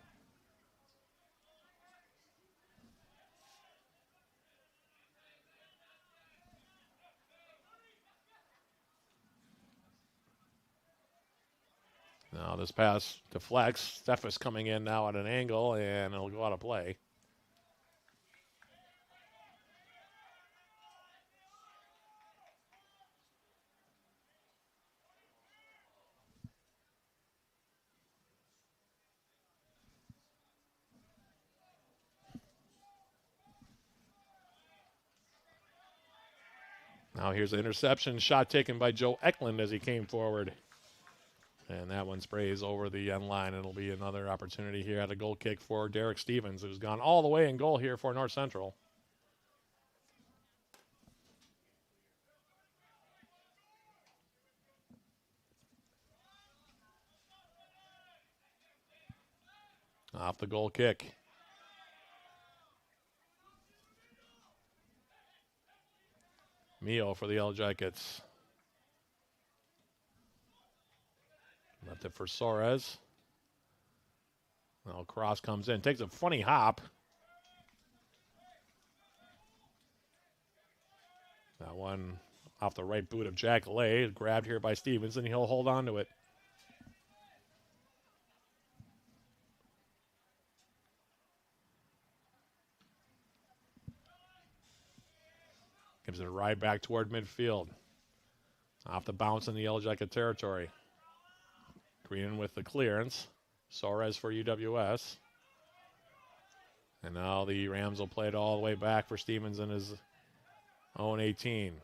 Now this pass deflects. Steffes coming in now at an angle, and it'll go out of play. Now here's an interception, shot taken by Joe Eklund as he came forward. And that one sprays over the end line. It'll be another opportunity here at a goal kick for Derek Stevens, who's gone all the way in goal here for North Central. Off the goal kick. Mio for the Yellow Jackets. Left it for Suarez. Now cross comes in. Takes a funny hop. That one off the right boot of Jack Lay. Grabbed here by Stevens, and he'll hold on to it. Gives it a ride back toward midfield. Off the bounce in the Yellow Jacket territory. Green with the clearance. Suarez for UWS. And now the Rams will play it all the way back for Stevens in his own 18.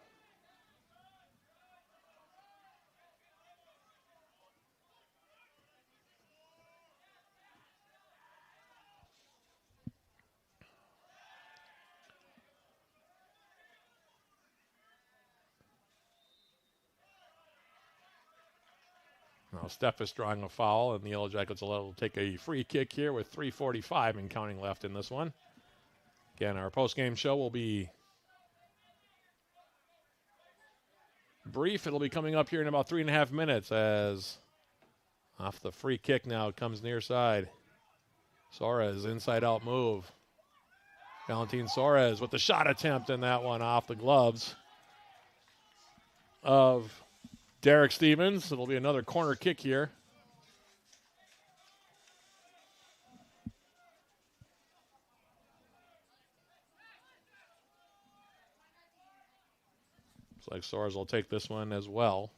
Now Steph is drawing a foul, and the Yellow Jackets will take a free kick here with 3:45 and counting left in this one. Again, our post-game show will be brief. It'll be coming up here in about 3.5 minutes as off the free kick now it comes near side. Suarez, inside-out move. Valentin Suarez with the shot attempt in that one off the gloves of Derek Stevens. It'll be another corner kick here. Looks like Suarez will take this one as well.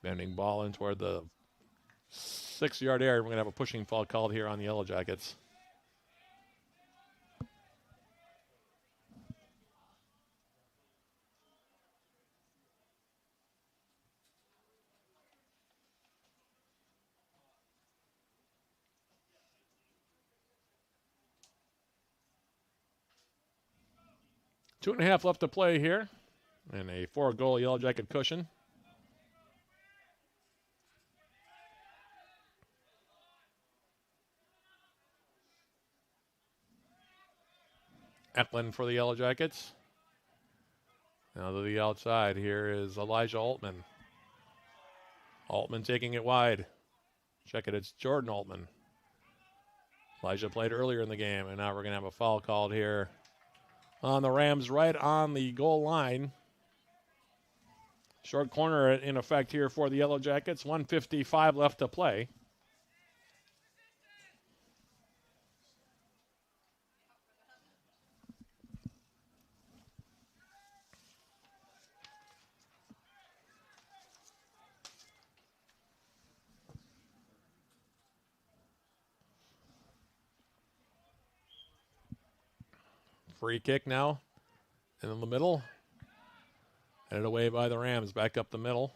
Bending ball in toward the 6-yard area. We're going to have a pushing foul called here on the Yellow Jackets. Two and a half left to play here. And a 4-goal Yellow Jacket cushion. Eklund for the Yellow Jackets. Now to the outside here is Elijah Altman. Altman taking it wide. Check it, it's Jordan Altman. Elijah played earlier in the game, and now we're going to have a foul called here on the Rams right on the goal line. Short corner in effect here for the Yellow Jackets. 1:55 left to play. Free kick now in the middle. Headed away by the Rams, back up the middle.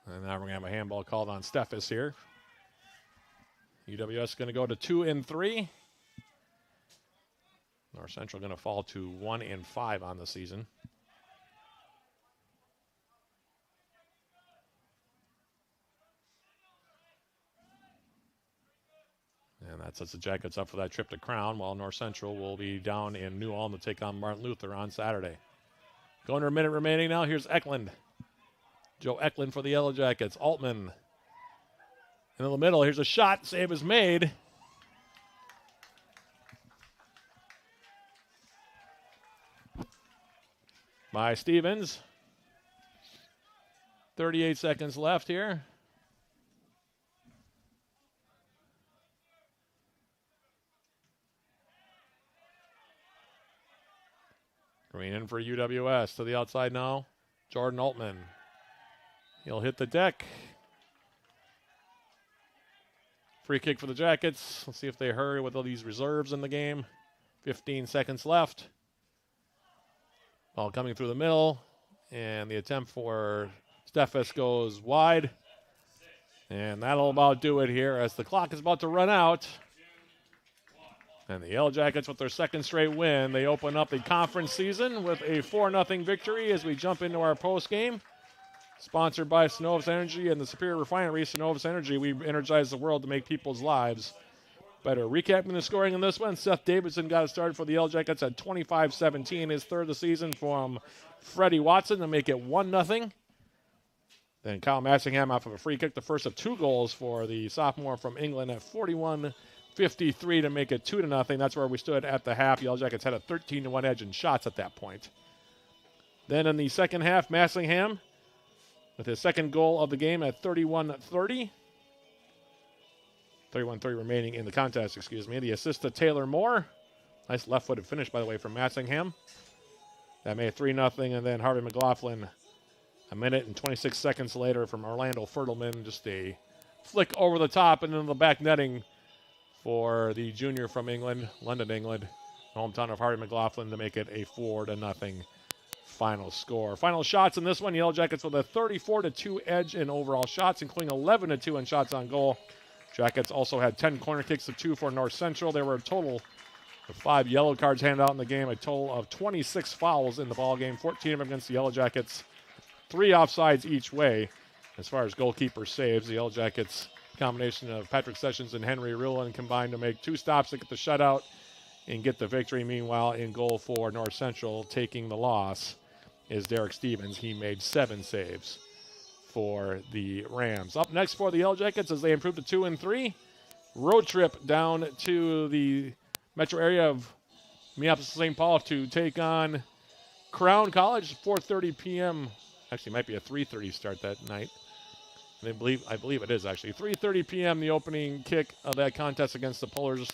And now we're going to have a handball called on Steffes here. UWS going to go to 2 and 3. North Central going to fall to 1 and 5 on the season. And that sets the Jackets up for that trip to Crown, while North Central will be down in New Ulm to take on Martin Luther on Saturday. Going to a minute remaining now. Here's Eklund. Joe Eklund for the Yellow Jackets. Altman in the middle. Here's a shot. Save is made. By Stevens. 38 seconds left here. Green in for UWS to the outside now. Jordan Altman. He'll hit the deck. Free kick for the Jackets. Let's see if they hurry with all these reserves in the game. 15 seconds left. Ball coming through the middle. And the attempt for Steffes goes wide. And that'll about do it here as the clock is about to run out. And the Yellow Jackets, with their second straight win, they open up the conference season with a 4-0 victory as we jump into our postgame. Sponsored by Synovus Energy and the Superior Refinery. Synovus Energy, we energize the world to make people's lives better. Recapping the scoring in this one, Seth Davidson got it started for the Yellow Jackets at 25-17, his third of the season from Freddie Watson to make it 1-0. Then Kyle Massingham off of a free kick, the first of 2 goals for the sophomore from England at 41-53 to make it 2-0. That's where we stood at the half. Yellow Jackets had a 13-1 edge in shots at that point. Then in the second half, Massingham with his second goal of the game at 31-30. 31-30 remaining in the contest, excuse me. The assist to Taylor Moore. Nice left-footed finish, by the way, from Massingham. That made it 3-0, and then Harvey McLaughlin a minute and 26 seconds later from Orlando Fertelman. Just a flick over the top and into the back netting for the junior from England, London, England, hometown of Harvey McLaughlin, to make it a 4-0 final score. Final shots in this one, Yellow Jackets with a 34-2 edge in overall shots, including 11-2 in shots on goal. Jackets also had 10 corner kicks to 2 for North Central. There were a total of 5 yellow cards handed out in the game, a total of 26 fouls in the ball game, 14 of them against the Yellow Jackets, 3 offsides each way. As far as goalkeeper saves, the Yellow Jackets combination of Patrick Sessions and Henry Ruland combined to make 2 stops to get the shutout and get the victory. Meanwhile, in goal for North Central, taking the loss, is Derek Stevens. He made 7 saves for the Rams. Up next for the Yellow Jackets as they improve to 2-3. Road trip down to the metro area of Minneapolis, St. Paul to take on Crown College. 4:30 p.m. Actually, it might be a 3:30 start that night. I believe it is actually 3:30 p.m. The opening kick of that contest against the Pullers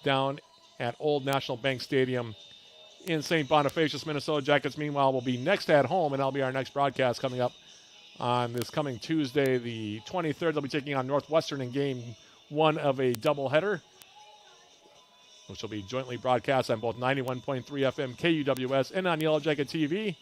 down at Old National Bank Stadium in St. Bonifacius, Minnesota. Jackets, meanwhile, will be next at home, and that'll be our next broadcast coming up on this coming Tuesday, the 23rd. They'll be taking on Northwestern in game 1 of a doubleheader, which will be jointly broadcast on both 91.3 FM KUWS and on Yellow Jacket TV.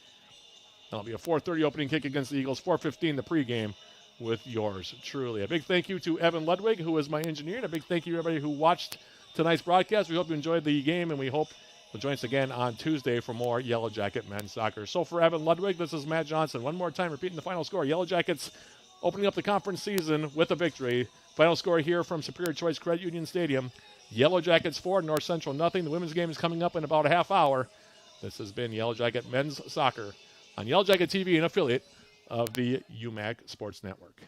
That'll be a 4:30 opening kick against the Eagles, 4:15 the pregame with yours truly. A big thank you to Evan Ludwig, who is my engineer, and a big thank you to everybody who watched tonight's broadcast. We hope you enjoyed the game, and we hope you'll join us again on Tuesday for more Yellow Jacket men's soccer. So for Evan Ludwig, this is Matt Johnson. One more time, repeating the final score. Yellow Jackets opening up the conference season with a victory. Final score here from Superior Choice Credit Union Stadium. Yellow Jackets 4, North Central nothing. The women's game is coming up in about a half hour. This has been Yellow Jacket men's soccer on Yellow Jacket TV, an affiliate of the UMAC Sports Network.